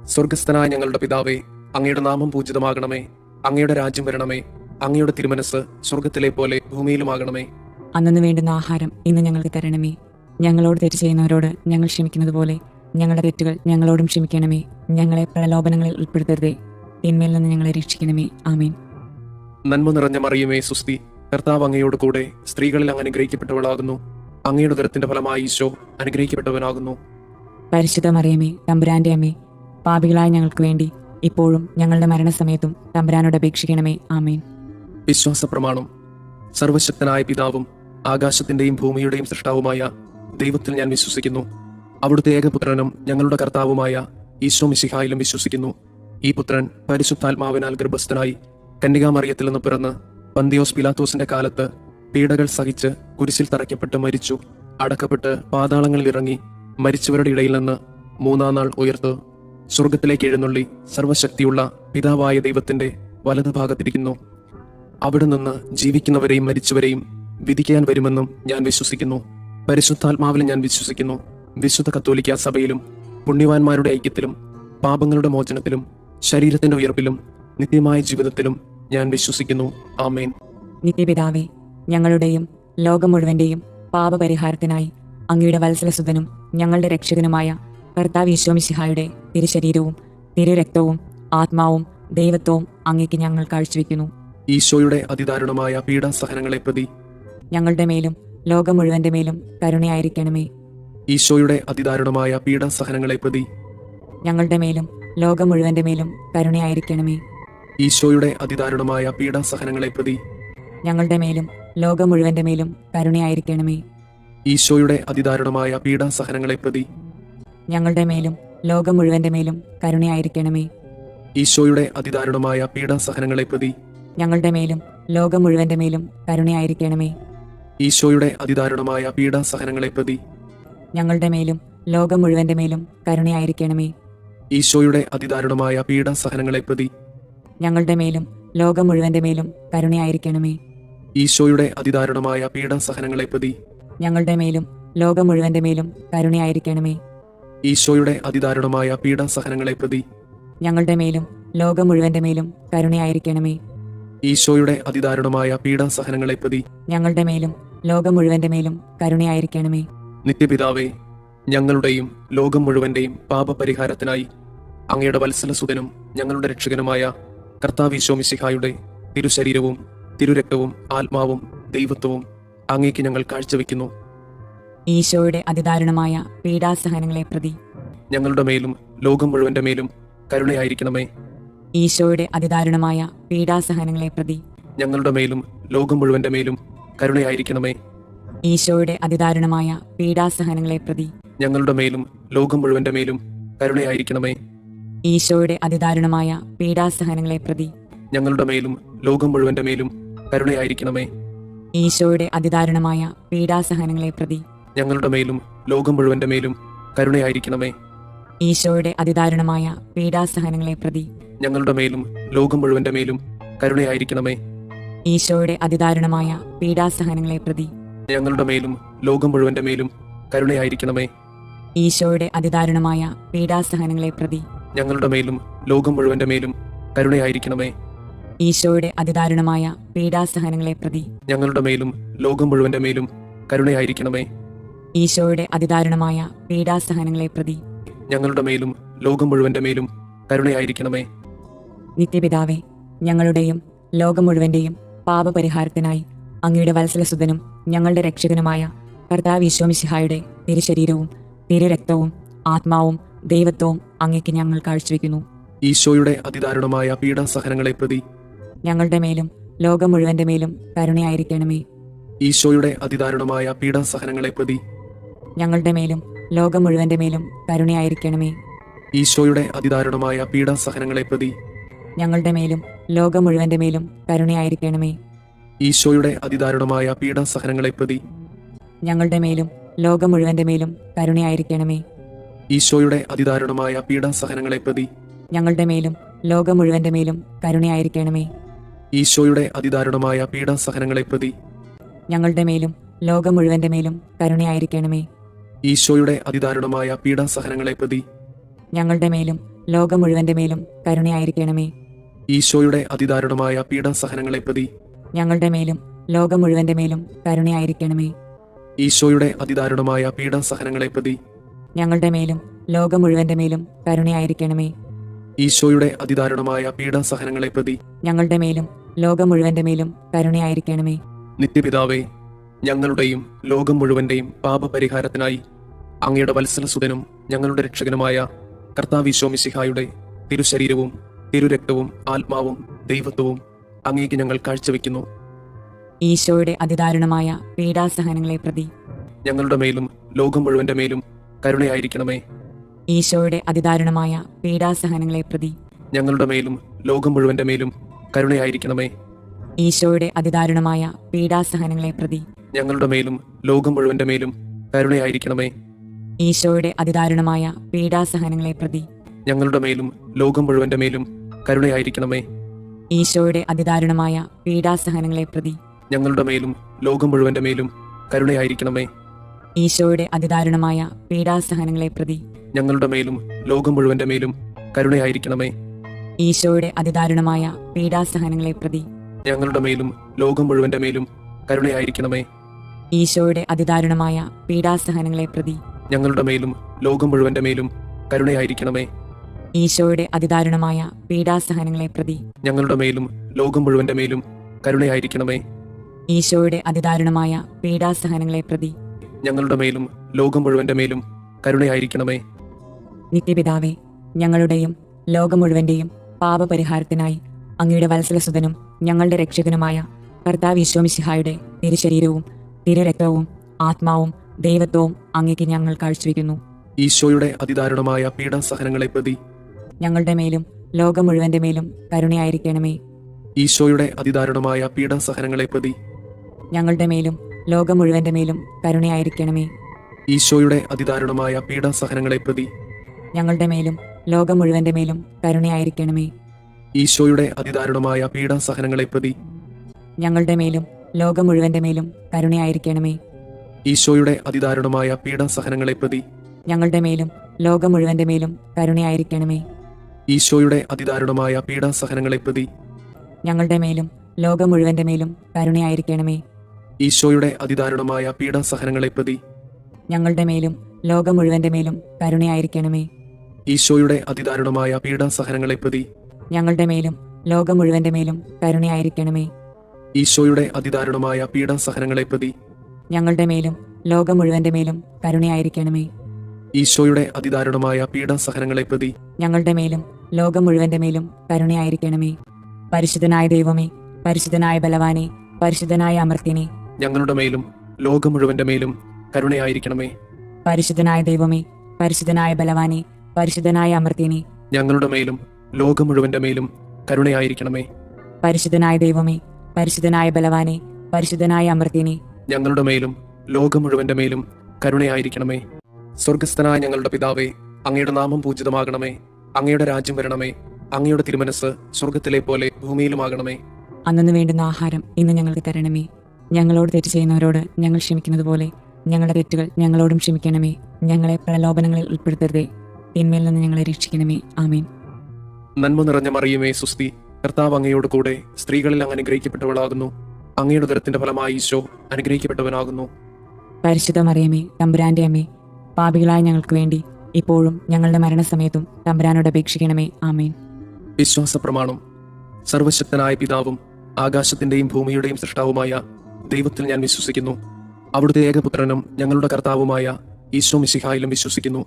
സ്വർഗസ്ഥനായ ഞങ്ങളുടെ പിതാവേ, അങ്ങയുടെ നാമം പൂജിതമാകണമേ. അങ്ങയുടെ രാജ്യം വരണമേ. അങ്ങയുടെ തിരുമനസ് സ്വർഗത്തിലെ പോലെ ഭൂമിയിലുമാകണമേ. അന്നു വേണ്ടുന്ന ആഹാരം ഇന്ന് ഞങ്ങൾക്ക് തരണമേ. ഞങ്ങളോട് തെറ്റ് ചെയ്യുന്നവരോട് ഞങ്ങൾ ക്ഷമിക്കുന്നത് പോലെ ഞങ്ങളുടെ തെറ്റുകൾ ഞങ്ങളോടും ക്ഷമിക്കണമേ. ഞങ്ങളെ പ്രലോഭനങ്ങളിൽ ഉൾപ്പെടുത്തരുതേ, തിന്മയിൽ നിന്ന് ഞങ്ങളെ രക്ഷിക്കണമേ. ആമേൻ. നന്മ നിറഞ്ഞ മറിയമേ, സുസ്തി. കർത്താവ് അങ്ങയോട് കൂടെ സ്ത്രീകളിൽ അങ്ങ് അനുഗ്രഹിക്കപ്പെട്ടവളാകുന്നു. അങ്ങയുടെ ഉദരത്തിന്റെ ഫലമായി ഈശോ അനുഗ്രഹിക്കപ്പെട്ടവനാകുന്നു. പരിശുദ്ധ മറിയമേ, തമ്പുരാന്റെ അമ്മേ, പാപികളായ ഞങ്ങൾക്ക് വേണ്ടി ഇപ്പോഴും ഞങ്ങളുടെ മരണസമയത്തും തമ്പുരാനോട് അപേക്ഷിക്കണമേ. ആമേൻ. വിശ്വാസ പ്രമാണം. സർവശക്തനായ പിതാവും ആകാശത്തിന്റെയും ഭൂമിയുടെയും സൃഷ്ടാവുമായ ദൈവത്തിൽ ഞാൻ വിശ്വസിക്കുന്നു. അവിടുത്തെ ഏകപുത്രനും ഞങ്ങളുടെ കർത്താവുമായ ഈശോ മിശിഹായിലും വിശ്വസിക്കുന്നു. ഈ പുത്രൻ പരിശുദ്ധാത്മാവിനാൽ ഗർഭസ്ഥനായി കന്യകാമറിയത്തിൽ നിന്ന് പിറന്ന് പന്തിയോസ് പിലാത്തോസിന്റെ കാലത്ത് പീഡകൾ സഹിച്ച് കുരിശിൽ തറയ്ക്കപ്പെട്ട് മരിച്ചു, അടക്കപ്പെട്ട് പാതാളങ്ങളിൽ ഇറങ്ങി മരിച്ചവരുടെ ഇടയിൽ നിന്ന് മൂന്നാം നാൾ ഉയർത്ത് സ്വർഗത്തിലേക്ക് എഴുന്നള്ളി സർവശക്തിയുള്ള പിതാവായ ദൈവത്തിന്റെ വലതുഭാഗത്തിരിക്കുന്നു. അവിടെ നിന്ന് ജീവിക്കുന്നവരെയും മരിച്ചവരെയും വിധിക്കാൻ വരുമെന്നും ഞാൻ വിശ്വസിക്കുന്നു. പരിശുദ്ധാത്മാവിൽ ഞാൻ വിശ്വസിക്കുന്നു. വിശുദ്ധ കത്തോലിക്ക സഭയിലും പുണ്യവാന്മാരുടെ ഐക്യത്തിലും പാപങ്ങളുടെ മോചനത്തിലും ശരീരത്തിന്റെ ഉയർപ്പിലും നിത്യമായ ജീവിതത്തിലും ഞാൻ വിശ്വസിക്കുന്നു. ആമേൻ. നിത്യപിതാവേ, ഞങ്ങളുടെയും ലോകം മുഴുവന്റെയും പാപപരിഹാരത്തിനായി അങ്ങയുടെ വത്സലസുതനും ഞങ്ങളുടെ രക്ഷകനുമായ കർത്താവ് ഈശോ മിശിഹായുടെ തിരുശരീരവും തിരുരക്തവും ആത്മാവും ദൈവത്വവും അങ്ങേക്ക് ഞങ്ങൾ കാഴ്ചവെക്കുന്നു. ഈശോയുടെ അതിദാരുണമായ പീഡാസഹനങ്ങളെ പ്രതി ഞങ്ങളുടെ മേലും ലോകം മുഴുവന്റെ മേലും കരുണയായിരിക്കണമേ. ഈശോയുടെ അതിദാരുണമായ പീഡാസഹനങ്ങളെ പ്രതി ഞങ്ങളുടെ മേലും ലോകം മുഴുവന്റെ മേലും കരുണയായിരിക്കണമേ. ഈശോയുടെ അതിദാരുണമായ പീഡാസഹനങ്ങളെ പ്രതി ഞങ്ങളുടെ മേലും ലോകം മുഴുവന്റെ മേലും കരുണയായിരിക്കണമേ. ഈശോയുടെ അതിദാരുണമായ പീഡാസഹനങ്ങളെ പ്രതി ഞങ്ങളുടെ മേലും ലോകം മുഴുവന്റെ മേലും കരുണയായിരിക്കണമേ. ഈശോയുടെ അതിദാരുണമായ പീഡാസഹനങ്ങളെ പ്രതി ഞങ്ങളുടെ മേലും ലോകം മുഴുവന്റെ മേലും കരുണയായിരിക്കണമേ. ഈശോയുടെ അതിദാരുണമായ പീഡാസഹനങ്ങളെ പ്രതി ഞങ്ങളുടെ മേലും ലോകം മുഴുവന്റെ മേലും കരുണയായിരിക്കണമേ. ഈശോയുടെ അതിദാരുണമായ പീഡാസഹനങ്ങളെ പ്രതി ഞങ്ങളുടെ മേലും ലോകം മുഴുവന്റെ മേലും കരുണയായിരിക്കണമേ. ഈശോയുടെ അതിദാരുണമായ പീഡാസഹനങ്ങളെ പ്രതി ഞങ്ങളുടെ മേലും ലോകം മുഴുവന്റെ മേലും കരുണയായിരിക്കണമേ. ഈശോയുടെ അതിദാരുണമായ പീഡാസഹനങ്ങളെ പ്രതി ഞങ്ങളുടെ മേലും ലോകം മുഴുവന്റെ മേലും കരുണയായിരിക്കണമേ. ഈശോയുടെ അതിദാരുണമായ പീഡാസഹനങ്ങളെ പ്രതി ഞങ്ങളുടെ മേലും ലോകം മുഴുവന്റെ മേലും കരുണയായിരിക്കണമേ. നിത്യപിതാവേ, ഞങ്ങളുടെയും ലോകം മുഴുവന്റെയും പാപപരിഹാരത്തിനായി അങ്ങയുടെ വത്സലസുതനും ഞങ്ങളുടെ രക്ഷകനുമായ കർത്താവ് ഈശോ മിശിഹായുടെ തിരുശരീരവും തിരുരക്തവും ആത്മാവും ദൈവത്വവും അങ്ങേക്ക് ഞങ്ങൾ കാഴ്ചവെക്കുന്നു. ഈശോയുടെ അതിദാരുണമായ പീഡാസഹനങ്ങളെ പ്രതി ഞങ്ങളുടെ മേലും ലോകം മുഴുവന്റെ മേലും കരുണയായിരിക്കണമേ. ഈശോയുടെ അതിദാരുണമായ പീഡാസഹനങ്ങളെ പ്രതി ഞങ്ങളുടെ മേലും ലോകം മുഴുവന്റെ മേലും കരുണയായിരിക്കണമേ. ഈശോയുടെ അതിദാരുണമായ പീഡാസഹനങ്ങളെ പ്രതി ഞങ്ങളുടെ മേലും ലോകം മുഴുവന്റെ മേലും കരുണയായിരിക്കണമേ. ഈശോയുടെ അതിദാരുണമായ പീഡാസഹനങ്ങളെ പ്രതി ഞങ്ങളുടെ മേലും ലോകം മുഴുവന്റെ മേലും കരുണയായിരിക്കണമേ. ഈശോയുടെ അതിദാരുണമായ പീഡാസഹനങ്ങളെ പ്രതി ഞങ്ങളുടെ മേലും ലോകം മുഴുവന്റെ മേലും കരുണയായിരിക്കണമേ. ഈശോയുടെ അതിദാരുണമായ പീഡാസഹനങ്ങളെ പ്രതി ഞങ്ങളുടെ മേലും ലോകം മുഴുവന്റെ മേലും കരുണയായിരിക്കണമേ. ഈശോയുടെ അതിദാരുണമായ പീഡാസഹനങ്ങളെ പ്രതി ഞങ്ങളുടെ മേലും ലോകം മുഴുവന്റെ മേലും കരുണയായിരിക്കണമേ. ഈശോയുടെ അതിദാരുണമായ പീഡാസഹനങ്ങളെ പ്രതി ഞങ്ങളുടെ മേലും ലോകം മുഴുവന്റെ മേലും കരുണയായിരിക്കണമേ. ഈശോയുടെ അതിദാരുണമായ പീഡാസഹനങ്ങളെ പ്രതി ഞങ്ങളുടെ മേലും ലോകം മുഴുവന്റെ മേലും കരുണയായിരിക്കണമേ. ഈശോയുടെ അതിദാരുണമായ പീഡാസഹനങ്ങളെ പ്രതി ഞങ്ങളുടെ മേലും ലോകം മുഴുവന്റെ മേലും കരുണയായിരിക്കണമേ. നിത്യപിതാവേ, ഞങ്ങളുടെയും ലോകം മുഴുവന്റെയും പാപപരിഹാരത്തിനായി അങ്ങയുടെ വത്സലസുതനും ഞങ്ങളുടെ രക്ഷകനുമായ കർത്താവ് ഈശോ മിശിഹായുടെ തിരുശരീരവും തിരുരക്തവും ആത്മാവും ദൈവത്വവും അങ്ങേക്ക് ഞങ്ങൾ കാഴ്ചവെക്കുന്നു. ഈശോയുടെ അതിദാരുണമായ പീഡാസഹനങ്ങളെ പ്രതി ഞങ്ങളുടെ മേലും ലോകം മുഴുവന്റെ മേലും കരുണയായിരിക്കണമേ. ഈശോയുടെ അതിദാരുണമായ പീഡാസഹനങ്ങളെ പ്രതി ഞങ്ങളുടെ മേലും ലോകം മുഴുവന്റെ മേലും കരുണയായിരിക്കണമേ. ഈശോയുടെ അതിദാരുണമായ പീഡാസഹനങ്ങളെ പ്രതി ഞങ്ങളുടെ മേലും ലോകം മുഴുവന്റെ മേലും കരുണയായിരിക്കണമേ. ഈശോയുടെ അതിദാരുണമായ പീഡാസഹനങ്ങളെ പ്രതി ഞങ്ങളുടെ മേലും ലോകം മുഴുവന്റെ മേലും കരുണയായിരിക്കണമേ. ഈശോയുടെ അതിദാരുണമായ പീഡാസഹനങ്ങളെ പ്രതി ഞങ്ങളുടെ മേലും ലോകം മുഴുവന്റെ മേലും കരുണയായിരിക്കണമേ. ഈശോയുടെ അതിദാരുണമായ പീഡാസഹനങ്ങളെ പ്രതി ഞങ്ങളുടെ മേലും ലോകം മുഴുവന്റെ മേലും കരുണയായിരിക്കണമേ. ഈശോയുടെ അതിദാരുണമായ പീഡാസഹനങ്ങളെ പ്രതി ഞങ്ങളുടെ മേലും ലോകം മുഴുവന്റെ മേലും കരുണയായിരിക്കണമേ. ഈശോയുടെ അതിദാരുണമായ പീഡാസഹനങ്ങളെ പ്രതി ഞങ്ങളുടെ മേലും ലോകം മുഴുവന്റെ മേലും കരുണയായിരിക്കണമേ. ഈശോയുടെ അതിദാരുണമായ പീഡാസഹനങ്ങളെ പ്രതി ഞങ്ങളുടെ മേലും ലോകം മുഴുവന്റെ മേലും കരുണയായിരിക്കണമേ. ഈശോയുടെ അതിദാരുണമായ പീഡാസഹനങ്ങളെ പ്രതി ഞങ്ങളുടെ മേലും ലോകം മുഴുവന്റെ മേലും കരുണയായിരിക്കണമേ. നിത്യപിതാവേ, ഞങ്ങളുടെയും ലോകം മുഴുവന്റെയും പാപപരിഹാരത്തിനായി അങ്ങയുടെ വത്സലസുതനും ഞങ്ങളുടെ രക്ഷകനുമായ കർത്താവ് മിശിഹായുടെ തിരുശരീരവും തിരുരക്തവും ആത്മാവും ദൈവത്വവും അങ്ങേക്ക് ഞങ്ങൾ കാഴ്ചവെക്കുന്നു. ഈശോയുടെ അതിദാരുണമായ പീഡാസഹനങ്ങളെ പ്രതി ഞങ്ങളുടെ മേലും ലോകം മുഴുവന്റെ മേലും കരുണയായിരിക്കണമേ. ഈശോയുടെ അതിദാരുണമായ പീഡാസഹനങ്ങളെ പ്രതി ഞങ്ങളുടെ മേലും ലോകം മുഴുവന്റെ മേലും കരുണയായിരിക്കണമേ. ഈശോയുടെ അതിദാരുണമായ പീഡാസഹനങ്ങളെ പ്രതി ഞങ്ങളുടെ മേലും ലോകം മുഴുവന്റെ മേലും കരുണയായിരിക്കണമേ. ഈശോയുടെ അതിദാരുണമായ പീഡാസഹനങ്ങളെ പ്രതി ഞങ്ങളുടെ മേലും ലോകം മുഴുവന്റെ മേലും കരുണയായിരിക്കണമേ. ഈശോയുടെ അതിദാരുണമായ പീഡാസഹനങ്ങളെ പ്രതി ഞങ്ങളുടെ മേലും ലോകം മുഴുവന്റെ മേലും കരുണയായിരിക്കണമേ. ഈശോയുടെ അതിദാരുണമായ പീഡാസഹനങ്ങളെ പ്രതി ഞങ്ങളുടെ മേലും ലോകം മുഴുവന്റെ മേലും കരുണയായിരിക്കണമേ. ഈശോയുടെ അതിദാരുണമായ പീഡാസഹനങ്ങളെ പ്രതി ഞങ്ങളുടെ മേലും ലോകം മുഴുവന്റെ മേലും കരുണയായിരിക്കണമേ. ഈശോയുടെ അതിദാരുണമായ പീഡാസഹനങ്ങളെ പ്രതി ഞങ്ങളുടെ മേലും ലോകം മുഴുവന്റെ മേലും കരുണയായിരിക്കണമേ. ഈശോയുടെ അതിദാരുണമായ പീഡാസഹനങ്ങളെ പ്രതി ഞങ്ങളുടെ മേലും ലോകം മുഴുവന്റെ മേലും കരുണയായിരിക്കണമേ. ഈശോയുടെ അതിദാരുണമായ പീഡാസഹനങ്ങളെ പ്രതി ഞങ്ങളുടെ മേലും ലോകം മുഴുവന്റെ മേലും കരുണയായിരിക്കണമേ. നിത്യപിതാവേ, ഞങ്ങളുടെയും ലോകം മുഴുവന്റെയും പാപപരിഹാരത്തിനായി അങ്ങയുടെ വത്സലസുതനും ഞങ്ങളുടെ രക്ഷകനുമായ കർത്താവ് മിശിഹായുടെ തിരുശരീരവും തിരുരക്തവും ആത്മാവും ദൈവത്വവും അങ്ങേക്ക് ഞങ്ങൾ കാഴ്ചവെക്കുന്നു. ഈശോയുടെ അതിദാരുണമായ പീഡാസഹനങ്ങളെ പ്രതി ഞങ്ങളുടെ മേലും ലോകം മുഴുവന്റെ മേലും കരുണയായിരിക്കണമേ. ഈശോയുടെ അതിദാരുണമായ പീഡാസഹനങ്ങളെ പ്രതി ഞങ്ങളുടെ മേലും ലോകം മുഴുവന്റെ മേലും കരുണയായിരിക്കണമേ. ഈശോയുടെ അതിദാരുണമായ പീഡാസഹനങ്ങളെ പ്രതി ഞങ്ങളുടെ മേലും ലോകം മുഴുവന്റെ മേലും കരുണയായിരിക്കണമേ. ഈശോയുടെ അതിദാരുണമായ പീഡാസഹനങ്ങളെ പ്രതി ഞങ്ങളുടെ മേലും ലോകം മുഴുവന്റെ മേലും കരുണയായിരിക്കണമേ. ഈശോയുടെ അതിദാരുണമായ പീഡാസഹനങ്ങളെ പ്രതി ഞങ്ങളുടെ മേലും ലോകം മുഴുവന്റെ മേലും കരുണയായിരിക്കണമേ. ഈശോയുടെ അതിദാരുണമായ പീഡാസഹനങ്ങളെ പ്രതി ഞങ്ങളുടെ മേലും ലോകം മുഴുവന്റെ മേലും കരുണയായിരിക്കണമേ. ഈശോയുടെ അതിദാരുണമായ പീഡാസഹനങ്ങളെ പ്രതി ഞങ്ങളുടെ മേലും ലോകം മുഴുവന്റെ മേലും കരുണയായിരിക്കണമേ. ഈശോയുടെ അതിദാരുണമായ പീഡാസഹനങ്ങളെ പ്രതി ഞങ്ങളുടെ മേലും ലോകം മുഴുവന്റെ മേലും കരുണയായിരിക്കണമേ. ഈശോയുടെ അതിദാരുണമായ പീഡാസഹനങ്ങളെ പ്രതി ഞങ്ങളുടെ മേലും ലോകം മുഴുവന്റെ മേലും കരുണയായിരിക്കണമേ. ഈശോയുടെ അതിദാരുണമായ പീഡാസഹനങ്ങളെ പ്രതി ഞങ്ങളുടെ മേലും ലോകം മുഴുവന്റെ മേലും കരുണയായിരിക്കണമേ. പരിശുദ്ധനായ ദൈവമേ, പരിശുദ്ധനായ ബലവാനെ, പരിശുദ്ധനായ അമർത്യനെ, ഞങ്ങളുടെ മേലും ലോകം മുഴുവന്റെ മേലും കരുണയായിരിക്കണമേ. പരിശുദ്ധനായ ദൈവമേ, പരിശുദ്ധനായ ബലവാനെ, പരിശുദ്ധനായ അമർത്യനെ, ഞങ്ങളുടെ മേലും ലോകം മുഴുവന്റെ മേലും കരുണയായിരിക്കണമേ. പരിശുദ്ധനായ ദൈവമേ, പരിശുദ്ധനായ ബലവാനെ, പരിശുദ്ധനായ അമർത്യനെ, ഞങ്ങളുടെ മേലും ലോകം മുഴുവന്റെ മേലും കരുണയായിരിക്കണമേ. സ്വർഗസ്ഥനായ ഞങ്ങളുടെ പിതാവേ, അങ്ങയുടെ നാമം പൂജിതമാകണമേ. അങ്ങയുടെ രാജ്യം വരണമേ. അങ്ങയുടെ തിരുമനസ് സ്വർഗത്തിലെ പോലെ ഭൂമിയിലുമാകണമേ. അന്നു വേണ്ടുന്ന ആഹാരം ഇന്ന് ഞങ്ങൾക്ക് തരണമേ. ഞങ്ങളോട് തെറ്റ് ചെയ്യുന്നവരോട് ഞങ്ങൾ ക്ഷമിക്കുന്നത് പോലെ ഞങ്ങളുടെ തെറ്റുകൾ ഞങ്ങളോടും ക്ഷമിക്കണമേ. ഞങ്ങളെ പ്രലോഭനങ്ങളിൽ ഉൾപ്പെടുത്തരുതേ, തിന്മയിൽ നിന്ന് ഞങ്ങളെ രക്ഷിക്കണമേ. ആമേൻ. നന്മ നിറഞ്ഞ മറിയമേ, സുസ്തി, കർത്താവ് അങ്ങയോട് കൂടെ സ്ത്രീകളിൽ അങ്ങ് അനുഗ്രഹിക്കപ്പെട്ടവളാകുന്നു. അങ്ങയുടെ ഉദരത്തിന്റെ ഫലമായി ഈശോ അനുഗ്രഹിക്കപ്പെട്ടവനാകുന്നു. പരിശുദ്ധ മറിയമേ, തമ്പുരാന്റെ അമ്മേ, പാപികളായ ഞങ്ങൾക്ക് വേണ്ടി ഇപ്പോഴും ഞങ്ങളുടെ മരണസമയത്തും തമ്പുരാനോട് അപേക്ഷിക്കണമേ. ആമേൻ. വിശ്വാസ പ്രമാണം. സർവശക്തനായ പിതാവും ആകാശത്തിന്റെയും ഭൂമിയുടെയും സൃഷ്ടാവുമായ ദൈവത്തിൽ ഞാൻ വിശ്വസിക്കുന്നു. അവിടുത്തെ ഏകപുത്രനും ഞങ്ങളുടെ കർത്താവുമായ ഈശോ മിശിഹായിലും വിശ്വസിക്കുന്നു.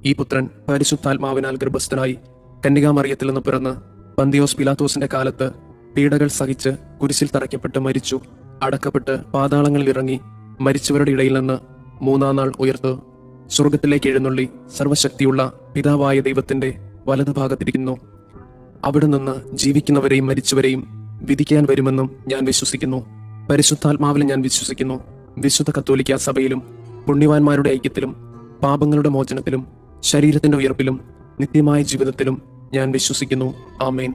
ഈ പുത്രൻ പരിശുദ്ധാത്മാവിനാൽ ഗർഭസ്ഥനായി കന്യകാമറിയത്തിൽ നിന്ന് പിറന്ന് പന്തിയോസ് പിലാത്തോസിന്റെ കാലത്ത് പീഡകൾ സഹിച്ച് കുരിശിൽ തറയ്ക്കപ്പെട്ട് മരിച്ചു, അടക്കപ്പെട്ട് പാതാളങ്ങളിൽ ഇറങ്ങി, മരിച്ചവരുടെ ഇടയിൽ നിന്ന് മൂന്നാം നാൾ ഉയർത്ത് സ്വർഗത്തിലേക്ക് എഴുന്നള്ളി സർവശക്തിയുള്ള പിതാവായ ദൈവത്തിന്റെ വലതുഭാഗത്തിരിക്കുന്നു. അവിടെ നിന്ന് ജീവിക്കുന്നവരെയും മരിച്ചവരെയും വിധിക്കാൻ വരുമെന്നും ഞാൻ വിശ്വസിക്കുന്നു. പരിശുദ്ധാത്മാവിൽ ഞാൻ വിശ്വസിക്കുന്നു. വിശുദ്ധ കത്തോലിക്ക സഭയിലും പുണ്യവാന്മാരുടെ ഐക്യത്തിലും പാപങ്ങളുടെ മോചനത്തിലും ശരീരത്തിന്റെ ഉയർപ്പിലും നിത്യമായ ജീവിതത്തിലും ഞാൻ വിശ്വസിക്കുന്നു. ആമേൻ.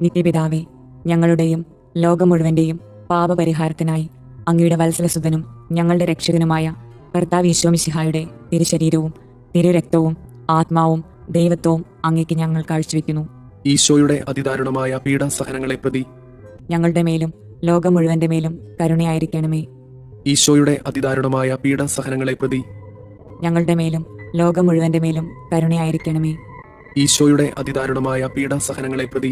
നിത്യപിതാവേ, ഞങ്ങളുടെയും ലോകം മുഴുവന്റെയും പാപപരിഹാരത്തിനായി അങ്ങയുടെ വത്സലസുതനും ഞങ്ങളുടെ രക്ഷകനുമായ കർത്താവ് മിശിഹായുടെ തിരുശരീരവും തിരുരക്തവും ആത്മാവും ദൈവത്വവും അങ്ങേക്ക് ഞങ്ങൾ കാഴ്ചവെക്കുന്നു. ഈശോയുടെ അതിദാരുണമായ പീഡാസഹനങ്ങളെ പ്രതി ഞങ്ങളുടെ മേലും ലോകം മുഴുവന്റെ മേലും കരുണയായിരിക്കണമേ. ഈശോയുടെ അതിദാരുണമായ പീഡാസഹനങ്ങളെ പ്രതി ഞങ്ങളുടെ മേലും ലോകം മുഴുവന്റെ മേലും കരുണയായിരിക്കണമേ. ഈശോയുടെ അതിദാരുണമായ പീഡാസഹനങ്ങളെ പ്രതി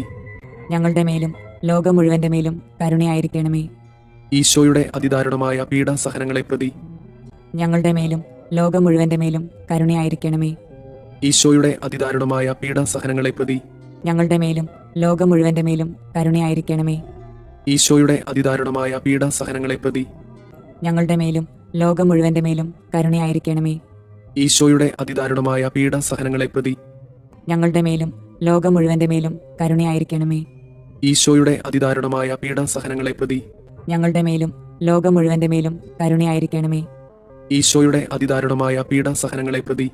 ഞങ്ങളുടെ മേലും ലോകം മുഴുവന്റെ മേലും കരുണയായിരിക്കണമേ. ഈശോയുടെ അതിദാരുണമായ പീഡാസഹനങ്ങളെ പ്രതി ഞങ്ങളുടെ മേലും ലോകം മുഴുവന്റെ മേലും കരുണയായിരിക്കണമേ. ഈശോയുടെ അതിദാരുണമായ പീഡാസഹനങ്ങളെ പ്രതി ഞങ്ങളുടെ മേലും ലോകം മുഴുവന്റെ മേലും കരുണയായിരിക്കണമേ. ഈശോയുടെ അതിദാരുണമായ പീഡാസഹനങ്ങളെ പ്രതി ഞങ്ങളുടെ മേലും ലോകം മുഴുവന്റെ മേലും കരുണയായിരിക്കണമേ. ഈശോയുടെ അതിദാരുണമായ പീഡാസഹനങ്ങളെ പ്രതി ഞങ്ങളുടെ മേലും ലോകം മുഴുവന്റെ മേലും കരുണയായിരിക്കണമേ. ഈശോയുടെ അതിദാരുണമായ പീഡാസഹനങ്ങളെ പ്രതി ഞങ്ങളുടെ മേലും ലോകം മുഴുവന്റെ മേലും കരുണയായിരിക്കണമേ. ഈശോയുടെ അതിദാരുണമായ പീഡാസഹനങ്ങളെ പ്രതി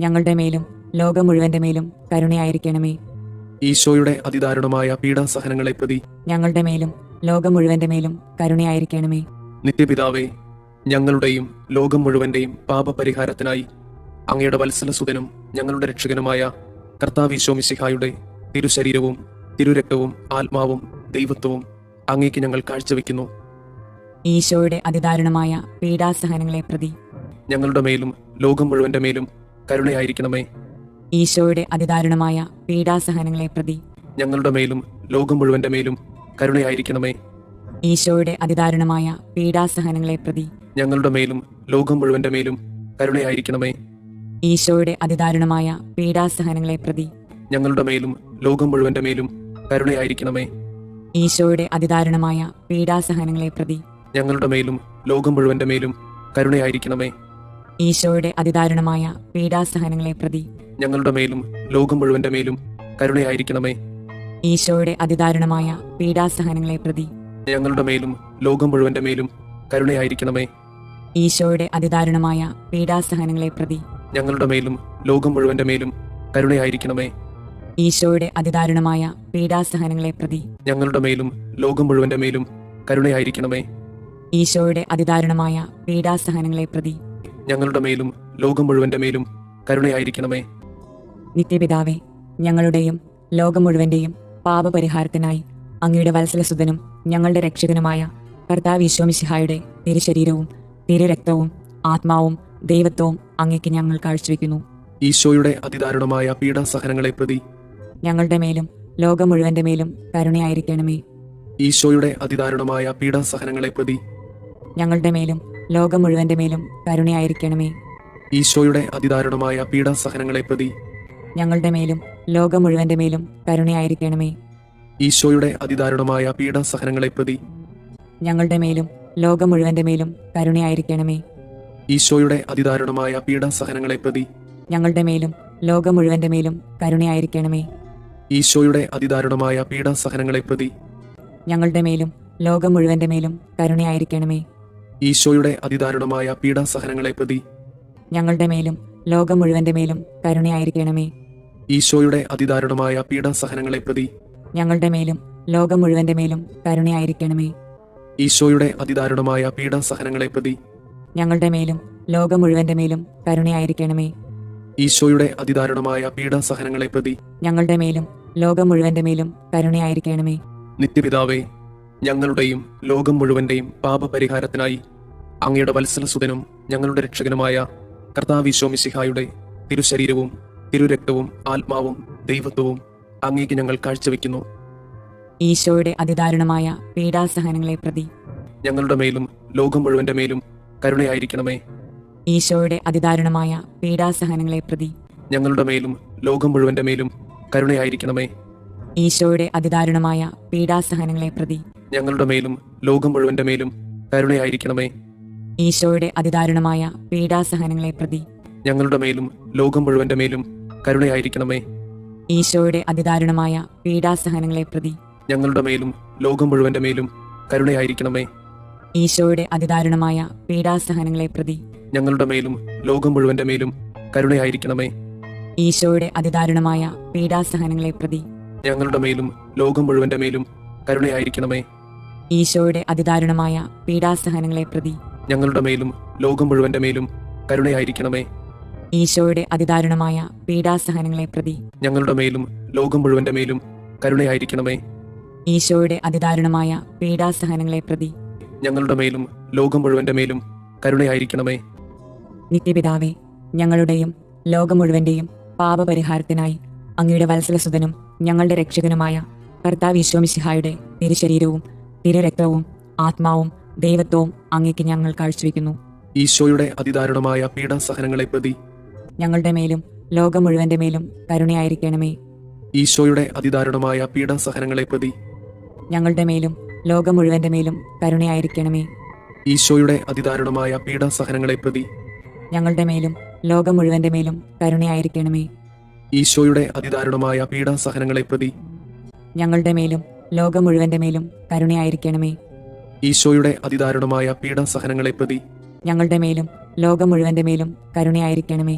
ഞങ്ങളുടെ മേലും ലോകം മുഴുവന്റെ മേലും കരുണയായിരിക്കണമേ. ഈശോയുടെ അതിദാരുണമായ പീഡാസഹനങ്ങളെ പ്രതി ഞങ്ങളുടെ മേലും ലോകം മുഴുവന്റെ മേലും കരുണയായിരിക്കണമേ. നിത്യപിതാവേ, ഞങ്ങളുടെയും ലോകം മുഴുവന്റെയും പാപപരിഹാരത്തിനായി അങ്ങയുടെ വത്സലസുതനും ഞങ്ങളുടെ രക്ഷകനുമായ കർത്താവ് ഈശോ മിശിഹായുടെ തിരുശരീരവും തിരുരക്തവും ആത്മാവും ദൈവത്വവും അങ്ങേക്ക് ഞങ്ങൾ കാഴ്ചവെക്കുന്നു. ഈശോയുടെ അതിദാരുണമായ പീഡാസഹനങ്ങളെ പ്രതി ഞങ്ങളുടെ മേലും ലോകം മുഴുവന്റെ മേലും കരുണയായിരിക്കണമേ. ഈശോയുടെ അതിദാരുണമായ പീഡാസഹനങ്ങളെ പ്രതി ഞങ്ങളുടെ മേലും ലോകം മുഴുവന്റെ മേലും കരുണയായിരിക്കണമേ. ഈശോയുടെ അതിദാരുണമായ പീഡാസഹനങ്ങളെ പ്രതി ഞങ്ങളുടെ മേലും ലോകം മുഴുവന്റെ മേലും കരുണയായിരിക്കണമേ. ഈശോയുടെ അതിദാരുണമായ പീഡാസഹനങ്ങളെ പ്രതി ഞങ്ങളുടെ മേലും ലോകം മുഴുവന്റെ മേലും കരുണയായിരിക്കണമേ. ഈശോയുടെ അതിദാരുണമായ പീഡാസഹനങ്ങളെ പ്രതി ഞങ്ങളുടെ മേലും ലോകം മുഴുവന്റെ മേലും കരുണയായിരിക്കണമേ. ഈശോയുടെ അതിദാരുണമായ പീഡാസഹനങ്ങളെ പ്രതി ഞങ്ങളുടെ മേലും ലോകം മുഴുവന്റെ മേലും കരുണയായിരിക്കണമേ. ഈശോയുടെ അതിദാരുണമായ പീഡാസഹനങ്ങളെ പ്രതി ഞങ്ങളുടെ മേലും ലോകം മുഴുവന്റെ മേലും കരുണയായിരിക്കണമേ. ഈശോയുടെ അതിദാരുണമായ പീഡാസഹനങ്ങളെ പ്രതി ഞങ്ങളുടെ മേലും ലോകം മുഴുവന്റെ മേലും കരുണയായിരിക്കണമേ. ഈശോയുടെ അതിദാരുണമായ പീഡാസഹനങ്ങളെ പ്രതി ഞങ്ങളുടെ മേലും ലോകം മുഴുവന്റെ മേലും കരുണയായിരിക്കണമേ. ഈശോയുടെ അതിദാരുണമായ പീഡാസഹനങ്ങളെ പ്രതി ഞങ്ങളുടെ മേലും ലോകം മുഴുവന്റെ മേലും കരുണയായിരിക്കണമേ. നിത്യപിതാവേ, ഞങ്ങളുടെയും ലോകം മുഴുവന്റെയും പാപപരിഹാരത്തിനായി അങ്ങയുടെ വത്സലസുതനും ഞങ്ങളുടെ രക്ഷകനുമായ കർത്താവ് ഈശോ മിശിഹായുടെ തിരുശരീരവും തിരുരക്തവും ആത്മാവും ദൈവത്വവും അങ്ങേക്ക് ഞങ്ങൾ കാഴ്ചവെക്കുന്നു. ഈശോയുടെ അതിദാരുണമായ പീഡാസഹനങ്ങളെ പ്രതി ഞങ്ങളുടെ മേലും ലോകം മുഴുവന്റെ മേലും കരുണയായിരിക്കണമേ. ഈശോയുടെ അതിദാരുണമായ പീഡാസഹനങ്ങളെ പ്രതി ഞങ്ങളുടെ മേലും ലോകം മുഴുവന്റെ മേലും കരുണയായിരിക്കണമേ. ഈശോയുടെ അതിദാരുണമായ പീഡാസഹനങ്ങളെ പ്രതി ഞങ്ങളുടെ മേലും ലോകം മുഴുവന്റെ മേലും കരുണയായിരിക്കണമേ. ഈശോയുടെ അതിദാരുണമായ പീഡാസഹനങ്ങളെ പ്രതി ഞങ്ങളുടെ മേലും ലോകം മുഴുവന്റെ മേലും കരുണയായിരിക്കണമേ. ഈശോയുടെ അതിദാരുണമായ പീഡാസഹനങ്ങളെ പ്രതി ഞങ്ങളുടെ മേലും ലോകം മുഴുവന്റെ മേലും കരുണയായിരിക്കണമേ. ഈശോയുടെ അതിദാരുണമായ പീഡാസഹനങ്ങളെ പ്രതി ഞങ്ങളുടെ മേലും ലോകം മുഴുവന്റെ മേലും കരുണയായിരിക്കണമേ. ഈശോയുടെ അതിദാരുണമായ പീഡാസഹനങ്ങളെ പ്രതി ഞങ്ങളുടെ മേലും ലോകം മുഴുവന്റെ മേലും കരുണയായിരിക്കണമേ. ഈശോയുടെ അതിദാരുണമായ പീഡാസഹനങ്ങളെ പ്രതി ഞങ്ങളുടെ മേലും ലോകം മുഴുവന്റെ മേലും കരുണയായിരിക്കണമേ. ഈശോയുടെ അതിദാരുണമായ പീഡാസഹനങ്ങളെ പ്രതി ഞങ്ങളുടെ മേലും ലോകം മുഴുവന്റെ മേലും കരുണയായിരിക്കണമേ. ഈശോയുടെ അതിദാരുണമായ പീഡാസഹനങ്ങളെ പ്രതി ഞങ്ങളുടെ മേലും ലോകം മുഴുവന്റെ മേലും കരുണയായിരിക്കണമേ. നിത്യപിതാവേ, ഞങ്ങളുടെയും ലോകം മുഴുവന്റെയും പാപപരിഹാരത്തിനായി അങ്ങയുടെ വത്സലസുതനും ഞങ്ങളുടെ രക്ഷകനുമായ കർത്താവ് ഈശോ മിശിഹായുടെ തിരുശരീരവും തിരുരക്തവും ആത്മാവും ദൈവത്വവും അങ്ങേക്ക് ഞങ്ങൾ കാഴ്ചവെക്കുന്നു. ഈശോയുടെ അതിദാരുണമായ പീഡാസഹനങ്ങളെ പ്രതി ഞങ്ങളുടെ മേലും ലോകം മുഴുവന്റെ മേലും കരുണയായിരിക്കണമേ. ഈശോയുടെ അതിദാരുണമായ പീഡാസഹനങ്ങളെ പ്രതി ഞങ്ങളുടെ മേലും ലോകം മുഴുവന്റെ മേലും കരുണയായിരിക്കണമേ. ഈശോയുടെ അതിദാരുണമായ പീഡാസഹനങ്ങളെ പ്രതി ഞങ്ങളുടെ മേലും ലോകം മുഴുവന്റെ മേലും കരുണയായിരിക്കണമേ. ഈശോയുടെ അതിദാരുണമായ പീഡാസഹനങ്ങളെ പ്രതി ഞങ്ങളുടെ മേലും ലോകം മുഴുവന്റെ മേലും കരുണയായിരിക്കണമേ. ഈശോയുടെ അതിദാരുണമായ പീഡാസഹനങ്ങളെ പ്രതി ഞങ്ങളുടെ മേലും ലോകം മുഴുവന്റെ മേലും കരുണയായിരിക്കണമേ. ഈശോയുടെ അതിദാരുണമായ പീഡാസഹനങ്ങളെ പ്രതി ഞങ്ങളുടെ മേലും ലോകം മുഴുവന്റെ മേലും കരുണയായിരിക്കണമേ. ഈശോയുടെ അതിദാരുണമായ പീഡാസഹനങ്ങളെ പ്രതി ഞങ്ങളുടെ മേലും ലോകം മുഴുവന്റെ മേലും കരുണയായിരിക്കണമേ. ഈശോയുടെ അതിദാരുണമായ പീഡാസഹനങ്ങളെ പ്രതി ഞങ്ങളുടെ മേലും ലോകം മുഴുവന്റെ മേലും കരുണയായിരിക്കണമേ. ഈശോയുടെ അതിദാരുണമായ പീഡാസഹനങ്ങളെ പ്രതി ഞങ്ങളുടെ മേലും ലോകം മുഴുവന്റെ മേലും കരുണയായിരിക്കണമേ. ഈശോയുടെ അതിദാരുണമായ പീഡാസഹനങ്ങളെ പ്രതി ഞങ്ങളുടെ മേലും ലോകം മുഴുവന്റെ മേലും കരുണയായിരിക്കണമേ. നിത്യപിതാവേ, ഞങ്ങളുടെയും ലോകം മുഴുവന്റെയും പാപപരിഹാരത്തിനായി അങ്ങയുടെ വത്സലസുതനും ഞങ്ങളുടെ രക്ഷകനുമായ കർത്താവ് ഈശോമിശിഹായുടെ തിരുശരീരവും തിരുരക്തവും ആത്മാവും ദൈവത്വവും അങ്ങേക്ക് ഞങ്ങൾ കാഴ്ചവെക്കുന്നു. ഈശോയുടെ അതിദാരുണമായ പീഡാസഹനങ്ങളെ പ്രതി ഞങ്ങളുടെ മേലും ലോകം മുഴുവന്റെ മേലും കരുണയായിരിക്കണമേ. ഈശോയുടെ അതിദാരുണമായ പീഡാസഹനങ്ങളെ പ്രതി ഞങ്ങളുടെ മേലും ലോകം മുഴുവന്റെ മേലും കരുണയായിരിക്കണമേ. ഈശോയുടെ അതിദാരുണമായ പീഡാസഹനങ്ങളെ പ്രതി ഞങ്ങളുടെ മേലും ലോകം മുഴുവന്റെ മേലും കരുണയായിരിക്കണമേ. ഈശോയുടെ അതിദാരുണമായ പീഡാസഹനങ്ങളെ പ്രതി ഞങ്ങളുടെ മേലും ലോകം മുഴുവന്റെ മേലും കരുണയായിരിക്കണമേ. ഈശോയുടെ അതിദാരുണമായ പീഡാസഹനങ്ങളെ പ്രതി ഞങ്ങളുടെ മേലും ലോകം മുഴുവന്റെ മേലും കരുണയായിരിക്കണമേ.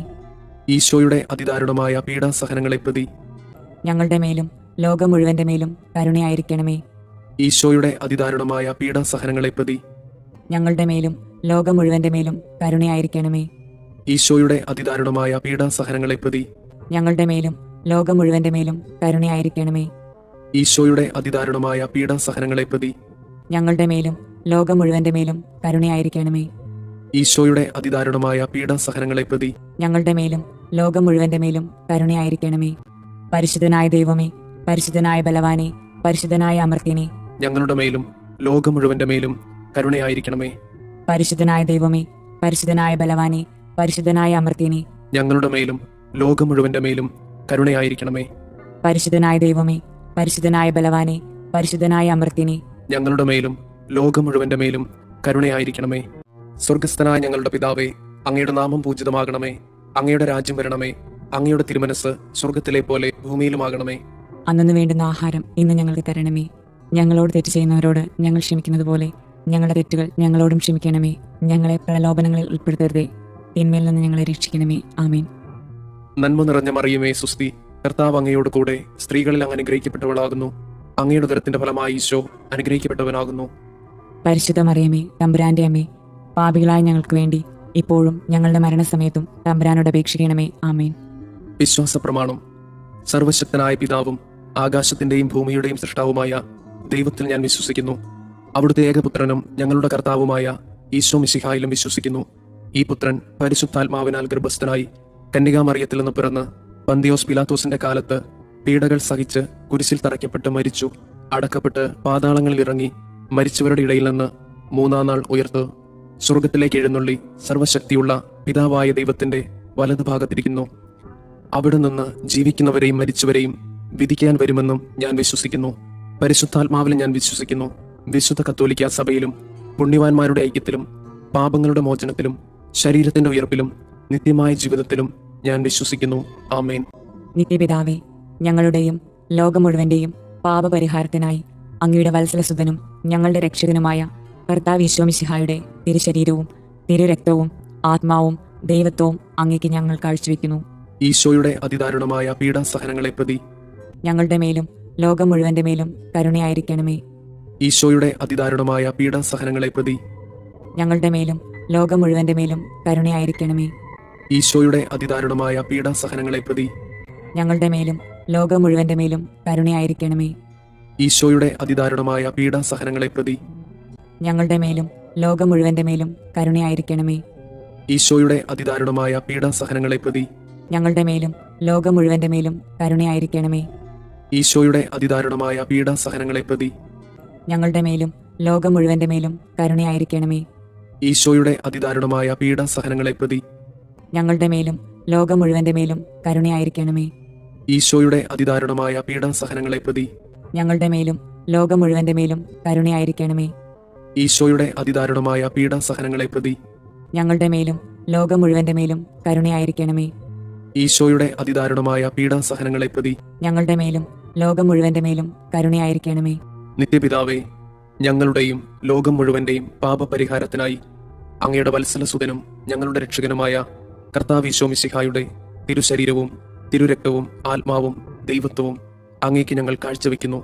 ഈശോയുടെ അതിദാരുണമായ പീഡാസഹനങ്ങളെ പ്രതി ഞങ്ങളുടെ മേലും ലോകം മുഴുവന്റെ മേലും കരുണയായിരിക്കണമേ. ഈശോയുടെ അതിദാരുണമായ പീഡാസഹനങ്ങളെ പ്രതി ഞങ്ങളുടെ മേലും ലോകം മുഴുവന്റെ മേലും കരുണയായിരിക്കണമേ. ഈശോയുടെ അതിദാരുണമായ പീഡാസഹനങ്ങളെ പ്രതി ഞങ്ങളുടെ മേലും ലോകം മുഴുവന്റെ മേലും കരുണയായിരിക്കണമേ. ഈശോയുടെ അതിദാരുണമായ പീഡാസഹനങ്ങളെ പ്രതി ഞങ്ങളുടെ മേലും ലോകം മുഴുവന്റെ മേലും കരുണയായിരിക്കണമേ. ഈശോയുടെ അതിദാരുണമായ പീഡാസഹനങ്ങളെ പ്രതി ഞങ്ങളുടെ മേലും ലോകം മുഴുവന്റെ മേലും കരുണയായിരിക്കണമേ. പരിശുദ്ധനായ ദൈവമേ, പരിശുദ്ധനായ ബലവാനെ, പരിശുദ്ധനായ അമർത്യനെ, ഞങ്ങളുടെ മേലും ലോകം മുഴുവന്റെ മേലും കരുണയായിരിക്കണമേ. പരിശുദ്ധനായ ദൈവമേ, പരിശുദ്ധനായ ബലവാനെ, പരിശുദ്ധനായ അമർത്യനെ, ഞങ്ങളുടെ മേലും ലോകം മുഴുവന്റെ മേലും കരുണയായിരിക്കണമേ. പരിശുദ്ധനായ ദൈവമേ, പരിശുദ്ധനായ ബലവാനെ, പരിശുദ്ധനായ അമർത്യനെ, ഞങ്ങളുടെ മേലും ലോകം മുഴുവന്റെ മേലും കരുണയായിരിക്കണമേ. സ്വർഗസ്ഥനായ ഞങ്ങളുടെ പിതാവേ, അങ്ങയുടെ നാമം പൂജിതമാകണമേ. അങ്ങയുടെ രാജ്യം വരണമേ. അങ്ങയുടെ തിരുമനസ് സ്വർഗത്തിലെ പോലെ ഭൂമിയിലുമാകണമേ. അന്നു വേണ്ടുന്ന ആഹാരം ഇന്ന് ഞങ്ങൾക്ക് തരണമേ. ഞങ്ങളോട് തെറ്റ് ചെയ്യുന്നവരോട് ഞങ്ങൾ ക്ഷമിക്കുന്നത് പോലെ ഞങ്ങളുടെ തെറ്റുകൾ ഞങ്ങളോടും ക്ഷമിക്കണമേ. ഞങ്ങളെ പ്രലോഭനങ്ങളിൽ ഉൾപ്പെടുത്തരുതേ, തിന്മയിൽ നിന്ന് ഞങ്ങളെ രക്ഷിക്കണമേ. ആമേൻ. നന്മ നിറഞ്ഞ മറിയമേ, സുസ്തി, കർത്താവ് അങ്ങയോട് കൂടെ സ്ത്രീകളിൽ അങ്ങ് അനുഗ്രഹിക്കപ്പെട്ടവളാകുന്നു. അങ്ങയുടെ ഉദരത്തിന്റെ ഫലമായി ഈശോ അനുഗ്രഹിക്കപ്പെട്ടവനാകുന്നു. പരിശുദ്ധ മറിയമേ, തമ്പുരാന്റെ അമ്മേ, പാപികളായ ഞങ്ങൾക്ക് വേണ്ടി ഇപ്പോഴും ഞങ്ങളുടെ മരണസമയത്തും തമ്പുരാനോട് അപേക്ഷിക്കണമേ. ആമേൻ. വിശ്വാസ പ്രമാണം. സർവശക്തനായ പിതാവും ആകാശത്തിന്റെയും ഭൂമിയുടെയും സൃഷ്ടാവുമായ ദൈവത്തിൽ ഞാൻ വിശ്വസിക്കുന്നു. അവിടുത്തെ ഏകപുത്രനും ഞങ്ങളുടെ കർത്താവുമായ ഈശോ മിശിഹായിലും വിശ്വസിക്കുന്നു. ഈ പുത്രൻ പരിശുദ്ധാത്മാവിനാൽ ഗർഭസ്ഥനായി കന്യകാമറിയത്തിൽ നിന്ന് പിറന്ന് പന്തിയോസ് പിലാത്തോസിന്റെ കാലത്ത് പീഡകൾ സഹിച്ച് കുരിശിൽ തറയ്ക്കപ്പെട്ട് മരിച്ചു, അടക്കപ്പെട്ട് പാതാളങ്ങളിൽ ഇറങ്ങി, മരിച്ചവരുടെ ഇടയിൽ നിന്ന് മൂന്നാം നാൾ ഉയർത്ത് സ്വർഗത്തിലേക്ക് എഴുന്നള്ളി സർവശക്തിയുള്ള പിതാവായ ദൈവത്തിന്റെ വലതുഭാഗത്തിരിക്കുന്നു. അവിടെ നിന്ന് ജീവിക്കുന്നവരെയും മരിച്ചവരെയും വിധിക്കാൻ വരുമെന്നും ഞാൻ വിശ്വസിക്കുന്നു. പരിശുദ്ധാത്മാവിൽ ഞാൻ വിശ്വസിക്കുന്നു. വിശുദ്ധ കത്തോലിക്ക സഭയിലും പുണ്യവാന്മാരുടെ ഐക്യത്തിലും പാപങ്ങളുടെ മോചനത്തിലും ശരീരത്തിന്റെ ഉയർപ്പിലും നിത്യമായ ജീവിതത്തിലും ഞാൻ വിശ്വസിക്കുന്നു. ആമേൻ. നിത്യപിതാവേ, ഞങ്ങളുടെയും ലോകം മുഴുവന്റെയും പാപപരിഹാരത്തിനായി അങ്ങയുടെ വത്സലസുതനും ഞങ്ങളുടെ രക്ഷകനുമായ കർത്താവ് ഈശോമിശിഹായുടെ തിരുശരീരവും തിരുരക്തവും ആത്മാവും ദൈവത്വവും അങ്ങേക്ക് ഞങ്ങൾ കാഴ്ചവെക്കുന്നു. ഈശോയുടെ അതിദാരുണമായ പീഡാസഹനങ്ങളെ പ്രതി ഞങ്ങളുടെ മേലും ലോകം മുഴുവന്റെ മേലും കരുണയായിരിക്കണമേ. ഈശോയുടെ അതിദാരുണമായ പീഡാസഹനങ്ങളെ പ്രതി ഞങ്ങളുടെ മേലും ലോകം മുഴുവന്റെ മേലും കരുണയായിരിക്കണമേ. ഈശോയുടെ അതിദാരുണമായ പീഡാസഹനങ്ങളെ പ്രതി ഞങ്ങളുടെ മേലും ലോകം മുഴുവന്റെ മേലും കരുണയായിരിക്കണമേ. ഈശോയുടെ അതിദാരുണമായ പീഡാസഹനങ്ങളെ പ്രതി ഞങ്ങളുടെ മേലും ലോകം മുഴുവന്റെ മേലും കരുണയായിരിക്കണമേ. ഈശോയുടെ അതിദാരുണമായ പീഡാസഹനങ്ങളെ പ്രതി ഞങ്ങളുടെ മേലും ലോകം മുഴുവന്റെ മേലും കരുണയായിരിക്കണമേ. ഈശോയുടെ അതിദാരുണമായ പീഡാസഹനങ്ങളെ പ്രതി ഞങ്ങളുടെ മേലും ലോകം മുഴുവന്റെ മേലും കരുണയായിരിക്കണമേ. ഈശോയുടെ അതിദാരുണമായ പീഡാസഹനങ്ങളെ പ്രതി ഞങ്ങളുടെ മേലും ലോകം മുഴുവന്റെ മേലും കരുണയായിരിക്കണമേ. ഈശോയുടെ അതിദാരുണമായ പീഡാസഹനങ്ങളെ പ്രതി ഞങ്ങളുടെ മേലും ലോകം മുഴുവന്റെ മേലും കരുണയായിരിക്കണമേ. ഈശോയുടെ അതിദാരുണമായ പീഡാസഹനങ്ങളെ പ്രതി ഞങ്ങളുടെ മേലും ലോകം മുഴുവന്റെ മേലും കരുണയായിരിക്കണമേ. ഈശോയുടെ അതിദാരുണമായ പീഡാസഹനങ്ങളെ പ്രതി ഞങ്ങളുടെ മേലും ലോകം മുഴുവന്റെ മേലും കരുണയായിരിക്കണമേ. നിത്യപിതാവേ, ഞങ്ങളുടെയും ലോകം മുഴുവന്റെയും പാപപരിഹാരത്തിനായി അങ്ങയുടെ വത്സലസുതനും ഞങ്ങളുടെ രക്ഷകനുമായ കർത്താവ് ഈശോ മിശിഹായുടെ തിരുശരീരവും തിരുരക്തവും ആത്മാവും ദൈവത്വവും അങ്ങേക്ക് ഞങ്ങൾ കാഴ്ചവെക്കുന്നു.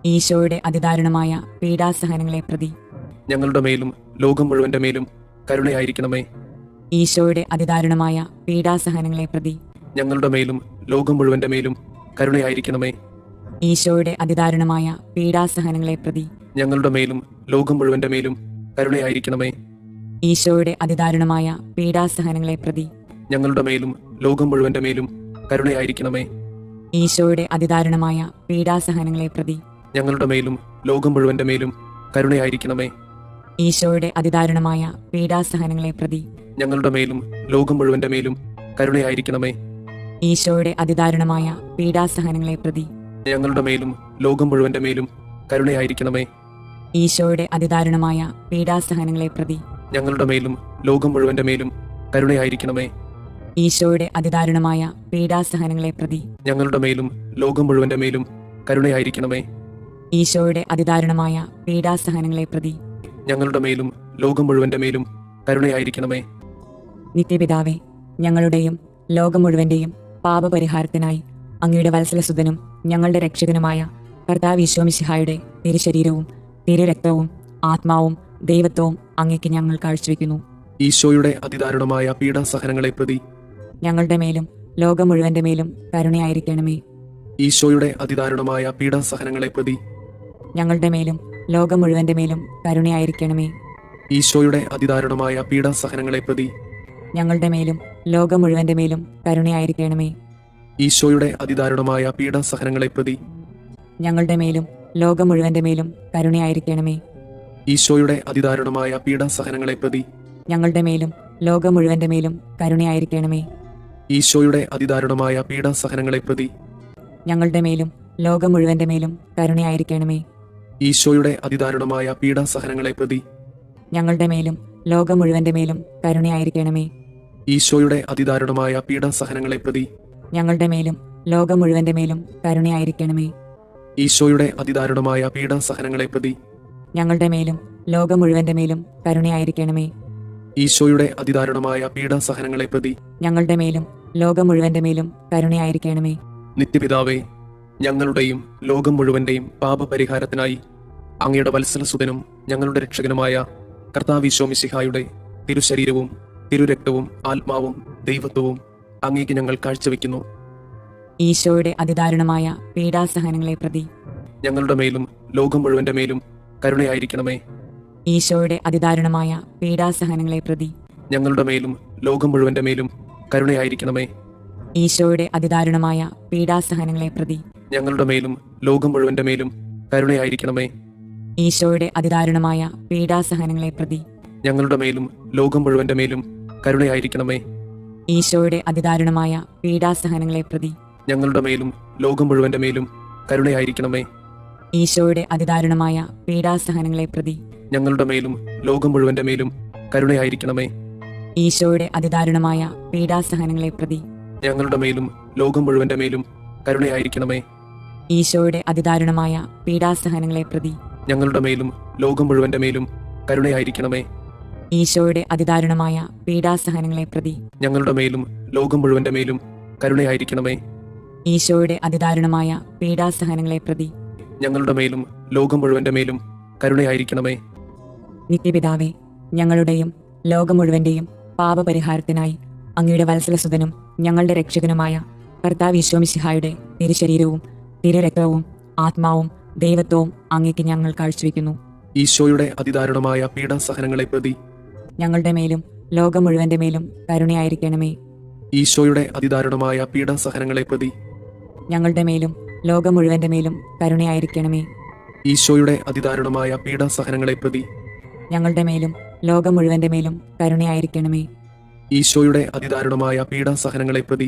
ഈശോയുടെ അതിദാരുണമായ പീഡാസഹനങ്ങളെ പ്രതി ഞങ്ങളുടെ മേലും ലോകം മുഴുവന്റെ മേലും കരുണയായിരിക്കണമേ. ഈശോയുടെ അതിദാരുണമായ പീഡാസഹനങ്ങളെ പ്രതി ഞങ്ങളുടെ മേലും ലോകം മുഴുവന്റെ മേലും കരുണയായിരിക്കണമേ. ഈശോയുടെ അതിദാരുണമായ പീഡാസഹനങ്ങളെ പ്രതി ഞങ്ങളുടെ മേലും ലോകം മുഴുവന്റെ മേലും കരുണയായിരിക്കണമേ. ഈശോയുടെ അതിദാരുണമായ പീഡാസഹനങ്ങളെ പ്രതി ഞങ്ങളുടെ മേലും ലോകം മുഴുവന്റെ മേലും കരുണയായിരിക്കണമേ. ഈശോയുടെ അതിദാരുണമായ പീഡാസഹനങ്ങളെ പ്രതി ഞങ്ങളുടെ മേലും ലോകം മുഴുവന്റെ മേലും കരുണയായിരിക്കണമേ. ഈശോയുടെ അതിദാരുണമായ പീഡാസഹനങ്ങളെ പ്രതി ഞങ്ങളുടെ മേലും ലോകം മുഴുവന്റെ മേലും കരുണയായിരിക്കണമേ. ഈശോയുടെ അതിദാരുണമായ പീഡാസഹനങ്ങളെ പ്രതി ഞങ്ങളുടെ മേലും ലോകം മുഴുവന്റെ മേലും കരുണയായിരിക്കണമേ. ഈശോയുടെ അതിദാരുണമായ പീഡാസഹനങ്ങളെ പ്രതി ഞങ്ങളുടെ മേലും ലോകം മുഴുവന്റെ മേലും കരുണയായിരിക്കണമേ. ഈശോയുടെ അതിദാരുണമായ പീഡാസഹനങ്ങളെ പ്രതി ഞങ്ങളുടെ മേലും ലോകം മുഴുവന്റെ മേലും കരുണയായിരിക്കണമേ. ഈശോയുടെ അതിദാരുണമായ പീഡാസഹനങ്ങളെ പ്രതി ഞങ്ങളുടെ മേലും ലോകം മുഴുവന്റെ മേലും കരുണയായിരിക്കണമേ. നിത്യപിതാവേ, ഞങ്ങളുടെയും ലോകം മുഴുവന്റെയും പാപപരിഹാരത്തിനായി അങ്ങയുടെ വത്സലസുതനും ഞങ്ങളുടെ രക്ഷകനുമായ കർത്താവ് ഈശോ മിശിഹായുടെ തിരുശരീരവും തിരുരക്തവും ആത്മാവും ദൈവത്വവും അങ്ങേക്ക് ഞങ്ങൾ കാഴ്ചവെക്കുന്നു. ഈശോയുടെ അതിദാരുണമായ പീഡാസഹനങ്ങളെ പ്രതി ഞങ്ങളുടെ മേലും ലോകം മുഴുവന്റെ മേലും കരുണയായിരിക്കണമേ. ഈശോയുടെ അതിദാരുണമായ പീഡാസഹനങ്ങളെ പ്രതി ഞങ്ങളുടെ മേലും ലോകം മുഴുവന്റെ മേലും കരുണയായിരിക്കണമേ. ഈശോയുടെ അതിദാരുണമായ പീഡാസഹനങ്ങളെ പ്രതി ഞങ്ങളുടെ മേലും ലോകം മുഴുവന്റെ മേലും കരുണയായിരിക്കണമേ. ഈശോയുടെ അതിദാരുണമായ പീഡാസഹനങ്ങളെ പ്രതി ഞങ്ങളുടെ മേലും ലോകം മുഴുവന്റെ മേലും കരുണയായിരിക്കണമേ. ഈശോയുടെ അതിദാരുണമായ പീഡാസഹനങ്ങളെ പ്രതി ഞങ്ങളുടെ മേലും ലോകം മുഴുവന്റെ മേലും കരുണയായിരിക്കണമേ. ഈശോയുടെ അതിദാരുണമായ പീഡാസഹനങ്ങളെ പ്രതി ഞങ്ങളുടെ മേലും ലോകം മുഴുവന്റെ മേലും കരുണയായിരിക്കണമേ. ഈശോയുടെ അതിദാരുണമായ പീഡാസഹനങ്ങളെ പ്രതി ഞങ്ങളുടെ മേലും ലോകം മുഴുവന്റെ മേലും കരുണയായിരിക്കണമേ. ഈശോയുടെ അതിദാരുണമായ പീഡാസഹനങ്ങളെ പ്രതി ഞങ്ങളുടെ മേലും ലോകം മുഴുവന്റെ മേലും കരുണയായിരിക്കണമേ. ഈശോയുടെ അതിദാരുണമായ പീഡാസഹനങ്ങളെ പ്രതി ഞങ്ങളുടെ മേലും ലോകം മുഴുവന്റെ മേലും കരുണയായിരിക്കണമേ. ഈശോയുടെ അതിദാരുണമായ പീഡാസഹനങ്ങളെ പ്രതി ഞങ്ങളുടെ മേലും ലോകം മുഴുവന്റെ മേലും കരുണയായിരിക്കണമേ. നിത്യപിതാവേ, ഞങ്ങളുടെയും ലോകം മുഴുവന്റെയും പാപപരിഹാരത്തിനായി അങ്ങയുടെ വത്സലസുതനും ഞങ്ങളുടെ രക്ഷകനുമായ കർത്താവ് ഈശോ മിശിഹായുടെ തിരുശരീരവും തിരുരക്തവും ആത്മാവും ദൈവത്വവും അങ്ങേക്ക് ഞങ്ങൾ കാഴ്ചവെക്കുന്നു. ഈശോയുടെ അതിദാരുണമായ പീഡാസഹനങ്ങളെ പ്രതി ഞങ്ങളുടെ മേലും ലോകം മുഴുവന്റെ മേലും കരുണയായിരിക്കണമേ. ഈശോയുടെ അതിദാരുണമായ പീഡാസഹനങ്ങളെ പ്രതി ഞങ്ങളുടെ മേലും ലോകം മുഴുവന്റെ മേലും കരുണയായിരിക്കണമേ. ഈശോയുടെ അതിദാരുണമായ പീഡാസഹനങ്ങളെ പ്രതി ഞങ്ങളുടെ മേലും ലോകം മുഴുവന്റെ മേലും കരുണയായിരിക്കണമേ. ഈശോയുടെ അതിദാരുണമായ പീഡാസഹനങ്ങളെ പ്രതി ഞങ്ങളുടെ മേലും ലോകം മുഴുവന്റെ മേലും കരുണയായിരിക്കണമേ. ഈശോയുടെ അതിദാരുണമായ പീഡാസഹനങ്ങളെ പ്രതി ഞങ്ങളുടെ മേലും ലോകം മുഴുവന്റെ മേലും കരുണയായിരിക്കണമേ. ഈശോയുടെ അതിദാരുണമായ പീഡാസഹനങ്ങളെ പ്രതി ഞങ്ങളുടെ മേലും ലോകം മുഴുവന്റെ മേലും കരുണയായിരിക്കണമേ. ഈശോയുടെ അതിദാരുണമായ പീഡാസഹനങ്ങളെ പ്രതി ഞങ്ങളുടെ മേലും ലോകം മുഴുവന്റെ മേലും കരുണയായിരിക്കണമേ. ഈശോയുടെ അതിദാരുണമായ പീഡാസഹനങ്ങളെ പ്രതി ഞങ്ങളുടെ മേലും ലോകം മുഴുവന്റെ മേലും കരുണയായിരിക്കണമേ. ഈശോയുടെ അതിദാരുണമായ പീഡാസഹനങ്ങളെ പ്രതി ഞങ്ങളുടെ മേലും ലോകം മുഴുവന്റെ മേലും കരുണയായിരിക്കണമേ. ഈശോയുടെ അതിദാരുണമായ പീഡാസഹനങ്ങളെ പ്രതി ഞങ്ങളുടെ മേലും ലോകം മുഴുവന്റെ മേലും കരുണയായിരിക്കണമേ. നിത്യപിതാവേ, ഞങ്ങളുടെയും ലോകം മുഴുവന്റെയും പാപപരിഹാരത്തിനായി അങ്ങയുടെ വത്സലസുതനും ഞങ്ങളുടെ രക്ഷകനുമായ കർത്താവ് ഈശോ മിശിഹായുടെ തിരുശരീരവും തിരുരക്തവും ആത്മാവും ദൈവത്വവും അങ്ങേക്ക് ഞങ്ങൾ കാഴ്ചവെക്കുന്നു. ഈശോയുടെ അതിദാരുണമായ പീഡാസഹനങ്ങളെ പ്രതി ഞങ്ങളുടെ മേലും ലോകം മുഴുവന്റെ മേലും കരുണയായിരിക്കണമേ. ഈശോയുടെ അതിദാരുണമായ പീഡാസഹനങ്ങളെ പ്രതി ഞങ്ങളുടെ മേലും ലോകം മുഴുവന്റെ മേലും കരുണയായിരിക്കണമേ. ഈശോയുടെ അതിദാരുണമായ പീഡാസഹനങ്ങളെ പ്രതി ഞങ്ങളുടെ മേലും ലോകം മുഴുവന്റെ മേലും കരുണയായിരിക്കണമേ. ഈശോയുടെ അതിദാരുണമായ പീഡാസഹനങ്ങളെ പ്രതി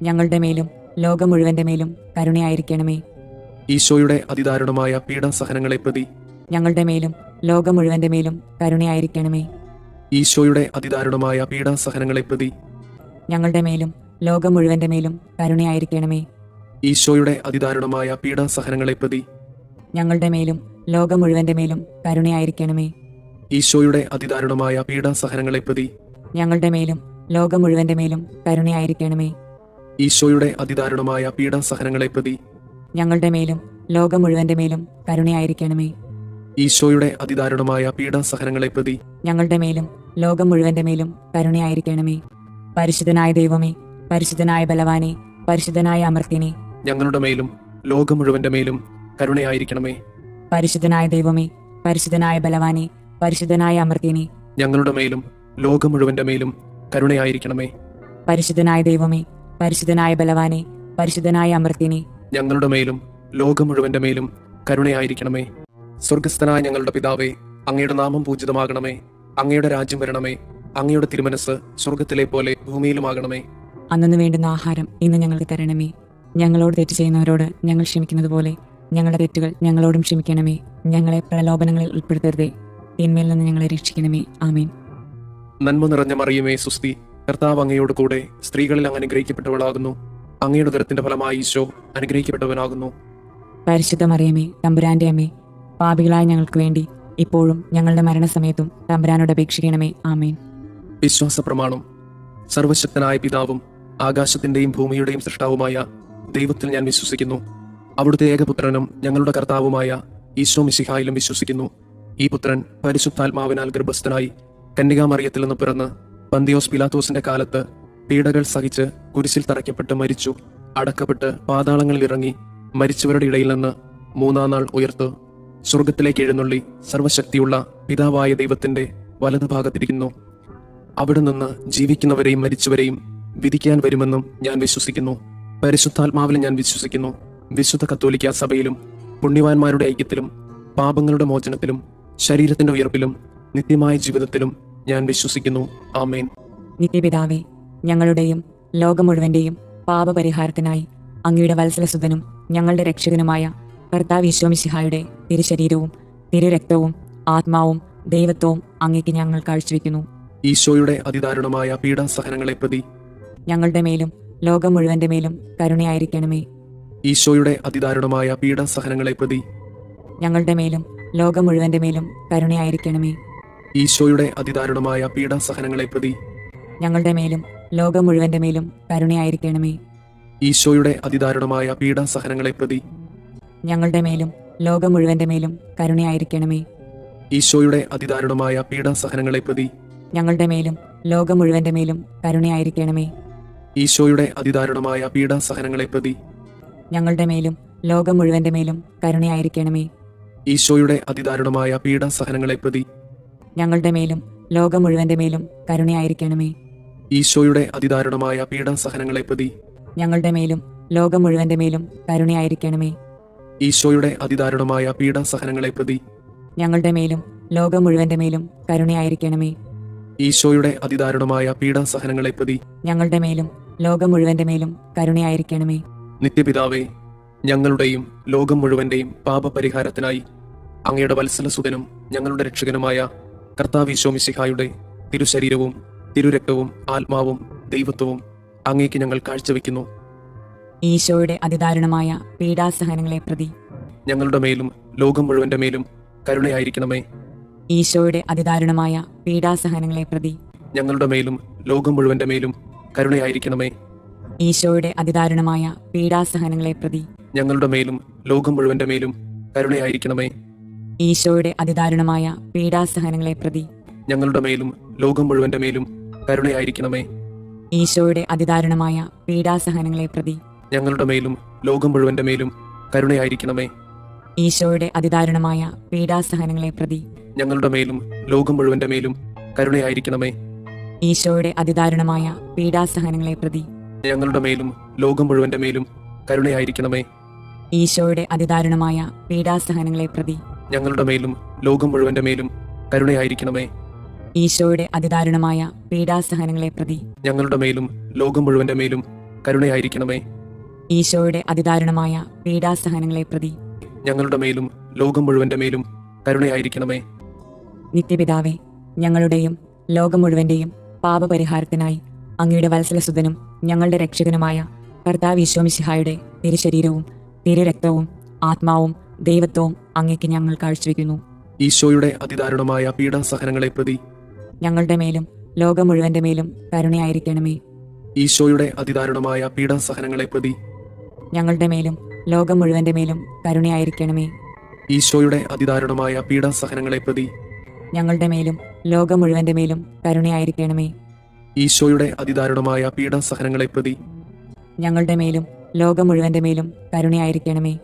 ഞങ്ങളുടെ മേലും ലോകം മുഴുവന്റെ മേലും കരുണയായിരിക്കണമേ. ഈശോയുടെ അതിദാരുണമായ പീഡാസഹനങ്ങളെ പ്രതി ഞങ്ങളുടെ മേലും ലോകം മുഴുവന്റെ മേലും കരുണയായിരിക്കണമേ. ഈശോയുടെ അതിദാരുണമായ പീഡാസഹനങ്ങളെ പ്രതി ഞങ്ങളുടെ മേലും ലോകം മുഴുവന്റെ മേലും കരുണയായിരിക്കണമേ. ഈശോയുടെ അതിദാരുണമായ പീഡാസഹനങ്ങളെ പ്രതി ഞങ്ങളുടെ മേലും ലോകം മുഴുവന്റെ മേലും കരുണയായിരിക്കണമേ. ഈശോയുടെ അതിദാരുണമായ പീഡാസഹനങ്ങളെ പ്രതി ഞങ്ങളുടെ മേലും ലോകം മുഴുവന്റെ മേലും കരുണയായിരിക്കണമേ. ഈശോയുടെ അതിദാരുണമായ പീഡാസഹനങ്ങളെ പ്രതി ഞങ്ങളുടെ മേലും ലോകം മുഴുവന്റെ മേലും കരുണയായിരിക്കണമേ. ഈശോയുടെ അതിദാരുണമായ പീഡാസഹനങ്ങളെ പ്രതി ഞങ്ങളുടെ മേലും ലോകം മുഴുവന്റെ മേലും കരുണയായിരിക്കണമേ. പരിശുദ്ധനായ ദൈവമേ, പരിശുദ്ധനായ ബലവാനെ, പരിശുദ്ധനായ അമർത്യനെ, ഞങ്ങളുടെ മേലും ലോകം മുഴുവന്റെ മേലും കരുണയായിരിക്കണമേ. പരിശുദ്ധനായ ദൈവമേ, പരിശുദ്ധനായ ബലവാനെ, പരിശുദ്ധനായ അമർത്യനെ, ഞങ്ങളുടെ മേലും ലോകം മുഴുവന്റെ മേലും കരുണയായിരിക്കണമേ. പരിശുദ്ധനായ ദൈവമേ, പരിശുദ്ധനായ ബലവാനെ, പരിശുദ്ധനായ അമർത്യനെ, ഞങ്ങളുടെ മേലും ലോകം മുഴുവന്റെ മേലും കരുണയായിരിക്കണമേ. സ്വർഗസ്ഥനായ ഞങ്ങളുടെ പിതാവേ, അങ്ങയുടെ നാമം പൂജിതമാകണമേ. അങ്ങയുടെ രാജ്യം വരണമേ. അങ്ങയുടെ തിരുമനസ് സ്വർഗത്തിലെ പോലെ ഭൂമിയിലുമാകണമേ. അന്നു വേണ്ടുന്ന ആഹാരം ഇന്ന് ഞങ്ങൾക്ക് തരണമേ. ഞങ്ങളോട് തെറ്റ് ചെയ്യുന്നവരോട് ഞങ്ങൾ ക്ഷമിക്കുന്നത് പോലെ ഞങ്ങളുടെ തെറ്റുകൾ ഞങ്ങളോടും ക്ഷമിക്കണമേ. ഞങ്ങളെ പ്രലോഭനങ്ങളിൽ ഉൾപ്പെടുത്തരുതേ, തിന്മയിൽ നിന്ന് ഞങ്ങളെ രക്ഷിക്കണമേ. ആമേൻ. നന്മ നിറഞ്ഞ മറിയമേ, സുസ്തി, കർത്താവ് അങ്ങയോട് കൂടെ സ്ത്രീകളിൽ അങ്ങ് അനുഗ്രഹിക്കപ്പെട്ടവളാകുന്നു. അങ്ങയുടെ ഉദരത്തിന്റെ ഫലമായി ഈശോ അനുഗ്രഹിക്കപ്പെട്ടവനാകുന്നു. പരിശുദ്ധ മറിയമേ, തമ്പുരാന്റെ അമ്മേ, പാപികളായ ഞങ്ങൾക്ക് വേണ്ടി ഇപ്പോഴും ഞങ്ങളുടെ മരണസമയത്തും തമ്പുരാനോട് അപേക്ഷിക്കണമേ. ആമേൻ. വിശ്വാസ പ്രമാണം. സർവശക്തനായ പിതാവും ആകാശത്തിന്റെയും ഭൂമിയുടെയും സൃഷ്ടാവുമായ ദൈവത്തിൽ ഞാൻ വിശ്വസിക്കുന്നു. അവിടുത്തെ ഏകപുത്രനും ഞങ്ങളുടെ കർത്താവുമായ ഈശോ മിശിഹായിലും വിശ്വസിക്കുന്നു. ഈ പുത്രൻ പരിശുദ്ധാത്മാവിനാൽ ഗർഭസ്ഥനായി കന്യകാമറിയത്തിൽ നിന്ന് പിറന്ന് പന്തിയോസ് പിലാത്തോസിന്റെ കാലത്ത് പീഡകൾ സഹിച്ച് കുരിശിൽ തറയ്ക്കപ്പെട്ട് മരിച്ചു, അടക്കപ്പെട്ട് പാതാളങ്ങളിൽ ഇറങ്ങി മരിച്ചവരുടെ ഇടയിൽ നിന്ന് മൂന്നാം നാൾ ഉയർത്തു സ്വർഗത്തിലേക്ക് എഴുന്നള്ളി സർവശക്തിയുള്ള പിതാവായ ദൈവത്തിന്റെ വലതുഭാഗത്തിരിക്കുന്നു. അവിടെ നിന്ന് ജീവിക്കുന്നവരെയും മരിച്ചവരെയും വിധിക്കാൻ വരുമെന്നും ഞാൻ വിശ്വസിക്കുന്നു. പരിശുദ്ധാത്മാവിൽ ഞാൻ വിശ്വസിക്കുന്നു. വിശുദ്ധ കത്തോലിക്ക സഭയിലും പുണ്യവാന്മാരുടെ ഐക്യത്തിലും പാപങ്ങളുടെ മോചനത്തിലും ശരീരത്തിന്റെ ഉയർപ്പിലും നിത്യമായ ജീവിതത്തിലും ഞാൻ വിശ്വസിക്കുന്നു. ആമേൻ. നിത്യപിതാവേ, ഞങ്ങളുടെയും ലോകം മുഴുവന്റെയും പാപപരിഹാരത്തിനായി അങ്ങയുടെ വത്സലസുതനും ഞങ്ങളുടെ രക്ഷകനുമായ കർത്താവ് ഈശോ മിശിഹായുടെ തിരുശരീരവും തിരുരക്തവും ആത്മാവും ദൈവത്വവും അങ്ങേക്ക് ഞങ്ങൾ കാഴ്ചവെക്കുന്നു. ഈശോയുടെ അതിദാരുണമായ പീഡാസഹനങ്ങളെ പ്രതി ഞങ്ങളുടെ മേലും ലോകം മുഴുവന്റെ മേലും കരുണയായിരിക്കണമേ. ഈശോയുടെ അതിദാരുണമായ പീഡാസഹനങ്ങളെ പ്രതി ഞങ്ങളുടെ മേലും ലോകം മുഴുവന്റെ മേലും കരുണയായിരിക്കണമേ. ഈശോയുടെ അതിദാരുണമായ പീഡാസഹനങ്ങളെ പ്രതി ഞങ്ങളുടെ മേലും ലോകം മുഴുവന്റെ മേലും കരുണയായിരിക്കണമേ. ഈശോയുടെ അതിദാരുണമായ പീഡാസഹനങ്ങളെ പ്രതി ഞങ്ങളുടെ മേലും ലോകം മുഴുവന്റെ മേലും കരുണയായിരിക്കണമേ. ഈശോയുടെ അതിദാരുണമായ പീഡാസഹനങ്ങളെ പ്രതി ഞങ്ങളുടെ മേലും ലോകം മുഴുവന്റെ മേലും കരുണയായിരിക്കണമേ. ഈശോയുടെ അതിദാരുണമായ പീഡാസഹനങ്ങളെ പ്രതി ഞങ്ങളുടെ മേലും ലോകം മുഴുവന്റെ മേലും കരുണയായിരിക്കണമേ. ഈശോയുടെ അതിദാരുണമായ പീഡാസഹനങ്ങളെ പ്രതി ഞങ്ങളുടെ മേലും ലോകം മുഴുവന്റെ മേലും കരുണയായിരിക്കണമേ. ഈശോയുടെ അതിദാരുണമായ പീഡാസഹനങ്ങളെ പ്രതി ഞങ്ങളുടെ മേലും ലോകം മുഴുവന്റെ മേലും കരുണയായിരിക്കണമേ. ഈശോയുടെ അതിദാരുണമായ പീഡാസഹനങ്ങളെ പ്രതി ഞങ്ങളുടെ മേലും ലോകം മുഴുവന്റെ മേലും കരുണയായിരിക്കണമേ. ഈശോയുടെ അതിദാരുണമായ പീഡാസഹനങ്ങളെ പ്രതി ഞങ്ങളുടെ മേലും ലോകം മുഴുവന്റെ മേലും കരുണയായിരിക്കണമേ. നിത്യപിതാവേ, ഞങ്ങളുടെയും ലോകം മുഴുവന്റെയും പാപപരിഹാരത്തിനായി അങ്ങയുടെ വത്സലസുതനും ഞങ്ങളുടെ രക്ഷകനുമായ കർത്താവ് ഈശോ മിശിഹായുടെ തിരുശരീരവും തിരുരക്തവും ആത്മാവും ദൈവത്വവും അങ്ങേക്ക് ഞങ്ങൾ കാഴ്ചവെക്കുന്നു. ഈശോയുടെ അതിദാരുണമായ പീഡാസഹനങ്ങളെ പ്രതി ഞങ്ങളുടെ മേലും ലോകം മുഴുവന്റെ മേലും കരുണയായിരിക്കണമേ. ഈശോയുടെ അതിദാരുണമായ പീഡാസഹനങ്ങളെ പ്രതി ഞങ്ങളുടെ മേലും ലോകം മുഴുവന്റെ മേലും കരുണയായിരിക്കണമേ. ഈശോയുടെ അതിദാരുണമായ പീഡാസഹനങ്ങളെ പ്രതി ഞങ്ങളുടെ മേലും ലോകം മുഴുവന്റെ മേലും കരുണയായിരിക്കണമേ. ഈശോയുടെ അതിദാരുണമായ പീഡാസഹനങ്ങളെ പ്രതി ഞങ്ങളുടെ മേലും ലോകം മുഴുവന്റെ മേലും കരുണയായിരിക്കണമേ. ഈശോയുടെ അതിദാരുണമായ പീഡാസഹനങ്ങളെ പ്രതി ഞങ്ങളുടെ മേലും ലോകം മുഴുവന്റെ മേലും കരുണയായിരിക്കണമേ. ഈശോയുടെ അതിദാരുണമായ പീഡാസഹനങ്ങളെ പ്രതി ഞങ്ങളുടെ മേലും ലോകം മുഴുവന്റെ മേലും കരുണയായിരിക്കണമേ. ഈശോയുടെ അതിദാരുണമായ പീഡാസഹനങ്ങളെ പ്രതി ഞങ്ങളുടെ മേലും ലോകം മുഴുവന്റെ മേലും കരുണയായിരിക്കണമേ. ഈശോയുടെ അതിദാരുണമായ പീഡാസഹനങ്ങളെ പ്രതി ഞങ്ങളുടെ മേലും ലോകം മുഴുവന്റെ മേലും കരുണയായിരിക്കണമേ. ഈശോയുടെ അതിദാരുണമായ പീഡാസഹനങ്ങളെ പ്രതി ഞങ്ങളുടെ മേലും ലോകം മുഴുവന്റെ മേലും കരുണയായിരിക്കണമേ. ഈശോയുടെ അതിദാരുണമായ പീഡാസഹനങ്ങളെ പ്രതി ഞങ്ങളുടെ മേലും ലോകം മുഴുവന്റെ മേലും കരുണയായിരിക്കണമേ. നിത്യപിതാവേ, ഞങ്ങളുടെയും ലോകം മുഴുവന്റെയും പാപപരിഹാരത്തിനായി അങ്ങയുടെ വത്സലസുതനും ഞങ്ങളുടെ രക്ഷകനുമായ കർത്താവ് ഈശോ മിശിഹായുടെ തിരുശരീരവും തിരുരക്തവും ആത്മാവും ദൈവത്വവും അങ്ങേക്ക് ഞങ്ങൾ കാഴ്ചവെക്കുന്നു. ഈശോയുടെ അതിദാരുണമായ പീഡാസഹനങ്ങളെ പ്രതി ഞങ്ങളുടെ മേലും ലോകം മുഴുവന്റെ മേലും കരുണയായിരിക്കണമേ. ഈശോയുടെ അതിദാരുണമായ പീഡാസഹനങ്ങളെ പ്രതി ഞങ്ങളുടെ മേലും ലോകം മുഴുവന്റെ മേലും കരുണയായിരിക്കണമേ. ഈശോയുടെ അതിദാരുണമായ പീഡാസഹനങ്ങളെ പ്രതി ഞങ്ങളുടെ മേലും ലോകം മുഴുവന്റെ മേലും കരുണയായിരിക്കണമേ. ഈശോയുടെ അതിദാരുണമായ പീഡാസഹനങ്ങളെ പ്രതി ഞങ്ങളുടെ മേലും ലോകം മുഴുവന്റെ മേലും കരുണയായിരിക്കണമേ.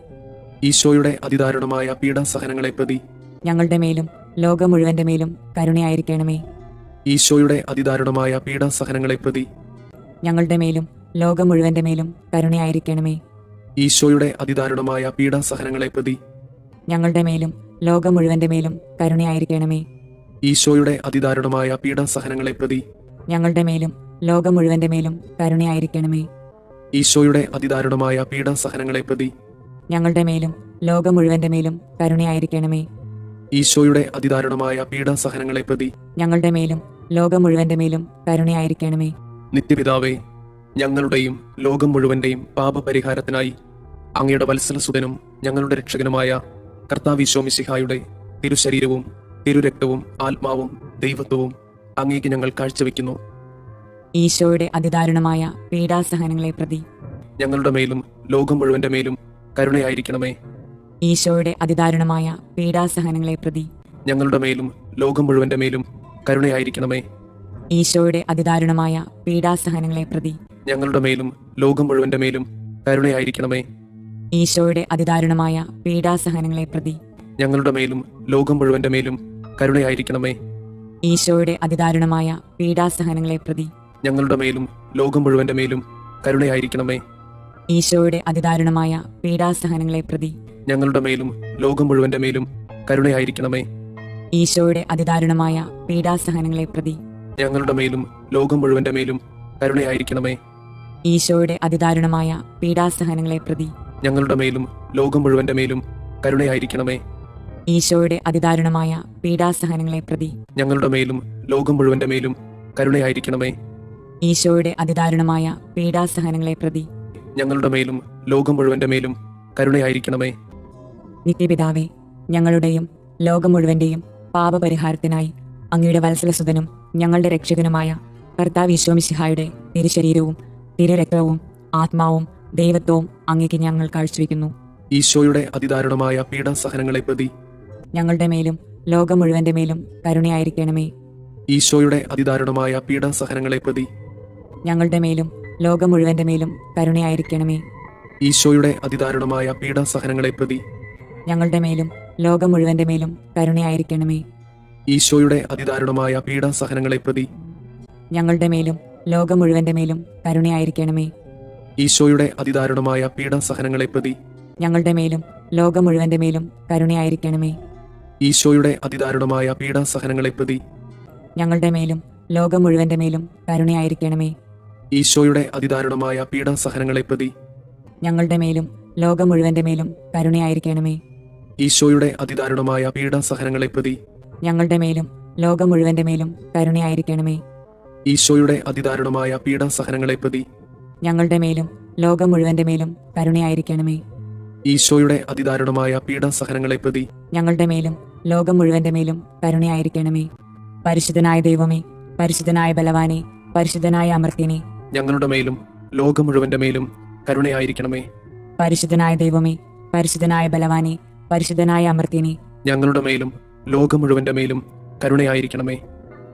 ഈശോയുടെ അതിദാരുണമായ പീഡാസഹനങ്ങളെ പ്രതി ഞങ്ങളുടെ മേലും ലോകം മുഴുവന്റെ മേലും കരുണയായിരിക്കണമേ. ഈശോയുടെ അതിദാരുണമായ പീഡാസഹനങ്ങളെ പ്രതി ഞങ്ങളുടെ മേലും ലോകം മുഴുവന്റെ മേലും കരുണയായിരിക്കണമേ. ഈശോയുടെ അതിദാരുണമായ പീഡാസഹനങ്ങളെ പ്രതി ഞങ്ങളുടെ മേലും ലോകം മുഴുവന്റെ മേലും കരുണയായിരിക്കണമേ. ഈശോയുടെ അതിദാരുണമായ പീഡാസഹനങ്ങളെ പ്രതി ഞങ്ങളുടെ മേലും ലോകം മുഴുവന്റെ മേലും കരുണയായിരിക്കണമേ. ഈശോയുടെ അതിദാരുണമായ പീഡാസഹനങ്ങളെ പ്രതി ഞങ്ങളുടെ മേലും ലോകം മുഴുവന്റെ മേലും കരുണയായിരിക്കണമേ. ഈശോയുടെ അതിദാരുണമായ പീഡാസഹനങ്ങളെ പ്രതി ഞങ്ങളുടെ മേലും ലോകം മുഴുവന്റെ മേലും കരുണയായിരിക്കണമേ. നിത്യപിതാവേ, ഞങ്ങളുടെയും ലോകം മുഴുവന്റെയും പാപപരിഹാരത്തിനായി അങ്ങയുടെ വത്സലസുതനും ഞങ്ങളുടെ രക്ഷകനുമായ കർത്താവ് മിശിഹായുടെ തിരുശരീരവും തിരുരക്തവും ആത്മാവും ദൈവത്വവും അങ്ങേക്ക് ഞങ്ങൾ കാഴ്ചവെക്കുന്നു. ഈശോയുടെ അതിദാരുണമായ പീഡാസഹനങ്ങളെ പ്രതി ഞങ്ങളുടെ മേലും ലോകം മുഴുവന്റെ മേലും കരുണയായിരിക്കണമേ. ഈശോയുടെ അതിദാരുണമായ പീഡാസഹനങ്ങളെ പ്രതി ഞങ്ങളുടെ മേലും ലോകം മുഴുവന്റെ മേലും കരുണയായിരിക്കണമേ. ഈശോയുടെ അതിദാരുണമായ പീഡാസഹനങ്ങളെ പ്രതി ഞങ്ങളുടെ മേലും ലോകം മുഴുവന്റെ മേലും കരുണയായിരിക്കണമേ. ഈശോയുടെ അതിദാരുണമായ പീഡാസഹനങ്ങളെ പ്രതി ഞങ്ങളുടെ മേലും ലോകം മുഴുവന്റെ മേലും കരുണയായിരിക്കണമേ. ഈശോയുടെ അതിദാരുണമായ പീഡാസഹനങ്ങളെ പ്രതി ഞങ്ങളുടെ മേലും ലോകം മുഴുവന്റെ മേലും കരുണയായിരിക്കണമേ. ഈശോയുടെ അതിദാരുണമായ പീഡാസഹനങ്ങളെ പ്രതി ഞങ്ങളുടെ മേലും ലോകം മുഴുവന്റെ മേലും കരുണയായിരിക്കണമേ. ഈശോയുടെ അതിദാരുണമായ പീഡാസഹനങ്ങളെ പ്രതി ഞങ്ങളുടെ മേലും ലോകം മുഴുവന്റെ മേലും കരുണയായിരിക്കണമേ. ഈശോയുടെ അതിദാരുണമായ പീഡാസഹനങ്ങളെ പ്രതി ഞങ്ങളുടെ മേലും ലോകം മുഴുവന്റെ മേലും കരുണയായിരിക്കണമേ. ഈശോയുടെ അതിദാരുണമായ പീഡാസഹനങ്ങളെ പ്രതി ഞങ്ങളുടെ മേലും ലോകം മുഴുവന്റെ മേലും കരുണയായിരിക്കണമേ. ഈശോയുടെ അതിദാരുണമായ പീഡാസഹനങ്ങളെ പ്രതി ഞങ്ങളുടെ മേലും ലോകം മുഴുവന്റെ മേലും കരുണയായിരിക്കണമേ. നിത്യപിതാവേ, ഞങ്ങളുടെയും ലോകം മുഴുവന്റെയും പാപപരിഹാരത്തിനായി അങ്ങയുടെ വത്സലസുതനും ഞങ്ങളുടെ രക്ഷകനുമായ കർത്താവ് മിശിഹായുടെ തിരുശരീരവും തിരുരക്തവും ആത്മാവും ദൈവത്വവും അങ്ങേക്ക് ഞങ്ങൾ കാഴ്ചവെക്കുന്നു. ഈശോയുടെ അതിദാരുണമായ പീഡാസഹനങ്ങളെ പ്രതി ഞങ്ങളുടെ മേലും ലോകം മുഴുവന്റെ മേലും കരുണയായിരിക്കണമേ. ഈശോയുടെ അതിദാരുണമായ പീഡാസഹനങ്ങളെ പ്രതി ഞങ്ങളുടെ മേലും ലോകം മുഴുവന്റെ മേലും കരുണയായിരിക്കണമേ. ഈശോയുടെ അതിദാരുണമായ പീഡാസഹനങ്ങളെ പ്രതി ഞങ്ങളുടെ മേലും ലോകം മുഴുവന്റെ മേലും കരുണയായിരിക്കണമേ. ഈശോയുടെ അതിദാരുണമായ പീഡാസഹനങ്ങളെ പ്രതി ഞങ്ങളുടെ മേലും ലോകം മുഴുവന്റെ മേലും കരുണയായിരിക്കണമേ. ഈശോയുടെ അതിദാരുണമായ പീഡാസഹനങ്ങളെ പ്രതി ഞങ്ങളുടെ മേലും ലോകം മുഴുവന്റെ മേലും കരുണയായിരിക്കണമേ. ഈശോയുടെ അതിദാരുണമായ പീഡാസഹനങ്ങളെ പ്രതി ഞങ്ങളുടെ മേലും ലോകം മുഴുവന്റെ മേലും കരുണയായിരിക്കണമേ. ഈശോയുടെ അതിദാരുണമായ പീഡാസഹനങ്ങളെ പ്രതി ഞങ്ങളുടെ മേലും ലോകം മുഴുവന്റെ മേലും കരുണയായിരിക്കണമേ. ഈശോയുടെ അതിദാരുണമായ പീഡാസഹനങ്ങളെ പ്രതി ഞങ്ങളുടെ മേലും ലോകം മുഴുവന്റെ മേലും കരുണയായിരിക്കണമേ. ഈശോയുടെ അതിദാരുണമായ പീഡാസഹനങ്ങളെ പ്രതി ഞങ്ങളുടെ മേലും ലോകം മുഴുവന്റെ മേലും കരുണയായിരിക്കണമേ. ഈശോയുടെ അതിദാരുണമായ പീഡാസഹനങ്ങളെ പ്രതി ഞങ്ങളുടെ മേലും ലോകം മുഴുവന്റെ മേലും കരുണയായിരിക്കണമേ. പരിശുദ്ധനായ ദൈവമേ, പരിശുദ്ധനായ ബലവാനെ, പരിശുദ്ധനായ അമർത്യനെ, ഞങ്ങളുടെ മേലും ലോകം മുഴുവന്റെ മേലും കരുണയായിരിക്കണമേ. പരിശുദ്ധനായ ദൈവമേ, പരിശുദ്ധനായ ബലവാനെ, പരിശുദ്ധനായ അമർത്യനെ, ഞങ്ങളുടെ മേലും ലോകം മുഴുവന്റെ മേലും കരുണയായിരിക്കണമേ.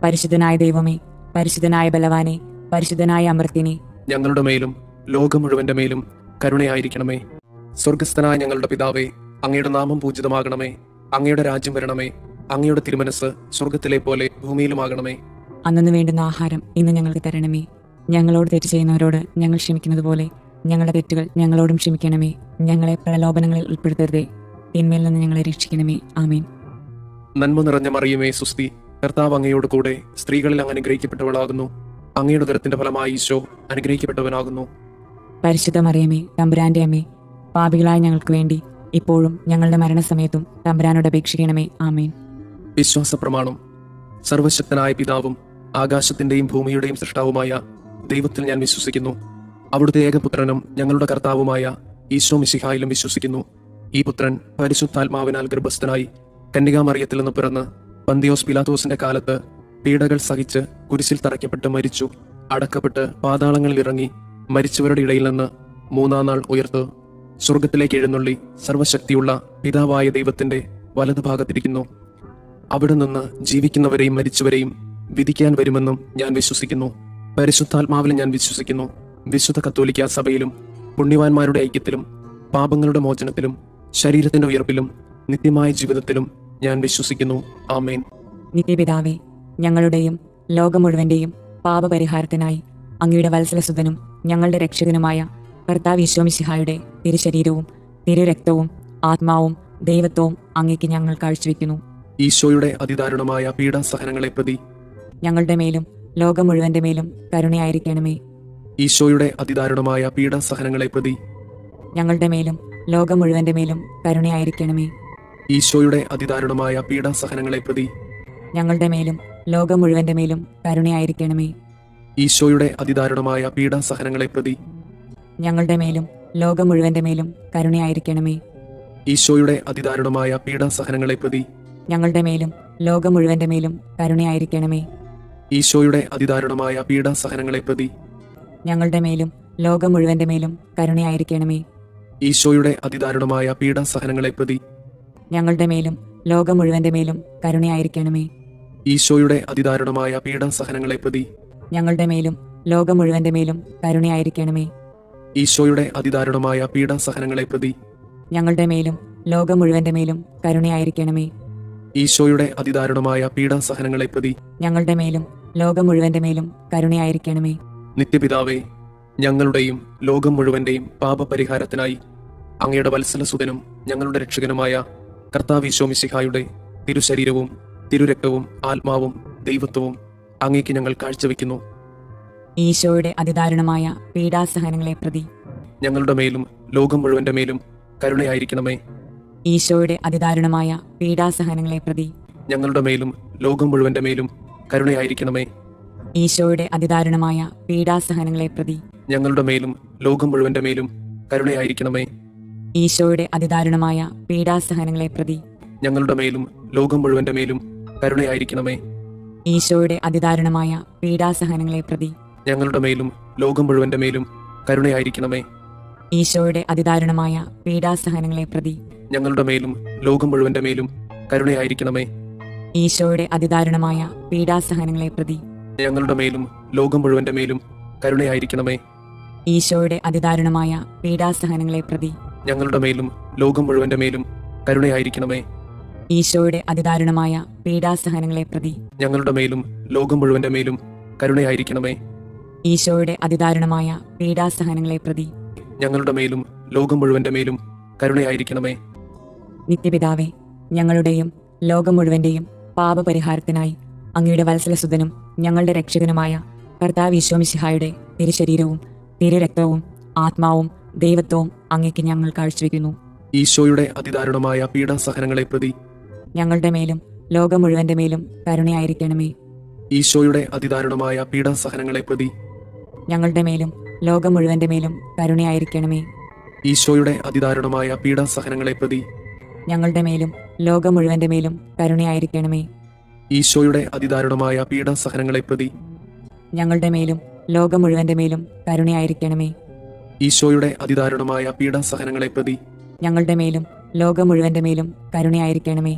പരിശുദ്ധനായ ദൈവമേ, പരിശുദ്ധനായ ബലവാനെ, പരിശുദ്ധനായ അമർത്യനെ, ഞങ്ങളുടെ മേലും ലോകം മുഴുവന്റെ മേലും കരുണയായിരിക്കണമേ. സ്വർഗസ്ഥനായ ഞങ്ങളുടെ പിതാവേ, അങ്ങയുടെ നാമം പൂജിതമാകണമേ. അങ്ങയുടെ രാജ്യം വരണമേ. അങ്ങയുടെ തിരുമനസ് സ്വർഗത്തിലെ പോലെ ഭൂമിയിലുമാകണമേ. അന്നു വേണ്ടുന്ന ആഹാരം ഇന്ന് ഞങ്ങൾക്ക് തരണമേ. ഞങ്ങളോട് തെറ്റ് ചെയ്യുന്നവരോട് ഞങ്ങൾ ക്ഷമിക്കുന്നത് പോലെ ഞങ്ങളുടെ തെറ്റുകൾ ഞങ്ങളോടും ക്ഷമിക്കണമേ. ഞങ്ങളെ പ്രലോഭനങ്ങളിൽ ഉൾപ്പെടുത്തരുതേ, തിന്മയിൽ നിന്ന് ഞങ്ങളെ രക്ഷിക്കണമേ. ആമേൻ. നന്മ നിറഞ്ഞ മറിയമേ, സുസ്തി, കർത്താവ് അങ്ങയോട് കൂടെ സ്ത്രീകളിൽ അങ്ങ് അനുഗ്രഹിക്കപ്പെട്ടവളാകുന്നു. അങ്ങയുടെ ഉദരത്തിന്റെ ഫലമായി ഈശോ അനുഗ്രഹിക്കപ്പെട്ടവനാകുന്നു. പരിശുദ്ധ മറിയമേ, തമ്പുരാന്റെ അമ്മേ, പാപികളായ ഞങ്ങൾക്ക് വേണ്ടി ഇപ്പോഴും ഞങ്ങളുടെ മരണസമയത്തും തമ്പുരാനോട് അപേക്ഷിക്കണമേ. ആമേൻ. വിശ്വാസ പ്രമാണം. സർവശക്തനായ പിതാവും ആകാശത്തിന്റെയും ഭൂമിയുടെയും സൃഷ്ടാവുമായ ദൈവത്തിൽ ഞാൻ വിശ്വസിക്കുന്നു. അവിടുത്തെ ഏകപുത്രനും ഞങ്ങളുടെ കർത്താവുമായ ഈശോ മിശിഹായിലും വിശ്വസിക്കുന്നു. ഈ പുത്രൻ പരിശുദ്ധാത്മാവിനാൽ ഗർഭസ്ഥനായി കന്യകാമറിയത്തിൽ നിന്ന് പിറന്ന് പന്തിയോസ് പിലാത്തോസിന്റെ കാലത്ത് പീഡകൾ സഹിച്ച് കുരിശിൽ തറയ്ക്കപ്പെട്ട് മരിച്ചു, അടക്കപ്പെട്ട് പാതാളങ്ങളിൽ ഇറങ്ങി മരിച്ചവരുടെ ഇടയിൽ നിന്ന് മൂന്നാം നാൾ ഉയർത്ത് സ്വർഗത്തിലേക്ക് എഴുന്നള്ളി സർവശക്തിയുള്ള പിതാവായ ദൈവത്തിന്റെ വലതുഭാഗത്തിരിക്കുന്നു. അവിടെ നിന്ന് ജീവിക്കുന്നവരെയും മരിച്ചവരെയും വിധിക്കാൻ വരുമെന്നും ഞാൻ വിശ്വസിക്കുന്നു. പരിശുദ്ധാത്മാവിലും ഞാൻ വിശ്വസിക്കുന്നു. വിശുദ്ധ കത്തോലിക്കാ സഭയിലും പുണ്യവാന്മാരുടെ ഐക്യത്തിലും പാപങ്ങളുടെ മോചനത്തിലും ശരീരത്തിന്റെ ഉയർപ്പിലും നിത്യമായ ജീവിതത്തിലും ഞാൻ വിശ്വസിക്കുന്നു. ആമേൻ. നിത്യപിതാവേ, ഞങ്ങളുടെയും ലോകം മുഴുവന്റെയും പാപപരിഹാരത്തിനായി അങ്ങയുടെ വത്സലസുതനും ഞങ്ങളുടെ രക്ഷകനുമായ കർത്താവ് ഈശോ മിശിഹായുടെ തിരുശരീരവും തിരുരക്തവും ആത്മാവും ദൈവത്വവും അങ്ങേക്ക് ഞങ്ങൾ കാഴ്ചവെക്കുന്നു. ഈശോയുടെ അതിദാരുണമായ പീഡാസഹനങ്ങളെ പ്രതി ഞങ്ങളുടെ മേലും ലോകം മുഴുവന്റെ മേലും കരുണയായിരിക്കണമേ. ഈശോയുടെ അതിദാരുണമായ പീഡാസഹനങ്ങളെ പ്രതി ഞങ്ങളുടെ മേലും ലോകം മുഴുവന്റെ മേലും കരുണയായിരിക്കണമേ. ഈശോയുടെ അതിദാരുണമായ പീഡാസഹനങ്ങളെ പ്രതി ഞങ്ങളുടെ മേലും ലോകം മുഴുവന്റെ മേലും കരുണയായിരിക്കണമേ. ഈശോയുടെ അതിദാരുണമായ പീഡാസഹനങ്ങളെ പ്രതി ഞങ്ങളുടെ മേലും ലോകം മുഴുവന്റെ മേലും കരുണയായിരിക്കണമേ. ഈശോയുടെ അതിദാരുണമായ പീഡാസഹനങ്ങളെ പ്രതി ഞങ്ങളുടെ മേലും ലോകം മുഴുവന്റെ മേലും കരുണയായിരിക്കണമേ. ഈശോയുടെ അതിദാരുണമായ പീഡാസഹനങ്ങളെ പ്രതി ഞങ്ങളുടെ മേലും ലോകം മുഴുവന്റെ മേലും കരുണയായിരിക്കണമേ. ഈശോയുടെ അതിദാരുണമായ പീഡാസഹനങ്ങളെ പ്രതി ഞങ്ങളുടെ മേലും ലോകം മുഴുവന്റെ മേലും കരുണയായിരിക്കണമേ. ഈശോയുടെ അതിദാരുണമായ പീഡാസഹനങ്ങളെ പ്രതി ഞങ്ങളുടെ മേലും ലോകം മുഴുവന്റെ മേലും കരുണയായിരിക്കണമേ. ഈശോയുടെ അതിദാരുണമായ പീഡാസഹനങ്ങളെ പ്രതി ഞങ്ങളുടെ മേലും ലോകം മുഴുവന്റെ മേലും കരുണയായിരിക്കണമേ. ഈശോയുടെ അതിദാരുണമായ പീഡാസഹനങ്ങളെ പ്രതി ഞങ്ങളുടെ മേലും ലോകം മുഴുവന്റെ മേലും കരുണയായിരിക്കണമേ. നിത്യപിതാവേ, ഞങ്ങളുടെയും ലോകം മുഴുവന്റെയും പാപപരിഹാരത്തിനായി അങ്ങയുടെ വത്സലസുതനും ഞങ്ങളുടെ രക്ഷകനുമായ കർത്താവ് ഈശോ മിശിഹായുടെ തിരുശരീരവും തിരുരക്തവും ആത്മാവും ദൈവത്വവും അങ്ങേക്ക് ഞങ്ങൾ കാഴ്ചവെക്കുന്നു. ഈശോയുടെ അതിദാരുണമായ പീഡാസഹനങ്ങളെ പ്രതി ഞങ്ങളുടെ മേലും ലോകം മുഴുവന്റെ മേലും കരുണയായിരിക്കണമേ. ഈശോയുടെ അതിദാരുണമായ പീഡാസഹനങ്ങളെ പ്രതി ഞങ്ങളുടെ മേലും ലോകം മുഴുവന്റെ മേലും കരുണയായിരിക്കണമേ. ഈശോയുടെ അതിദാരുണമായ പീഡാസഹനങ്ങളെ പ്രതി ഞങ്ങളുടെ മേലും ലോകം മുഴുവന്റെ മേലും കരുണയായിരിക്കണമേ. ഈശോയുടെ അതിദാരുണമായ പീഡാസഹനങ്ങളെ പ്രതി ഞങ്ങളുടെ മേലും ലോകം മുഴുവന്റെ മേലും കരുണയായിരിക്കണമേ. ഈശോയുടെ അതിദാരുണമായ പീഡാസഹനങ്ങളെ പ്രതി ഞങ്ങളുടെ മേലും ലോകം മുഴുവന്റെ മേലും കരുണയായിരിക്കണമേ. ഈശോയുടെ അതിദാരുണമായ പീഡാസഹനങ്ങളെ പ്രതി ഞങ്ങളുടെ മേലും ലോകം മുഴുവന്റെ മേലും കരുണയായിരിക്കണമേ. ഈശോയുടെ അതിദാരുണമായ പീഡാസഹനങ്ങളെ പ്രതി ഞങ്ങളുടെ മേലും ലോകം മുഴുവന്റെ മേലും കരുണയായിരിക്കണമേ. ഈശോയുടെ അതിദാരുണമായ പീഡാസഹനങ്ങളെ പ്രതി ഞങ്ങളുടെ മേലും ലോകം മുഴുവന്റെ മേലും കരുണയായിരിക്കണമേ. ഈശോയുടെ അതിദാരുണമായ പീഡാസഹനങ്ങളെ പ്രതി ഞങ്ങളുടെ മേലും ലോകം മുഴുവന്റെ മേലും കരുണയായിരിക്കണമേ. ഈശോയുടെ അതിദാരുണമായ പീഡാസഹനങ്ങളെ പ്രതി ഞങ്ങളുടെ മേലും ലോകം മുഴുവന്റെ മേലും കരുണയായിരിക്കണമേ. നിത്യപിതാവേ, ഞങ്ങളുടെയും ലോകം മുഴുവന്റെയും പാപപരിഹാരത്തിനായി അങ്ങയുടെ വത്സലസുതനും ഞങ്ങളുടെ രക്ഷകനുമായ കർത്താവ് ഈശോ മിശിഹായുടെ തിരുശരീരവും തിരുരക്തവും ആത്മാവും ദൈവത്വവും അങ്ങേക്ക് ഞങ്ങൾ കാഴ്ചവെക്കുന്നു. ഈശോയുടെ അതിദാരുണമായ പീഡാസഹനങ്ങളെ പ്രതി ഞങ്ങളുടെ മേലും ലോകം മുഴുവന്റെ മേലും കരുണയായിരിക്കണമേ. ഈശോയുടെ അതിദാരുണമായ പീഡാസഹനങ്ങളെ പ്രതി ഞങ്ങളുടെ മേലും ലോകം മുഴുവന്റെ മേലും കരുണയായിരിക്കണമേ. ഈശോയുടെ അതിദാരുണമായ പീഡാസഹനങ്ങളെ പ്രതി ഞങ്ങളുടെ മേലും ലോകം മുഴുവന്റെ മേലും കരുണയായിരിക്കണമേ. ഈശോയുടെ അതിദാരുണമായ പീഡാസഹനങ്ങളെ പ്രതി ഞങ്ങളുടെ മേലും ലോകം മുഴുവന്റെ മേലും കരുണയായിരിക്കണമേ. ഈശോയുടെ അതിദാരുണമായ പീഡാസഹനങ്ങളെ പ്രതി ഞങ്ങളുടെ മേലും ലോകം മുഴുവന്റെ മേലും കരുണയായിരിക്കണമേ.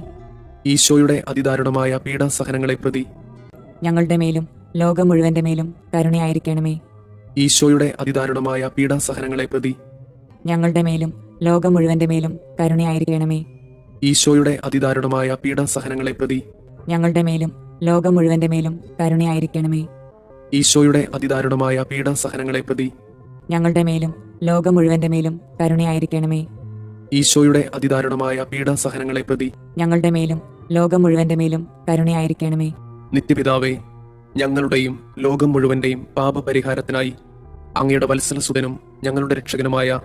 ഈശോയുടെ അതിദാരുണമായ പീഡാസഹനങ്ങളെ പ്രതി ഞങ്ങളുടെ മേലും ലോകം മുഴുവന്റെ മേലും കരുണയായിരിക്കണമേ. ഈശോയുടെ അതിദാരുണമായ പീഡാസഹനങ്ങളെ പ്രതി ഞങ്ങളുടെ മേലും ലോകം മുഴുവന്റെ മേലും കരുണയായിരിക്കണമേ. ഈശോയുടെ അതിദാരുണമായ പീഡാസഹനങ്ങളെ പ്രതി ഞങ്ങളുടെ മേലും ലോകം മുഴുവന്റെ മേലും കരുണയായിരിക്കണമേ. ഈശോയുടെ അതിദാരുണമായ പീഡാസഹനങ്ങളെ പ്രതി ഞങ്ങളുടെ മേലും ലോകം മുഴുവന്റെ മേലും കരുണയായിരിക്കണമേ. ഈശോയുടെ അതിദാരുണമായ പീഡാസഹനങ്ങളെ പ്രതി ഞങ്ങളുടെ മേലും ലോകം മുഴുവന്റെ മേലും കരുണയായിരിക്കണമേ. നിത്യപിതാവേ, ഞങ്ങളുടെയും ലോകം മുഴുവന്റെയും പാപപരിഹാരത്തിനായി അങ്ങയുടെ വത്സലസുതനും ഞങ്ങളുടെ രക്ഷകനുമായ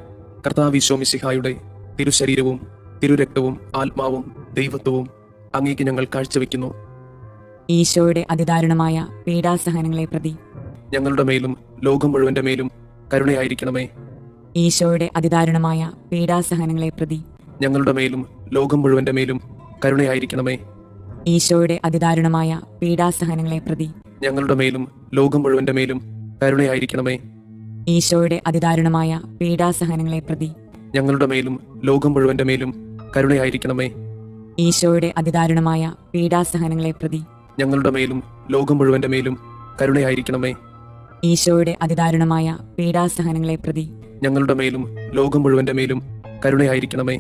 കർത്താവ് ഈശോ മിശിഹായുടെ തിരുശരീരവും തിരുരക്തവും ആത്മാവും ദൈവത്വവും അങ്ങേക്ക് ഞങ്ങൾ കാഴ്ചവെക്കുന്നു. ഈശോയുടെ അതിദാരുണമായ പീഡാസഹനങ്ങളെ പ്രതി ഞങ്ങളുടെ മേലും ലോകം മുഴുവന്റെ മേലും കരുണയായിരിക്കണമേ. ഈശോയുടെ അതിദാരുണമായ പീഡാസഹനങ്ങളെ പ്രതി ഞങ്ങളുടെ മേലും ലോകം മുഴുവന്റെ മേലും കരുണയായിരിക്കണമേ. ഈശോയുടെ അതിദാരുണമായ പീഡാസഹനങ്ങളെ പ്രതി ഞങ്ങളുടെ മേലും ലോകം മുഴുവന്റെ മേലും കരുണയായിരിക്കണമേ. ഈശോയുടെ അതിദാരുണമായ പീഡാസഹനങ്ങളെ പ്രതി ഞങ്ങളുടെ മേലും ലോകം മുഴുവന്റെ മേലും കരുണയായിരിക്കണമേ. ഈശോയുടെ അതിദാരുണമായ പീഡാസഹനങ്ങളെ പ്രതി ഞങ്ങളുടെ മേലും ലോകം മുഴുവന്റെ മേലും കരുണയായിരിക്കണമേ. ഈശോയുടെ അതിദാരുണമായ പീഡാസഹനങ്ങളെ പ്രതി ഞങ്ങളുടെ മേലും ലോകം മുഴുവന്റെ മേലും കരുണയായിരിക്കണമേ.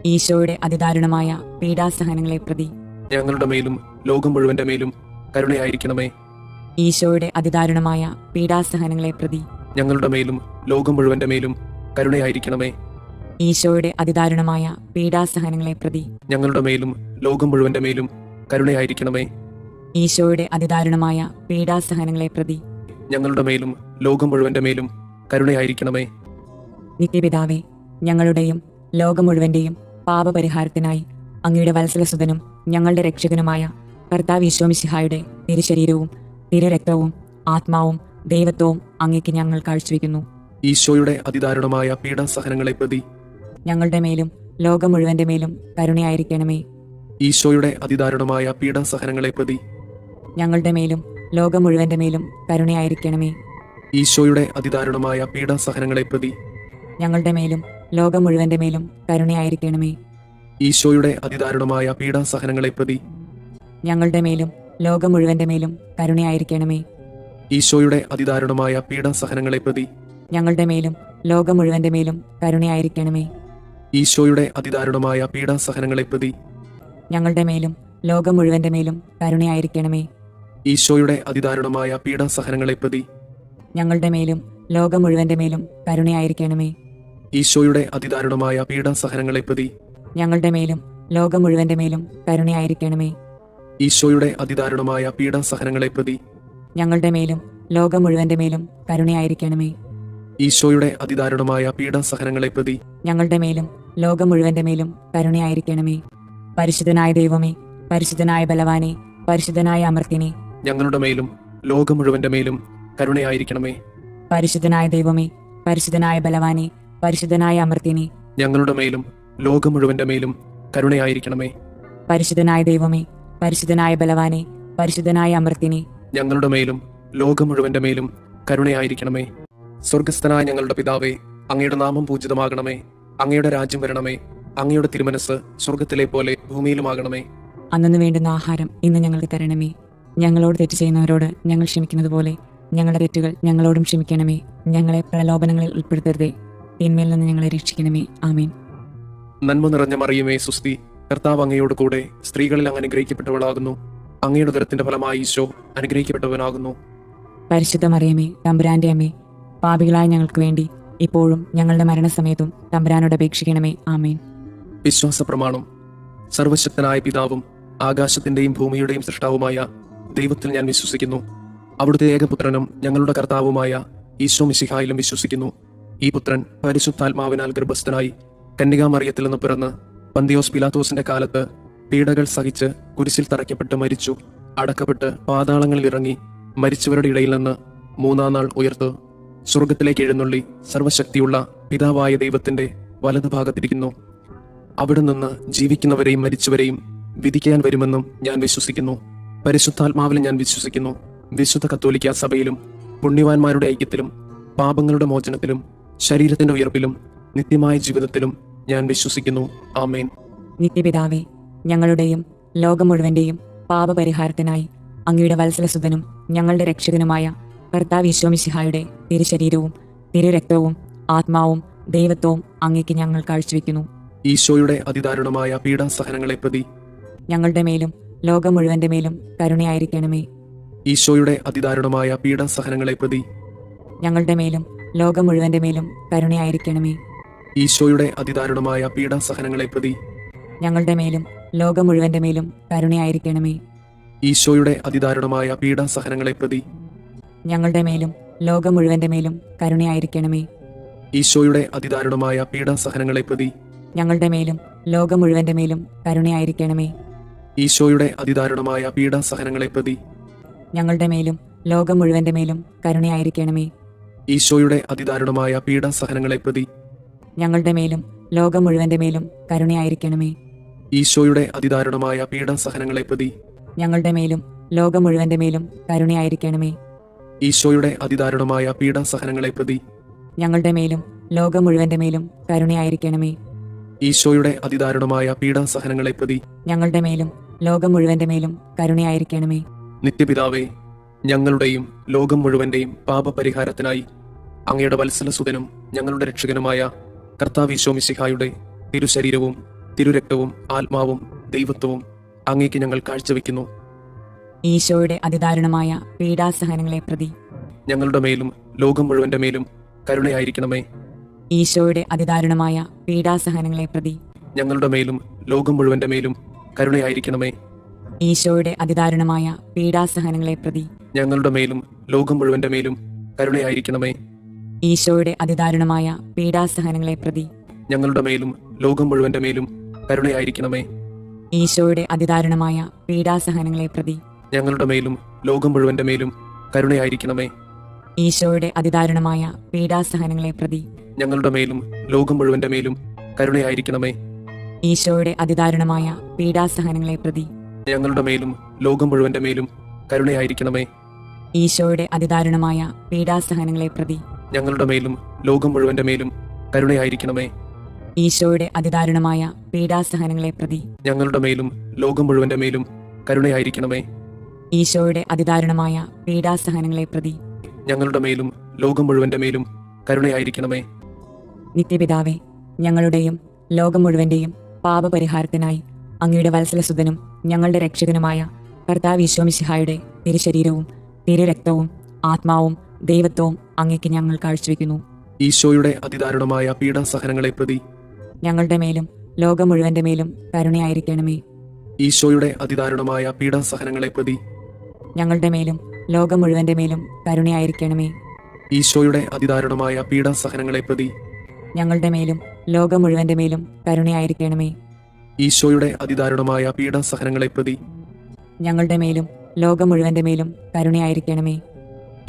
ഈശോയുടെ അതിദാരുണമായ പീഡാസഹനങ്ങളെ പ്രതി ഞങ്ങളുടെ മേലും ലോകം മുഴുവന്റെ മേലും കരുണയായിരിക്കണമേ. ഈശോയുടെ അതിദാരുണമായ പീഡാസഹനങ്ങളെ പ്രതി ഞങ്ങളുടെ മേലും ലോകം മുഴുവന്റെ മേലും കരുണയായിരിക്കണമേ. ഈശോയുടെ അതിദാരുണമായ പീഡാസഹനങ്ങളെ പ്രതി ഞങ്ങളുടെ മേലും ലോകം മുഴുവന്റെ മേലും കരുണയായിരിക്കണമേ. ഈശോയുടെ അതിദാരുണമായ പീഡാസഹനങ്ങളെ പ്രതി ഞങ്ങളുടെ മേലും ലോകം മുഴുവന്റെ മേലും കരുണയായിരിക്കണമേ. നിത്യപിതാവേ, ഞങ്ങളുടെയും ലോകം മുഴുവന്റെയും പാപപരിഹാരത്തിനായി അങ്ങയുടെ വത്സലസുതനും ഞങ്ങളുടെ രക്ഷകനുമായ കർത്താവ് ഈശോ മിശിഹായുടെ തിരുശരീരവും തിരുരക്തവും ആത്മാവും ദൈവത്വവും അങ്ങേക്ക് ഞങ്ങൾ കാഴ്ചവെക്കുന്നു. ഈശോയുടെ അതിദാരുണമായ പീഡാസഹനങ്ങളെ പ്രതി ഞങ്ങളുടെ മേലും ലോകം മുഴുവന്റെ മേലും കരുണയായിരിക്കണമേ. ഈശോയുടെ അതിദാരുണമായ പീഡാസഹനങ്ങളെ പ്രതി ഞങ്ങളുടെ മേലും ലോകം മുഴുവന്റെ മേലും കരുണയായിരിക്കണമേ. ഈശോയുടെ അതിദാരുണമായ പീഡാസഹനങ്ങളെ പ്രതി ഞങ്ങളുടെ മേലും ലോകം മുഴുവന്റെ മേലും കരുണയായിരിക്കണമേ. ഈശോയുടെ അതിദാരുണമായ പീഡാസഹനങ്ങളെ പ്രതി ഞങ്ങളുടെ മേലും ലോകം മുഴുവന്റെ മേലും കരുണയായിരിക്കണമേ. ഈശോയുടെ അതിദാരുണമായ പീഡാസഹനങ്ങളെ പ്രതി ഞങ്ങളുടെ മേലും ലോകം മുഴുവന്റെ മേലും കരുണയായിരിക്കണമേ. ഈശോയുടെ അതിദാരുണമായ പീഡാസഹനങ്ങളെ പ്രതി ഞങ്ങളുടെ മേലും ലോകം മുഴുവന്റെ മേലും കരുണയായിരിക്കണമേ. ഈശോയുടെ അതിദാരുണമായ പീഡാസഹനങ്ങളെ പ്രതി ഞങ്ങളുടെ മേലും ലോകം മുഴുവന്റെ മേലും കരുണയായിരിക്കണമേ. ഈശോയുടെ അതിദാരുണമായ പീഡാസഹനങ്ങളെ പ്രതി ഞങ്ങളുടെ മേലും ലോകം മുഴുവന്റെ മേലും കരുണയായിരിക്കണമേ. ഈശോയുടെ അതിദാരുണമായ പീഡാസഹനങ്ങളെ പ്രതി ഞങ്ങളുടെ മേലും ലോകം മുഴുവന്റെ മേലും കരുണയായിരിക്കണമേ. ഈശോയുടെ അതിദാരുണമായ പീഡാസഹനങ്ങളെ പ്രതി ഞങ്ങളുടെ മേലും ലോകം മുഴുവന്റെ മേലും കരുണയായിരിക്കണമേ. പരിശുദ്ധനായ ദൈവമേ, പരിശുദ്ധനായ ബലവാനെ, പരിശുദ്ധനായ അമർത്തിനെ, ഞങ്ങളുടെ മേലും ലോകം മുഴുവന്റെ മേലും കരുണയായിരിക്കണമേ. പരിശുദ്ധനായ ദൈവമേ, പരിശുദ്ധനായ ബലവാനെ, പരിശുദ്ധനായ അമർത്തിനെ, ഞങ്ങളുടെ മേലും ലോകം മുഴുവന്റെ മേലും കരുണയായിരിക്കണമേ. പരിശുദ്ധനായ ദൈവമേ, പരിശുദ്ധനായ ബലവാനെ, പരിശുദ്ധനായ അമർത്തിനെ, ഞങ്ങളുടെ മേലും ലോകം മുഴുവന്റെ മേലും കരുണയായിരിക്കണമേ. സ്വർഗസ്ഥനായ ഞങ്ങളുടെ പിതാവേ, അങ്ങയുടെ നാമം പൂജിതമാകണമേ. അങ്ങയുടെ രാജ്യം വരണമേ. അങ്ങയുടെ തിരുമനസ് സ്വർഗത്തിലെ പോലെ ഭൂമിയിലുമാകണമേ. അന്നു വേണ്ടുന്ന ആഹാരം ഇന്ന് ഞങ്ങൾക്ക് തരണമേ. ഞങ്ങളോട് തെറ്റ് ചെയ്യുന്നവരോട് ഞങ്ങൾ ക്ഷമിക്കുന്നത് പോലെ ഞങ്ങളുടെ തെറ്റുകൾ ഞങ്ങളോടും ക്ഷമിക്കണമേ. ഞങ്ങളെ പ്രലോഭനങ്ങളിൽ ഉൾപ്പെടുത്തരുതേ, തിന്മയിൽ നിന്ന് ഞങ്ങളെ രക്ഷിക്കണമേ. ആമേൻ. നന്മ നിറഞ്ഞ മറിയമേ, സുസ്തി, കർത്താവ് അങ്ങയോട് കൂടെ സ്ത്രീകളിൽ അങ്ങ് അനുഗ്രഹിക്കപ്പെട്ടവളാകുന്നു. അങ്ങയുടെ ഉദരത്തിന്റെ ഫലമായി ഈശോ അനുഗ്രഹിക്കപ്പെട്ടവനാകുന്നു. പരിശുദ്ധ മറിയമേ, തമ്പുരാന്റെ അമ്മേ, പാപികളായ ഞങ്ങൾക്ക് വേണ്ടി ഇപ്പോഴും ഞങ്ങളുടെ മരണസമയത്തും തമ്പുരാനോട് അപേക്ഷിക്കണമേ. ആമേൻ. വിശ്വാസ പ്രമാണം. സർവശക്തനായ പിതാവും ആകാശത്തിന്റെയും ഭൂമിയുടെയും സൃഷ്ടാവുമായ ദൈവത്തിൽ ഞാൻ വിശ്വസിക്കുന്നു. അവിടുത്തെ ഏകപുത്രനും ഞങ്ങളുടെ കർത്താവുമായ ഈശോ മിശിഹായിലും വിശ്വസിക്കുന്നു. ഈ പുത്രൻ പരിശുദ്ധാത്മാവിനാൽ ഗർഭസ്ഥനായി കന്യകാമറിയത്തിൽ നിന്ന് പിറന്ന് പന്തിയോസ് പിലാത്തോസിന്റെ കാലത്ത് പീഡകൾ സഹിച്ച് കുരിശിൽ തറയ്ക്കപ്പെട്ട് മരിച്ചു, അടക്കപ്പെട്ട് പാതാളങ്ങളിൽ ഇറങ്ങി മരിച്ചവരുടെ ഇടയിൽ നിന്ന് മൂന്നാം നാൾ ഉയർത്ത് സ്വർഗത്തിലേക്ക് എഴുന്നള്ളി സർവശക്തിയുള്ള പിതാവായ ദൈവത്തിന്റെ വലതുഭാഗത്തിരിക്കുന്നു. അവിടെ നിന്ന് ജീവിക്കുന്നവരെയും മരിച്ചവരെയും വിധിക്കാൻ വരുമെന്നും ഞാൻ വിശ്വസിക്കുന്നു. പരിശുദ്ധാത്മാവിലും ഞാൻ വിശ്വസിക്കുന്നു. വിശുദ്ധ കത്തോലിക്ക സഭയിലും പുണ്യവാന്മാരുടെ ഐക്യത്തിലും പാപങ്ങളുടെ മോചനത്തിലും ശരീരത്തിന്റെ ഉയർപ്പിലും നിത്യമായ ജീവിതത്തിലും ഞാൻ വിശ്വസിക്കുന്നു. ആമേൻ. നിത്യപിതാവേ, ഞങ്ങളുടെയും ലോകം മുഴുവന്റെയും പാപപരിഹാരത്തിനായി അങ്ങയുടെ വത്സലസുതനും ഞങ്ങളുടെ രക്ഷകനുമായ കർത്താവ് ഈശോ മിശിഹായുടെ തിരുശരീരവും തിരുരക്തവും ആത്മാവും ദൈവത്വവും അങ്ങേക്ക് ഞങ്ങൾ കാഴ്ചവെക്കുന്നു. ഈശോയുടെ അതിദാരുണമായ പീഡാസഹനങ്ങളെ പ്രതി ഞങ്ങളുടെ മേലും ലോകം മുഴുവന്റെ മേലും കരുണയായിരിക്കണമേ. ഈശോയുടെ അതിദാരുണമായ പീഡാസഹനങ്ങളെ പ്രതി ഞങ്ങളുടെ മേലും ലോകം മുഴുവന്റെ മേലും കരുണയായിരിക്കണമേ. ഈശോയുടെ അതിദാരുണമായ പീഡാസഹനങ്ങളെ പ്രതി ഞങ്ങളുടെ മേലും ലോകം മുഴുവന്റെ മേലും കരുണയായിരിക്കണമേ. ഈശോയുടെ അതിദാരുണമായ പീഡാസഹനങ്ങളെ പ്രതി ഞങ്ങളുടെ മേലും ലോകം മുഴുവന്റെ മേലും കരുണയായിരിക്കണമേ. ഈശോയുടെ അതിദാരുണമായ പീഡാസഹനങ്ങളെ പ്രതി ഞങ്ങളുടെ മേലും ലോകം മുഴുവന്റെ മേലും കരുണയായിരിക്കണമേ. ഈശോയുടെ അതിദാരുണമായ പീഡാസഹനങ്ങളെ പ്രതി ഞങ്ങളുടെ മേലും ലോകം മുഴുവന്റെ മേലും കരുണയായിരിക്കണമേ. ഈശോയുടെ അതിദാരുണമായ പീഡാസഹനങ്ങളെ പ്രതി ഞങ്ങളുടെ മേലും ലോകം മുഴുവന്റെ മേലും കരുണയായിരിക്കണമേ. ഈശോയുടെ അതിദാരുണമായ പീഡാസഹനങ്ങളെ പ്രതി ഞങ്ങളുടെ മേലും ലോകം മുഴുവന്റെ മേലും കരുണയായിരിക്കണമേ. ഈശോയുടെ അതിദാരുണമായ പീഡാസഹനങ്ങളെ പ്രതി ഞങ്ങളുടെ മേലും ലോകം മുഴുവന്റെ മേലും കരുണയായിരിക്കണമേ. ഈശോയുടെ അതിദാരുണമായ പീഡാസഹനങ്ങളെ പ്രതി ഞങ്ങളുടെ മേലും ലോകം മുഴുവന്റെ മേലും കരുണയായിരിക്കണമേ. നിത്യപിതാവേ, ഞങ്ങളുടെയും ലോകം മുഴുവന്റെയും പാപപരിഹാരത്തിനായി അങ്ങയുടെ വത്സലസുതനും ഞങ്ങളുടെ രക്ഷകനുമായ കർത്താവ് ഈശോ മിശിഹായുടെ തിരുശരീരവും തിരുരക്തവും ആത്മാവും ദൈവത്വവും അങ്ങേക്ക് ഞങ്ങൾ കാഴ്ചവെക്കുന്നു. ഈശോയുടെ അതിദാരുണമായ പീഡാസഹനങ്ങളെ പ്രതി ഞങ്ങളുടെ മേലും ലോകം മുഴുവന്റെ മേലും കരുണയായിരിക്കണമേ. ഈശോയുടെ അതിദാരുണമായ പീഡാസഹനങ്ങളെ പ്രതി ഞങ്ങളുടെ മേലും ലോകം മുഴുവന്റെ മേലും കരുണയായിരിക്കണമേ. ഈശോയുടെ അതിദാരുണമായ പീഡാസഹനങ്ങളെ പ്രതി ഞങ്ങളുടെ മേലും ലോകം മുഴുവന്റെ മേലും കരുണയായിരിക്കണമേ. ഈശോയുടെ അതിദാരുണമായ പീഡാസഹനങ്ങളെ പ്രതി ഞങ്ങളുടെ മേലും ലോകം മുഴുവന്റെ മേലും കരുണയായിരിക്കണമേ. ഈശോയുടെ അതിദാരുണമായ പീഡാസഹനങ്ങളെ പ്രതി ഞങ്ങളുടെ മേലും ലോകം മുഴുവന്റെ മേലും കരുണയായിരിക്കണമേ. ഈശോയുടെ അതിദാരുണമായ പീഡാസഹനങ്ങളെ പ്രതി ഞങ്ങളുടെ മേലും ലോകം മുഴുവന്റെ മേലും കരുണയായിരിക്കണമേ. ഈശോയുടെ അതിദാരുണമായ പീഡാസഹനങ്ങളെ പ്രതി ഞങ്ങളുടെ മേലും ലോകം മുഴുവന്റെ മേലും കരുണയായിരിക്കണമേ. ഈശോയുടെ അതിദാരുണമായ പീഡാസഹനങ്ങളെ പ്രതി ഞങ്ങളുടെ മേലും ലോകം മുഴുവന്റെ മേലും കരുണയായിരിക്കണമേ. ഈശോയുടെ അതിദാരുണമായ പീഡാസഹനങ്ങളെ പ്രതി ഞങ്ങളുടെ മേലും ലോകം മുഴുവന്റെ മേലും കരുണയായിരിക്കണമേ. ഈശോയുടെ അതിദാരുണമായ പീഡാസഹനങ്ങളെ പ്രതി ഞങ്ങളുടെ മേലും ലോകം മുഴുവന്റെ മേലും കരുണയായിരിക്കണമേ. നിത്യപിതാവേ, ഞങ്ങളുടെയും ലോകം മുഴുവന്റെയും പാപപരിഹാരത്തിനായി അങ്ങയുടെ വത്സലസുതനും ഞങ്ങളുടെ രക്ഷകനുമായ കർത്താവ് ഈശോ മിശിഹായുടെ തിരുശരീരവും തിരുരക്തവും ആത്മാവും ദൈവത്വവും അങ്ങേക്ക് ഞങ്ങൾ കാഴ്ചവെക്കുന്നു. ഈശോയുടെ അതിദാരുണമായ പീഡാസഹനങ്ങളെ പ്രതി ഞങ്ങളുടെ മേലും ലോകം മുഴുവന്റെ മേലും കരുണയായിരിക്കണമേ. ഈശോയുടെ അതിദാരുണമായ പീഡാസഹനങ്ങളെ പ്രതി ഞങ്ങളുടെ മേലും ലോകം മുഴുവന്റെ മേലും കരുണയായിരിക്കണമേ. ഈശോയുടെ അതിദാരുണമായ പീഡാസഹനങ്ങളെ പ്രതി ഞങ്ങളുടെ മേലും ലോകം മുഴുവന്റെ മേലും കരുണയായിരിക്കണമേ. ഈശോയുടെ അതിദാരുണമായ പീഡാസഹനങ്ങളെ പ്രതി ഞങ്ങളുടെ മേലും ലോകം മുഴുവന്റെ മേലും കരുണയായിരിക്കണമേ.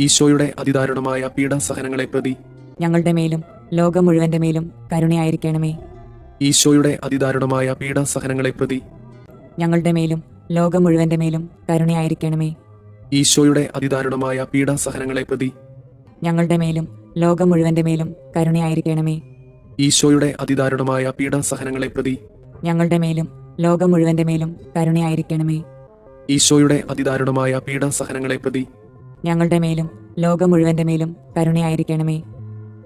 ഈശോയുടെ അതിദാരുണമായ പീഡാസഹനങ്ങളെ പ്രതി ഞങ്ങളുടെ മേലും ലോകം മുഴുവന്റെ മേലും കരുണയായിരിക്കണമേ. ഈശോയുടെ അതിദാരുണമായ പീഡാസഹനങ്ങളെ പ്രതി ഞങ്ങളുടെ മേലും ലോകം മുഴുവന്റെ മേലും കരുണയായിരിക്കണമേ. ഈശോയുടെ അതിദാരുണമായ പീഡാസഹനങ്ങളെ പ്രതി ഞങ്ങളുടെ മേലും ലോകം മുഴുവന്റെ മേലും കരുണയായിരിക്കണമേ. ഈശോയുടെ അതിദാരുണമായ പീഡാസഹനങ്ങളെ പ്രതി ഞങ്ങളുടെ മേലും ലോകം മുഴുവന്റെ മേലും കരുണയായിരിക്കണമേ. ഈശോയുടെ അതിദാരുണമായ പീഡാസഹനങ്ങളെ പ്രതി ഞങ്ങളുടെ മേലും ലോകം മുഴുവന്റെ മേലും കരുണയായിരിക്കണമേ.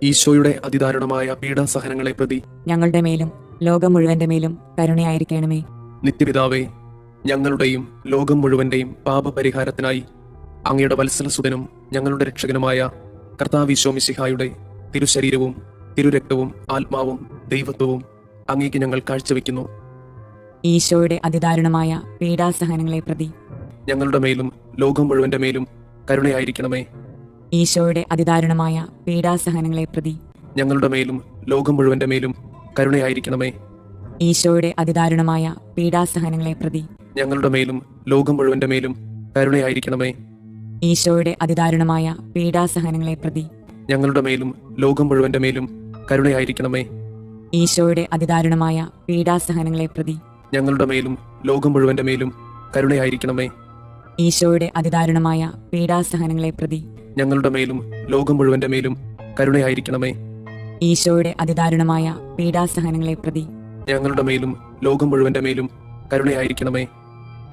ഈശോയുടെ അതിദാരുണമായ പീഡാസഹനങ്ങളെ പ്രതി ഞങ്ങളുടെ മേലും ലോകം മുഴുവന്റെ മേലും കരുണയായിരിക്കണമേ. നിത്യപിതാവേ, ഞങ്ങളുടെയും ലോകം മുഴുവന്റെയും പാപപരിഹാരത്തിനായി അങ്ങയുടെ വത്സലസുതനും ഞങ്ങളുടെ രക്ഷകനുമായ കർത്താവ് ഈശോ മിശിഹായുടെ തിരുശരീരവും തിരുരക്തവും ആത്മാവും ദൈവത്വവും അങ്ങേക്ക് ഞങ്ങൾ കാഴ്ചവെക്കുന്നു. ഈശോയുടെ അതിദാരുണമായ പീഡാസഹനങ്ങളെ പ്രതി ഞങ്ങളുടെ മേലും ലോകം മുഴുവന്റെ മേലും കരുണയായിരിക്കണമേ. ഈശോയുടെ അതിദാരുണമായ പീഡാസഹനങ്ങളെ പ്രതി ഞങ്ങളുടെ മേലും ലോകം മുഴുവന്റെ മേലും കരുണയായിരിക്കണമേ. ഈശോയുടെ അതിദാരുണമായ പീഡാസഹനങ്ങളെ പ്രതി ഞങ്ങളുടെ മേലും ലോകം മുഴുവന്റെ മേലും കരുണയായിരിക്കണമേ. ഈശോയുടെ അതിദാരുണമായ പീഡാസഹനങ്ങളെ പ്രതി ഞങ്ങളുടെ മേലും ലോകം മുഴുവന്റെ മേലും കരുണയായിരിക്കണമേ. ഈശോയുടെ അതിദാരുണമായ പീഡാസഹനങ്ങളെ പ്രതി ഞങ്ങളുടെ മേലും ലോകം മുഴുവന്റെ മേലും കരുണയായിരിക്കണമേ. ഈശോയുടെ അതിദാരുണമായ പീഡാസഹനങ്ങളെ പ്രതി ഞങ്ങളുടെ മേലും ലോകം മുഴുവന്റെ മേലും കരുണയായിരിക്കണമേ. ഈശോയുടെ അതിദാരുണമായ പീഡാസഹനങ്ങളെ പ്രതി ഞങ്ങളുടെ മേലും ലോകം മുഴുവന്റെ മേലും കരുണയായിരിക്കണമേ.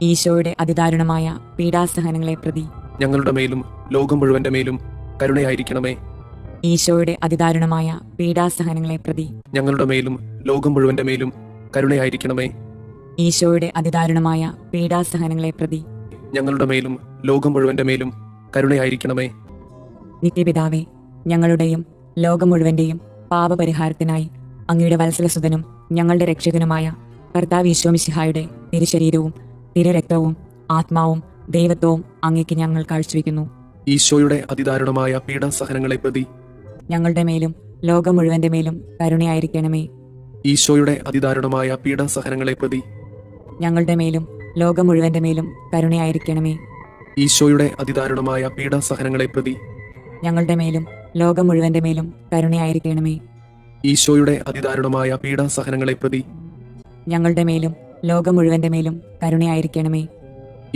ഈശോയുടെ അതിദാരുണമായ പീഡാസഹനങ്ങളെ പ്രതി ഞങ്ങളുടെ മേലും ലോകം മുഴുവന്റെ മേലും കരുണയായിരിക്കണമേ. ഈശോയുടെ അതിദാരുണമായ പീഡാസഹനങ്ങളെ പ്രതി ഞങ്ങളുടെ മേലും ലോകം മുഴുവന്റെ മേലും കരുണയായിരിക്കണമേ. ഈശോയുടെ അതിദാരുണമായ പീഡാസഹനങ്ങളെ പ്രതി ഞങ്ങളുടെ മേലും ലോകം മുഴുവന്റെ മേലും കരുണയായിരിക്കണമേ. നിത്യപിതാവേ, ഞങ്ങളുടെയും ലോകം മുഴുവന്റെയും പാപപരിഹാരത്തിനായി അങ്ങയുടെ വത്സലസുതനും ഞങ്ങളുടെ രക്ഷകനുമായ കർത്താവ് ഈശോ മിശിഹായുടെ തിരുശരീരവും തിരുരക്തവും ആത്മാവും ദൈവത്വവും അങ്ങേക്ക് ഞങ്ങൾ കാഴ്ചവെക്കുന്നു. ഈശോയുടെ അതിദാരുണമായ പീഡാസഹനങ്ങളെ പ്രതി ഞങ്ങളുടെ മേലും ലോകം മുഴുവന്റെ മേലും കരുണയായിരിക്കണമേ. ഈശോയുടെ അതിദാരുണമായ പീഡാസഹനങ്ങളെ പ്രതി ഞങ്ങളുടെ മേലും ലോകം മുഴുവന്റെ മേലും കരുണയായിരിക്കണമേ. ഈശോയുടെ അതിദാരുണമായ പീഡാസഹനങ്ങളെ പ്രതി ഞങ്ങളുടെ മേലും ലോകം മുഴുവന്റെ മേലും കരുണയായിരിക്കണമേ. ഈശോയുടെ അതിദാരുണമായ പീഡാസഹനങ്ങളെ പ്രതി ഞങ്ങളുടെ മേലും ലോകം മുഴുവന്റെ മേലും കരുണയായിരിക്കണമേ.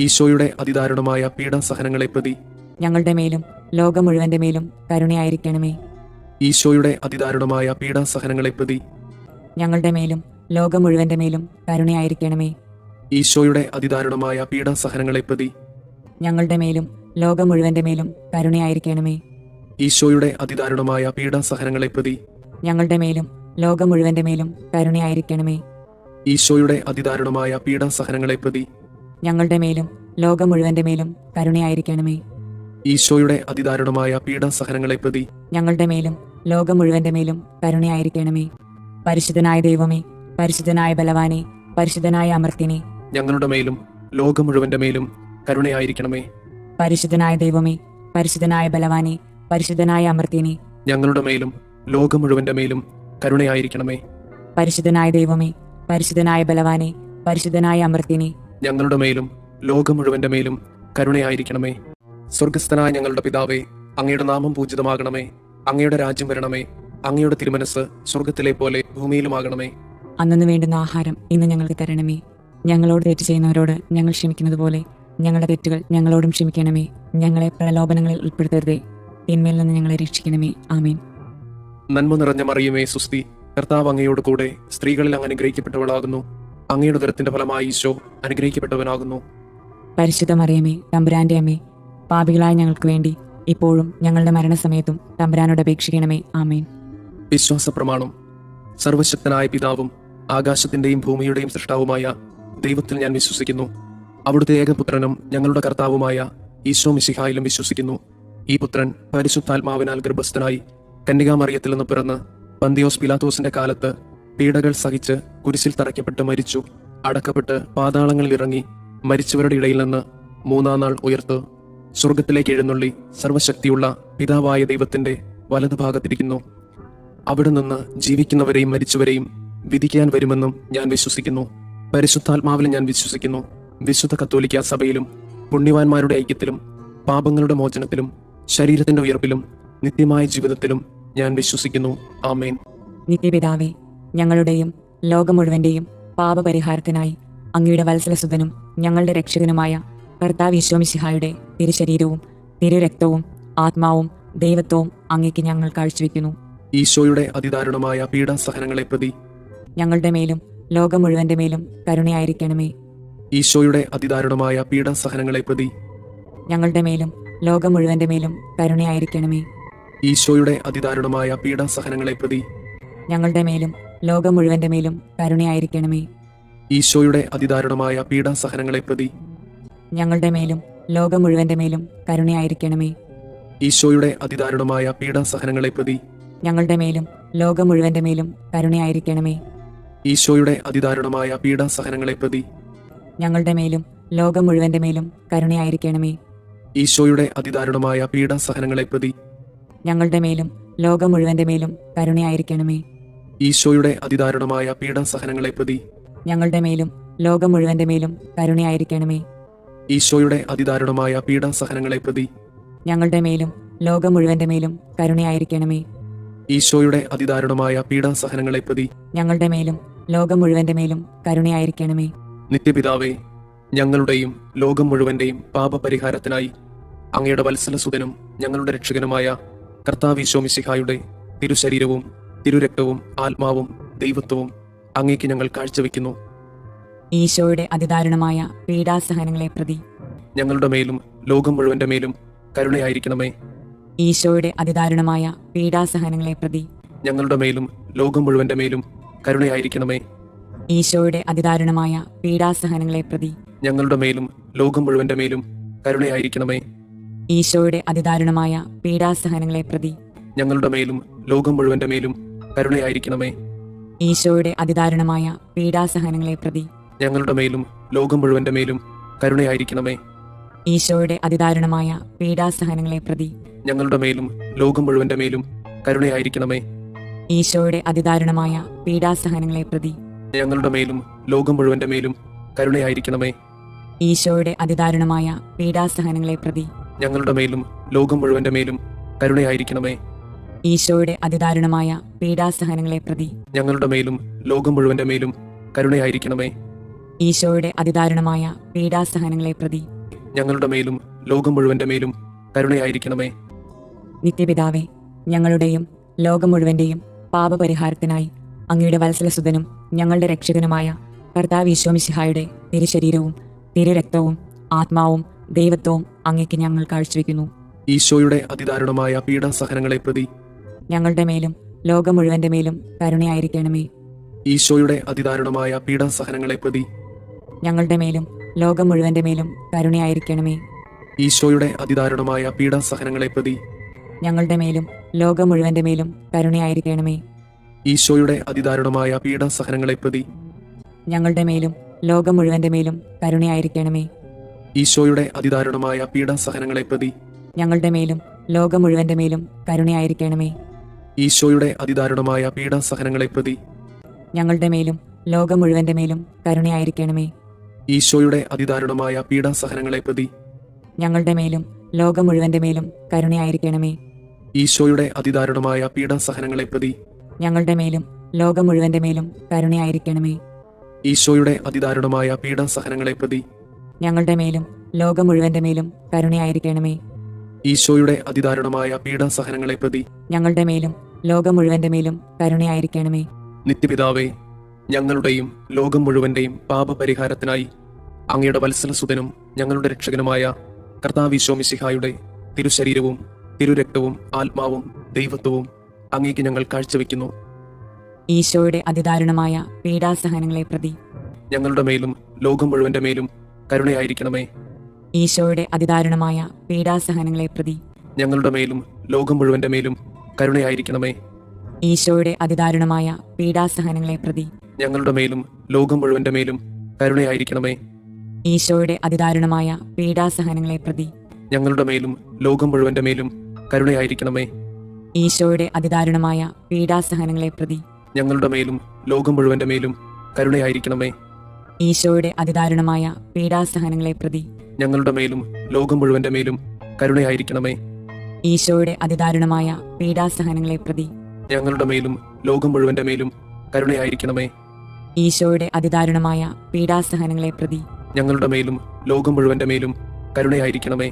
ഈശോയുടെ അതിദാരുണമായ പീഡാസഹനങ്ങളെ പ്രതി ഞങ്ങളുടെ മേലും ലോകം മുഴുവന്റെ മേലും കരുണയായിരിക്കണമേ. ഈശോയുടെ അതിദാരുണമായ പീഡാസഹനങ്ങളെ പ്രതി ഞങ്ങളുടെ മേലും ലോകം മുഴുവന്റെ മേലും കരുണയായിരിക്കണമേ. ഈശോയുടെ അതിദാരുണമായ പീഡാസഹനങ്ങളെ പ്രതി ഞങ്ങളുടെ മേലും ലോകം മുഴുവന്റെ മേലും കരുണയായിരിക്കണമേ. ഈശോയുടെ അതിദാരുണമായ പീഡാസഹനങ്ങളെ പ്രതി ഞങ്ങളുടെ മേലും ലോകം മുഴുവന്റെ മേലും കരുണയായിരിക്കണമേ. ഈശോയുടെ അതിദാരുണമായ പീഡാസഹനങ്ങളെ പ്രതി ഞങ്ങളുടെ മേലും ലോകം മുഴുവന്റെ മേലും കരുണയായിരിക്കണമേ. ഈശോയുടെ അതിദാരുണമായ പീഡാസഹനങ്ങളെ പ്രതി ഞങ്ങളുടെ മേലും ലോകം മുഴുവന്റെ മേലും കരുണയായിരിക്കണമേ. പരിശുദ്ധനായ ദൈവമേ, പരിശുദ്ധനായ ബലവാനെ, പരിശുദ്ധനായ അമർത്തിനെ, ഞങ്ങളുടെ മേലും ലോകം മുഴുവന്റെ മേലും കരുണയായിരിക്കണമേ. പരിശുദ്ധനായ ദൈവമേ, പരിശുദ്ധനായ ബലവാനെ, പരിശുദ്ധനായ അമർത്തിനെ, ഞങ്ങളുടെ മേലും ലോകം മുഴുവന്റെ മേലും കരുണയായിരിക്കണമേ. പരിശുദ്ധനായ ദൈവമേ, പരിശുദ്ധനായ ബലവാനെ, പരിശുദ്ധനായ അമർത്തിനെ, ഞങ്ങളുടെ മേലും ലോകം മുഴുവന്റെ മേലും കരുണയായിരിക്കണമേ. സ്വർഗസ്ഥനായ ഞങ്ങളുടെ പിതാവേ, അങ്ങയുടെ നാമം പൂജിതമാകണമേ. അങ്ങയുടെ രാജ്യം വരണമേ. അങ്ങയുടെ തിരുമനസ് സ്വർഗത്തിലെ പോലെ ഭൂമിയിലുമാകണമേ. അന്നു വേണ്ടുന്ന ആഹാരം ഇന്ന് ഞങ്ങൾക്ക് തരണമേ. ഞങ്ങളോട് തെറ്റ് ചെയ്യുന്നവരോട് ഞങ്ങൾ ക്ഷമിക്കുന്നത് പോലെ ഞങ്ങളുടെ തെറ്റുകൾ ഞങ്ങളോടും ക്ഷമിക്കണമേ. ഞങ്ങളെ പ്രലോഭനങ്ങളിൽ ഉൾപ്പെടുത്തരുതേ, തിന്മയിൽ നിന്ന് ഞങ്ങളെ രക്ഷിക്കണമേ. ആമേൻ. നന്മ നിറഞ്ഞ മറിയമേ, സുസ്തി, കർത്താവ് അങ്ങയോട് കൂടെ സ്ത്രീകളിൽ അങ്ങ് അനുഗ്രഹിക്കപ്പെട്ടവളാകുന്നു. അങ്ങയുടെ ഉദരത്തിന്റെ ഫലമായി ഈശോ അനുഗ്രഹിക്കപ്പെട്ടവനാകുന്നു. പരിശുദ്ധ മറിയമേ, തമ്പുരാന്റെ അമ്മേ, പാപികളായ ഞങ്ങൾക്ക് വേണ്ടി ഇപ്പോഴും ഞങ്ങളുടെ മരണസമയത്തും തമ്പുരാനോട് അപേക്ഷിക്കണമേ. ആമേൻ. വിശ്വാസ പ്രമാണം. സർവശക്തനായ പിതാവും ആകാശത്തിന്റെയും ഭൂമിയുടെയും സൃഷ്ടാവുമായ ദൈവത്തിൽ ഞാൻ വിശ്വസിക്കുന്നു. അവിടുത്തെ ഏകപുത്രനും ഞങ്ങളുടെ കർത്താവുമായ ഈശോ മിശിഹായിലും വിശ്വസിക്കുന്നു. ഈ പുത്രൻ പരിശുദ്ധാത്മാവിനാൽ ഗർഭസ്ഥനായി കന്യകാമറിയത്തിൽ നിന്ന് പിറന്ന് പന്തിയോസ് പിലാത്തോസിന്റെ കാലത്ത് പീഡകൾ സഹിച്ച് കുരിശിൽ തറയ്ക്കപ്പെട്ട് മരിച്ചു, അടക്കപ്പെട്ട് പാതാളങ്ങളിൽ ഇറങ്ങി മരിച്ചവരുടെ ഇടയിൽ നിന്ന് മൂന്നാം നാൾ ഉയർത്ത് സ്വർഗത്തിലേക്ക് എഴുന്നള്ളി സർവശക്തിയുള്ള പിതാവായ ദൈവത്തിന്റെ വലതുഭാഗത്തിരിക്കുന്നു. അവിടെ നിന്ന് ജീവിക്കുന്നവരെയും മരിച്ചവരെയും വിധിക്കാൻ വരുമെന്നും ഞാൻ വിശ്വസിക്കുന്നു. പരിശുദ്ധാത്മാവിൽ ഞാൻ വിശ്വസിക്കുന്നു. വിശുദ്ധ കത്തോലിക്ക സഭയിലും പുണ്യവാന്മാരുടെ ഐക്യത്തിലും പാപങ്ങളുടെ മോചനത്തിലും ശരീരത്തിന്റെ ഉയർപ്പിലും നിത്യമായ ജീവിതത്തിലും ഞാൻ വിശ്വസിക്കുന്നു. ആമേൻ. നിത്യപിതാവേ, ഞങ്ങളുടെയും ലോകം മുഴുവന്റെയും പാപപരിഹാരത്തിനായി അങ്ങയുടെ വത്സലസുതനും ഞങ്ങളുടെ രക്ഷകനുമായ കർത്താവ് ഈശോ മിശിഹായുടെ തിരുശരീരവും തിരുരക്തവും ആത്മാവും ദൈവത്വവും അങ്ങേക്ക് ഞങ്ങൾ കാഴ്ചവെക്കുന്നു. ഈശോയുടെ അതിദാരുണമായ പീഡാസഹനങ്ങളെ പ്രതി ഞങ്ങളുടെ മേലും ലോകം മുഴുവന്റെ മേലും കരുണയായിരിക്കണമേ. ഈശോയുടെ അതിദാരുണമായ പീഡാസഹനങ്ങളെ പ്രതി ഞങ്ങളുടെ മേലും ലോകം മുഴുവന്റെ മേലും കരുണയായിരിക്കണമേ. ഈശോയുടെ അതിദാരുണമായ പീഡാസഹനങ്ങളെ പ്രതി ഞങ്ങളുടെ മേലും ലോകം മുഴുവന്റെ മേലും കരുണയായിരിക്കണമേ. ഈശോയുടെ അതിദാരുണമായ പീഡാസഹനങ്ങളെ പ്രതി ഞങ്ങളുടെ മേലും ലോകം മുഴുവന്റെ മേലും കരുണയായിരിക്കണമേ. ഈശോയുടെ അതിദാരുണമായ പീഡാസഹനങ്ങളെ പ്രതി ഞങ്ങളുടെ മേലും ലോകം മുഴുവന്റെ മേലും കരുണയായിരിക്കണമേ. ഈശോയുടെ അതിദാരുണമായ പീഡാസഹനങ്ങളെ പ്രതി ഞങ്ങളുടെ മേലും ലോകം മുഴുവന്റെ മേലും കരുണയായിരിക്കണമേ. ഈശോയുടെ അതിദാരുണമായ പീഡാസഹനങ്ങളെ പ്രതി ഞങ്ങളുടെ മേലും ലോകം മുഴുവന്റെ മേലും കരുണയായിരിക്കണമേ. ഈശോയുടെ അതിദാരുണമായ പീഡാസഹനങ്ങളെ പ്രതി ഞങ്ങളുടെ മേലും ലോകം മുഴുവന്റെ മേലും കരുണയായിരിക്കണമേ. ഈശോയുടെ അതിദാരുണമായ പീഡാസഹനങ്ങളെ പ്രതി ഞങ്ങളുടെ മേലും ലോകം മുഴുവന്റെ മേലും കരുണയായിരിക്കണമേ. ഈശോയുടെ അതിദാരുണമായ പീഡാസഹനങ്ങളെ പ്രതി ഞങ്ങളുടെ മേലും ലോകം മുഴുവന്റെ മേലും കരുണയായിരിക്കണമേ. നിത്യപിതാവേ, ഞങ്ങളുടെയും ലോകം മുഴുവന്റെയും പാപപരിഹാരത്തിനായി അങ്ങയുടെ വത്സലസുതനും ഞങ്ങളുടെ രക്ഷകനുമായ കർത്താവ് ഈശോ മിശിഹായുടെ തിരുശരീരവും തിരുരക്തവും ആത്മാവും ദൈവത്വവും അങ്ങേക്ക് ഞങ്ങൾ കാഴ്ചവെക്കുന്നു. ഈശോയുടെ അതിദാരുണമായ പീഡാസഹനങ്ങളെ പ്രതി ഞങ്ങളുടെ മേലും ലോകം മുഴുവന്റെ മേലും കരുണയായിരിക്കണമേ. ഈശോയുടെ അതിദാരുണമായ പീഡാസഹനങ്ങളെ പ്രതി ഞങ്ങളുടെ മേലും ലോകം മുഴുവന്റെ മേലും കരുണയായിരിക്കണമേ. ഈശോയുടെ അതിദാരുണമായ പീഡാസഹനങ്ങളെ പ്രതി ഞങ്ങളുടെ മേലും ലോകം മുഴുവന്റെ മേലും കരുണയായിരിക്കണമേ. ഈശോയുടെ അതിദാരുണമായ പീഡാസഹനങ്ങളെ പ്രതി ഞങ്ങളുടെ മേലും ലോകം മുഴുവന്റെ മേലും കരുണയായിരിക്കണമേ. ഈശോയുടെ അതിദാരുണമായ പീഡാസഹനങ്ങളെ പ്രതി ഞങ്ങളുടെ മേലും ലോകം മുഴുവന്റെ മേലും കരുണയായിരിക്കണമേ. ഈശോയുടെ അതിദാരുണമായ പീഡാസഹനങ്ങളെ പ്രതി ഞങ്ങളുടെ മേലും ലോകം മുഴുവന്റെ മേലും കരുണയായിരിക്കണമേ. ഈശോയുടെ അതിദാരുണമായ പീഡാസഹനങ്ങളെ പ്രതി ഞങ്ങളുടെ മേലും ലോകം മുഴുവന്റെ മേലും കരുണയായിരിക്കണമേ. ഈശോയുടെ അതിദാരുണമായ പീഡാസഹനങ്ങളെ പ്രതി ഞങ്ങളുടെ മേലും ലോകം മുഴുവന്റെ മേലും കരുണയായിരിക്കണമേ. ഈശോയുടെ അതിദാരുണമായ പീഡാസഹനങ്ങളെ പ്രതി ഞങ്ങളുടെ മേലും ലോകം മുഴുവന്റെ മേലും കരുണയായിരിക്കണമേ. ഈശോയുടെ അതിദാരുണമായ പീഡാസഹനങ്ങളെ പ്രതി ഞങ്ങളുടെ മേലും ലോകം മുഴുവന്റെ മേലും കരുണയായിരിക്കണമേ. നിത്യപിതാവേ, ഞങ്ങളുടെയും ലോകം മുഴുവന്റെയും പാപപരിഹാരത്തിനായി അങ്ങയുടെ വത്സലസുതനും ഞങ്ങളുടെ രക്ഷകനുമായ കർത്താവ് ഈശോമിശിഹായുടെ തിരുശരീരവും തിരുരക്തവും ആത്മാവും ദൈവത്വവും അങ്ങേക്ക് ഞങ്ങൾ കാഴ്ചവെക്കുന്നു. ഈശോയുടെ അതിദാരുണമായ പീഡാസഹനങ്ങളെ പ്രതി ഞങ്ങളുടെ മേലും ലോകം മുഴുവന്റെ മേലും കരുണയായിരിക്കണമേ. ഈശോയുടെ അതിദാരുണമായ പീഡാസഹനങ്ങളെ പ്രതി ഞങ്ങളുടെ മേലും ലോകം മുഴുവന്റെ മേലും കരുണയായിരിക്കണമേ. ഈശോയുടെ അതിദാരുണമായ പീഡാസഹനങ്ങളെ പ്രതി ഞങ്ങളുടെ മേലും ലോകം മുഴുവന്റെ മേലും കരുണയായിരിക്കണമേ. ഈശോയുടെ അതിദാരുണമായ പീഡാസഹനങ്ങളെ പ്രതി ഞങ്ങളുടെ മേലും ലോകം മുഴുവന്റെ മേലും കരുണയായിരിക്കണമേ. ഈശോയുടെ അതിദാരുണമായ പീഡാസഹനങ്ങളെ പ്രതി ഞങ്ങളുടെ മേലും ലോകം മുഴുവന്റെ മേലും കരുണയായിരിക്കണമേ. ഈശോയുടെ അതിദാരുണമായ പീഡാസഹനങ്ങളെ പ്രതി ഞങ്ങളുടെ മേലും ലോകം മുഴുവന്റെ മേലും കരുണയായിരിക്കണമേ. ഈശോയുടെ അതിദാരുണമായ പീഡാസഹനങ്ങളെ പ്രതി ഞങ്ങളുടെ മേലും ലോകം മുഴുവന്റെ മേലും കരുണയായിരിക്കണമേ. ഈശോയുടെ അതിദാരുണമായ പീഡാസഹനങ്ങളെ പ്രതി ഞങ്ങളുടെ മേലും ലോകം മുഴുവന്റെ മേലും കരുണയായിരിക്കണമേ. ഈശോയുടെ അതിദാരുണമായ പീഡാസഹനങ്ങളെ പ്രതി ഞങ്ങളുടെ മേലും ലോകം മുഴുവന്റെ മേലും കരുണയായിരിക്കണമേ. ഈശോയുടെ അതിദാരുണമായ പീഡാസഹനങ്ങളെ പ്രതി ഞങ്ങളുടെ മേലും ലോകം മുഴുവന്റെ മേലും കരുണയായിരിക്കണമേ. നിത്യപിതാവേ, ഞങ്ങളുടെയും ലോകം മുഴുവന്റെയും പാപപരിഹാരത്തിനായി അങ്ങയുടെ വത്സലസുതനും ഞങ്ങളുടെ രക്ഷകനുമായ കർത്താവ് ഈശോമിശിഹായുടെ തിരുശരീരവും തിരുരക്തവും ആത്മാവും ദൈവത്വവും അങ്ങേക്ക് ഞങ്ങൾ കാഴ്ചവെക്കുന്നു. ഈശോയുടെ അതിദാരുണമായ പീഡാസഹനങ്ങളെ പ്രതി ഞങ്ങളുടെ മേലും ലോകം മുഴുവന്റെ മേലും കരുണയായിരിക്കണമേ. ഈശോയുടെ അതിദാരുണമായ പീഡാസഹനങ്ങളെ പ്രതി ഞങ്ങളുടെ മേലും ലോകം മുഴുവന്റെ മേലും കരുണയായിരിക്കണമേ. ഈശോയുടെ അതിദാരുണമായ പീഡാസഹനങ്ങളെ പ്രതി ഞങ്ങളുടെ മേലും ലോകം മുഴുവന്റെ മേലും കരുണയായിരിക്കണമേ. ഈശോയുടെ അതിദാരുണമായ പീഡാസഹനങ്ങളെ പ്രതി ഞങ്ങളുടെ മേലും ലോകം മുഴുവന്റെ മേലും കരുണയായിരിക്കണമേ. ഈശോയുടെ അതിദാരുണമായ പീഡാസഹനങ്ങളെ പ്രതി ഞങ്ങളുടെ മേലും ലോകം മുഴുവന്റെ മേലും കരുണയായിരിക്കണമേ. ഈശോയുടെ അതിദാരുണമായ പീഡാസഹനങ്ങളെ പ്രതി ഞങ്ങളുടെ മേലും ലോകം മുഴുവന്റെ മേലും കരുണയായിരിക്കണമേ. ഈശോയുടെ അതിദാരുണമായ പീഡാസഹനങ്ങളെ പ്രതി ഞങ്ങളുടെ മേലും ലോകം മുഴുവന്റെ മേലും കരുണയായിരിക്കണമേ. ഈശോയുടെ അതിദാരുണമായ പീഡാസഹനങ്ങളെ പ്രതി ഞങ്ങളുടെ മേലും ലോകം മുഴുവന്റെ മേലും കരുണയായിരിക്കണമേ.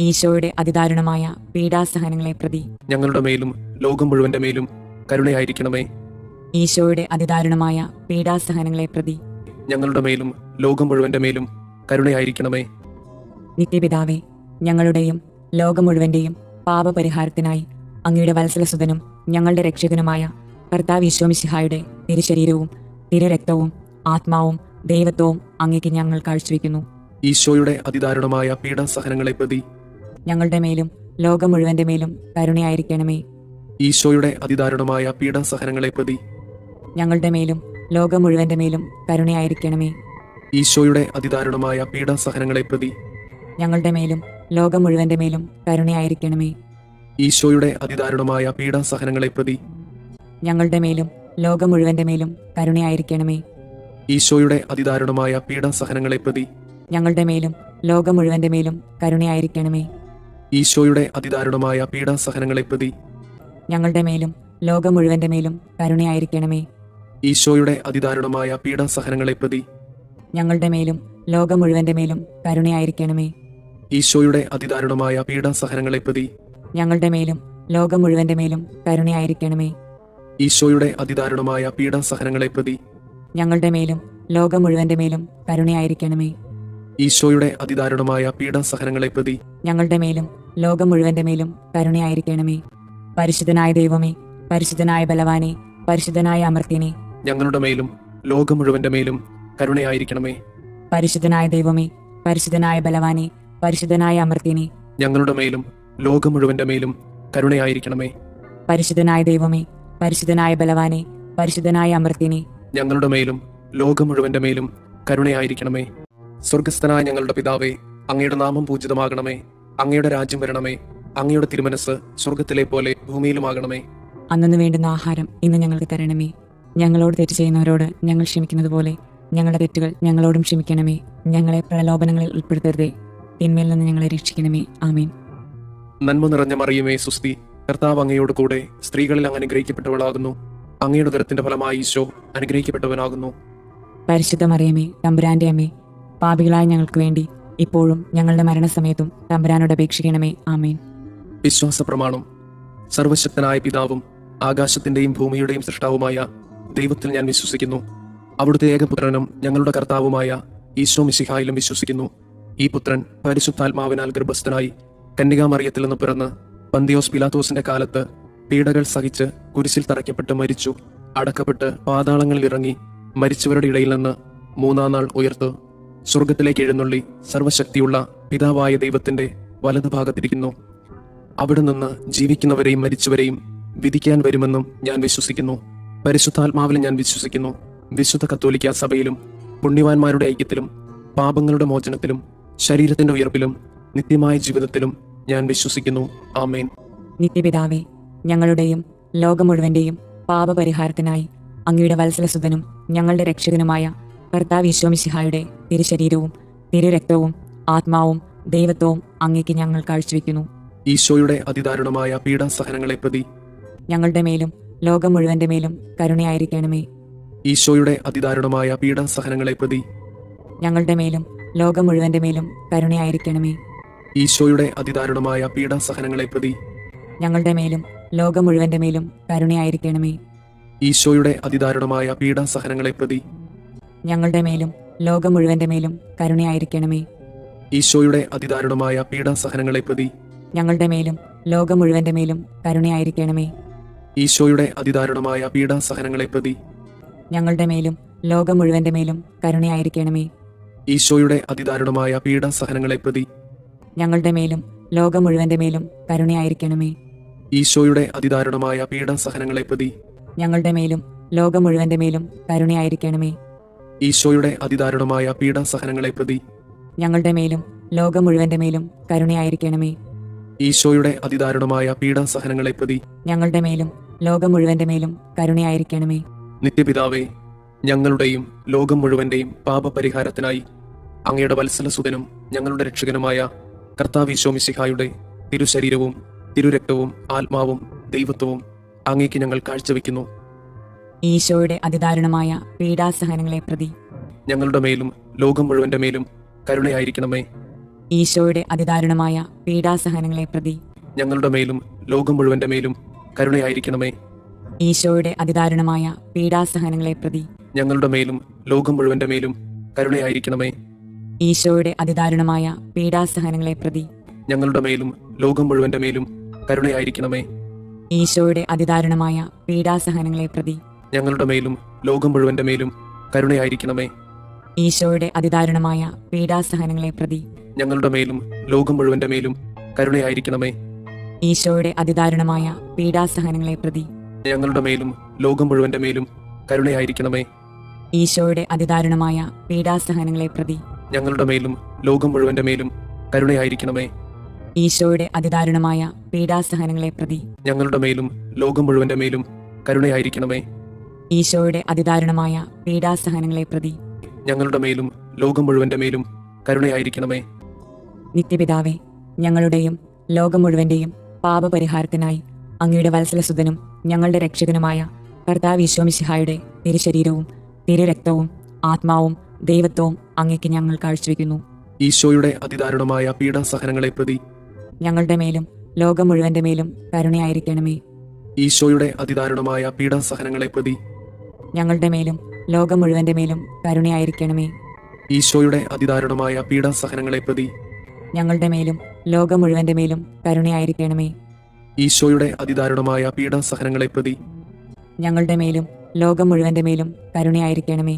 ഈശോയുടെ അതിദാരുണമായ പീഡാസഹനങ്ങളെ പ്രതി ഞങ്ങളുടെ മേലും ലോകം മുഴുവന്റെ മേലും കരുണയായിരിക്കണമേ. ഈശോയുടെ അതിദാരുണമായ പീഡാസഹനങ്ങളെ പ്രതി ഞങ്ങളുടെ മേലും ലോകം മുഴുവന്റെ മേലും കരുണയായിരിക്കണമേ. നിത്യപിതാവേ, ഞങ്ങളുടെയും ലോകം മുഴുവന്റെയും പാപപരിഹാരത്തിനായി അങ്ങയുടെ വത്സലസുതനും ഞങ്ങളുടെ രക്ഷകനുമായ കർത്താവ് ഈശോമിശിഹായുടെ തിരുശരീരവും തിരുരക്തവും ആത്മാവും ദൈവത്വവും അങ്ങേക്ക് ഞങ്ങൾ കാഴ്ചവെക്കുന്നു. ഈശോയുടെ അതിദാരുണമായ പീഡാസഹനങ്ങളെ പ്രതി ഞങ്ങളുടെ മേലും ലോകം മുഴുവന്റെ മേലും കരുണയായിരിക്കണമേ. ഈശോയുടെ അതിദാരുണമായ പീഡാസഹനങ്ങളെ പ്രതി ഞങ്ങളുടെ മേലും ലോകം മുഴുവന്റെ മേലും കരുണയായിരിക്കണമേ. ഈശോയുടെ അതിദാരുണമായ പീഡാസഹനങ്ങളെ പ്രതി ഞങ്ങളുടെ മേലും ലോകം മുഴുവന്റെ മേലും കരുണയായിരിക്കണമേ. ഈശോയുടെ അതിദാരുണമായ പീഡാസഹനങ്ങളെ പ്രതി ഞങ്ങളുടെ മേലും ലോകം മുഴുവന്റെ മേലും കരുണയായിരിക്കണമേ. ഈശോയുടെ അതിദാരുണമായ പീഡാസഹനങ്ങളെ പ്രതി ഞങ്ങളുടെ മേലും ലോകം മുഴുവന്റെ മേലും കരുണയായിരിക്കണമേ. ഈശോയുടെ അതിദാരുണമായ പീഡാസഹനങ്ങളെ പ്രതി ഞങ്ങളുടെ മേലും ലോകം മുഴുവന്റെ മേലും കരുണയായിരിക്കണമേ. ഈശോയുടെ അതിദാരുണമായ പീഡാസഹനങ്ങളെ പ്രതി ഞങ്ങളുടെ മേലും ലോകം മുഴുവന്റെ മേലും കരുണയായിരിക്കണമേ. ഈശോയുടെ അതിദാരുണമായ പീഡാസഹനങ്ങളെ പ്രതി ഞങ്ങളുടെ മേലും ലോകം മുഴുവന്റെ മേലും കരുണയായിരിക്കണമേ. ഈശോയുടെ അതിദാരുണമായ പീഡാസഹനങ്ങളെ പ്രതി ഞങ്ങളുടെ മേലും ലോകം മുഴുവന്റെ മേലും കരുണയായിരിക്കണമേ. ഈശോയുടെ അതിദാരുണമായ പീഡാസഹനങ്ങളെ പ്രതി ഞങ്ങളുടെ മേലും ലോകം മുഴുവന്റെ മേലും കരുണയായിരിക്കണമേ. പരിശുദ്ധനായ ദൈവമേ, പരിശുദ്ധനായ ബലവാനെ, പരിശുദ്ധനായ അമർത്യനെ, ഞങ്ങളുടെ മേലും ലോകം മുഴുവന്റെ മേലും കരുണയായിരിക്കണമേ. പരിശുദ്ധനായ ദൈവമേ, പരിശുദ്ധനായ ബലവാനെ, പരിശുദ്ധനായ അമർത്യനെ, ഞങ്ങളുടെ മേലും ലോകം മുഴുവന്റെ മേലും കരുണയായിരിക്കണമേ. പരിശുദ്ധനായ ദൈവമേ, പരിശുദ്ധനായ ബലവാനെ, പരിശുദ്ധനായ അമർത്യനെ, ഞങ്ങളുടെ മേലും ലോകം മുഴുവന്റെ മേലും കരുണയായിരിക്കണമേ. സ്വർഗസ്ഥനായ ഞങ്ങളുടെ പിതാവേ, അങ്ങയുടെ നാമം പൂജിതമാകണമേ. അങ്ങയുടെ രാജ്യം വരണമേ. അങ്ങയുടെ തിരുമനസ് സ്വർഗത്തിലെ പോലെ ഭൂമിയിലുമാകണമേ. അന്നു വേണ്ടുന്ന ആഹാരം ഇന്ന് ഞങ്ങൾക്ക് തരണമേ. ഞങ്ങളോട് തെറ്റ് ചെയ്യുന്നവരോട് ഞങ്ങൾ ക്ഷമിക്കുന്നത് പോലെ ഞങ്ങളുടെ തെറ്റുകൾ ഞങ്ങളോടും ക്ഷമിക്കണമേ. ഞങ്ങളെ പ്രലോഭനങ്ങളിൽ ഉൾപ്പെടുത്തരുതേ, തിന്മയിൽ നിന്ന് ഞങ്ങളെ രക്ഷിക്കണമേ. ആമേൻ. നന്മ നിറഞ്ഞ മറിയമേ, സുസ്തി, കർത്താവ് അങ്ങയോട് കൂടെ സ്ത്രീകളിൽ അങ്ങ് അനുഗ്രഹിക്കപ്പെട്ടവളാകുന്നു. അങ്ങയുടെ ഉദരത്തിന്റെ ഫലമായി ഈശോ അനുഗ്രഹിക്കപ്പെട്ടവനാകുന്നു. പരിശുദ്ധ മറിയമേ, തമ്പുരാന്റെ അമ്മേ, പാപികളായ ഞങ്ങൾക്ക് വേണ്ടി ഇപ്പോഴും ഞങ്ങളുടെ മരണസമയത്തും തമ്പുരാനോട് അപേക്ഷിക്കണമേ. ആമേൻ. വിശ്വാസ പ്രമാണം. സർവശക്തനായ പിതാവും ആകാശത്തിന്റെയും ഭൂമിയുടെയും സൃഷ്ടാവുമായ ദൈവത്തിൽ ഞാൻ വിശ്വസിക്കുന്നു. അവിടുത്തെ ഏകപുത്രനും ഞങ്ങളുടെ കർത്താവുമായ ഈശോ മിശിഹായിലും വിശ്വസിക്കുന്നു. ഈ പുത്രൻ പരിശുദ്ധാത്മാവിനാൽ ഗർഭസ്ഥനായി കന്യകാമറിയത്തിൽ നിന്ന് പിറന്ന് പന്തിയോസ് പിലാത്തോസിന്റെ കാലത്ത് പീഡകൾ സഹിച്ച് കുരിശിൽ തറയ്ക്കപ്പെട്ട് മരിച്ചു, അടക്കപ്പെട്ട് പാതാളങ്ങളിൽ ഇറങ്ങി മരിച്ചവരുടെ ഇടയിൽ നിന്ന് മൂന്നാം നാൾ ഉയർത്തു സ്വർഗത്തിലേക്ക് എഴുന്നള്ളി സർവശക്തിയുള്ള പിതാവായ ദൈവത്തിന്റെ വലതുഭാഗത്തിരിക്കുന്നു. അവിടെ നിന്ന് ജീവിക്കുന്നവരെയും മരിച്ചവരെയും വിധിക്കാൻ വരുമെന്നും ഞാൻ വിശ്വസിക്കുന്നു. പരിശുദ്ധാത്മാവിൽ ഞാൻ വിശ്വസിക്കുന്നു. വിശുദ്ധ കത്തോലിക്ക സഭയിലും പുണ്യവാന്മാരുടെ ഐക്യത്തിലും പാപങ്ങളുടെ മോചനത്തിലും ശരീരത്തിന്റെ ഉയർപ്പിലും നിത്യമായ ജീവിതത്തിലും ഞാൻ വിശ്വസിക്കുന്നു. ആമേൻ. നിത്യപിതാവേ, ഞങ്ങളുടെയും ലോകം മുഴുവന്റെയും പാപപരിഹാരത്തിനായി അങ്ങയുടെ വത്സലസുതനും ഞങ്ങളുടെ രക്ഷകനുമായ കർത്താവ് ഈശോ മിശിഹായുടെ തിരുശരീരവും തിരുരക്തവും ആത്മാവും ദൈവത്വവും അങ്ങേക്ക് ഞങ്ങൾ കാഴ്ചവെക്കുന്നു. ഈശോയുടെ അതിദാരുണമായ പീഡാസഹനങ്ങളെ പ്രതി ഞങ്ങളുടെ മേലും ലോകം മുഴുവന്റെ മേലും കരുണയായിരിക്കണമേ. ഈശോയുടെ അതിദാരുണമായ പീഡാസഹനങ്ങളെ പ്രതി ഞങ്ങളുടെ മേലും ലോകം മുഴുവന്റെ മേലും കരുണയായിരിക്കണമേ. ഈശോയുടെ അതിദാരുണമായ പീഡാസഹനങ്ങളെ പ്രതി ഞങ്ങളുടെ മേലും ലോകം മുഴുവന്റെ മേലും കരുണയായിരിക്കണമേ. ഈശോയുടെ അതിദാരുണമായ പീഡാസഹനങ്ങളെ പ്രതി ഞങ്ങളുടെ മേലും ലോകം മുഴുവന്റെ മേലും കരുണയായിരിക്കണമേ. ഈശോയുടെ അതിദാരുണമായ പീഡാസഹനങ്ങളെ പ്രതി ഞങ്ങളുടെ മേലും ലോകം മുഴുവന്റെ മേലും കരുണയായിരിക്കണമേ. ഈശോയുടെ അതിദാരുണമായ പീഡാസഹനങ്ങളെ പ്രതി ഞങ്ങളുടെ മേലും ലോകം മുഴുവന്റെ മേലും കരുണയായിരിക്കണമേ. ഈശോയുടെ അതിദാരുണമായ പീഡാസഹനങ്ങളെ പ്രതി ഞങ്ങളുടെ മേലും ലോകം മുഴുവന്റെ മേലും കരുണയായിരിക്കണമേ. ഈശോയുടെ അതിദാരുണമായ പീഡാസഹനങ്ങളെ പ്രതി ഞങ്ങളുടെ മേലും ലോകം മുഴുവന്റെ മേലും കരുണയായിരിക്കണമേ. ഈശോയുടെ അതിദാരുണമായ പീഡാസഹനങ്ങളെ പ്രതി ഞങ്ങളുടെ മേലും ലോകം മുഴുവന്റെ മേലും കരുണയായിരിക്കണമേ. ഈശോയുടെ അതിദാരുണമായ പീഡാസഹനങ്ങളെ പ്രതി ഞങ്ങളുടെ മേലും ലോകം മുഴുവന്റെ മേലും കരുണയായിരിക്കണമേ. നിത്യപിതാവേ, ഞങ്ങളുടെയും ലോകം മുഴുവന്റെയും പാപപരിഹാരത്തിനായി അങ്ങയുടെ വത്സലസുതനും ഞങ്ങളുടെ രക്ഷകനുമായ കർത്താവ് ഈശോ മിശിഹായുടെ തിരുശരീരവും തിരുരക്തവും ആത്മാവും ദൈവത്വവും അങ്ങേക്ക് ഞങ്ങൾ കാഴ്ചവെക്കുന്നു. ഈശോയുടെ അതിദാരുണമായ പീഡാസഹനങ്ങളെ പ്രതി ഞങ്ങളുടെ മേലും ലോകം മുഴുവന്റെ മേലും കരുണയായിരിക്കണമേ. ഈശോയുടെ അതിദാരുണമായ പീഡാസഹനങ്ങളെ പ്രതി ഞങ്ങളുടെ മേലും ലോകം മുഴുവന്റെ മേലും കരുണയായിരിക്കണമേ. ഈശോയുടെ അതിദാരുണമായ പീഡാസഹനങ്ങളെ പ്രതി ഞങ്ങളുടെ മേലും ലോകം മുഴുവന്റെ മേലും കരുണയായിരിക്കണമേ. ഈശോയുടെ അതിദാരുണമായ പീഡാസഹനങ്ങളെ പ്രതി ഞങ്ങളുടെ മേലും ലോകം മുഴുവന്റെ മേലും കരുണയായിരിക്കണമേ. ഈശോയുടെ അതിദാരുണമായ പീഡാസഹനങ്ങളെ പ്രതി ഞങ്ങളുടെ മേലും ലോകം മുഴുവന്റെ മേലും കരുണയായിരിക്കണമേ. ഈശോയുടെ അതിദാരുണമായ പീഡാസഹനങ്ങളെ പ്രതി ഞങ്ങളുടെ മേലും ലോകം മുഴുവന്റെ മേലും കരുണയായിരിക്കണമേ. ഈശോയുടെ അതിദാരുണമായ പീഡാസഹനങ്ങളെ പ്രതി ഞങ്ങളുടെ മേലും ലോകം മുഴുവന്റെ മേലും കരുണയായിരിക്കണമേ. ഈശോയുടെ അതിദാരുണമായ പീഡാസഹനങ്ങളെ പ്രതി ഞങ്ങളുടെ മേലും ലോകം മുഴുവന്റെ മേലും കരുണയായിരിക്കണമേ. ഈശോയുടെ അതിദാരുണമായ പീഡാസഹനങ്ങളെ പ്രതി ഞങ്ങളുടെ മേലും ലോകം മുഴുവന്റെ മേലും കരുണയായിരിക്കണമേ. ഈശോയുടെ അതിദാരുണമായ പീഡാസഹനങ്ങളെ പ്രതി ഞങ്ങളുടെ മേലും ലോകം മുഴുവന്റെ മേലും കരുണയായിരിക്കണമേ. നിത്യപിതാവേ, ഞങ്ങളുടെയും ലോകം മുഴുവന്റെയും പാപപരിഹാരത്തിനായി അങ്ങയുടെ വത്സലസുതനും ഞങ്ങളുടെ രക്ഷകനുമായ കർത്താവ് ഈശോ മിശിഹായുടെ തിരുശരീരവും തിരുരക്തവും ആത്മാവും ദൈവത്വവും അങ്ങേക്ക് ഞങ്ങൾ കാഴ്ചവെക്കുന്നു. ഈശോയുടെ അതിദാരുണമായ പീഡാസഹനങ്ങളെ പ്രതി ഞങ്ങളുടെ മേലും ലോകം മുഴുവന്റെ മേലും കരുണയായിരിക്കണമേ. ഈശോയുടെ അതിദാരുണമായ പീഡാസഹനങ്ങളെ പ്രതി ഞങ്ങളുടെ മേലും ലോകം മുഴുവന്റെ മേലും കരുണയായിരിക്കണമേ. ഈശോയുടെ അതിദാരുണമായ പീഡാസഹനങ്ങളെ പ്രതി ഞങ്ങളുടെ മേലും ലോകം മുഴുവന്റെ മേലും കരുണയായിരിക്കണമേ. ഈശോയുടെ അതിദാരുണമായ പീഡാസഹനങ്ങളെ പ്രതി ഞങ്ങളുടെ മേലും ലോകം മുഴുവന്റെ മേലും കരുണയായിരിക്കണമേ.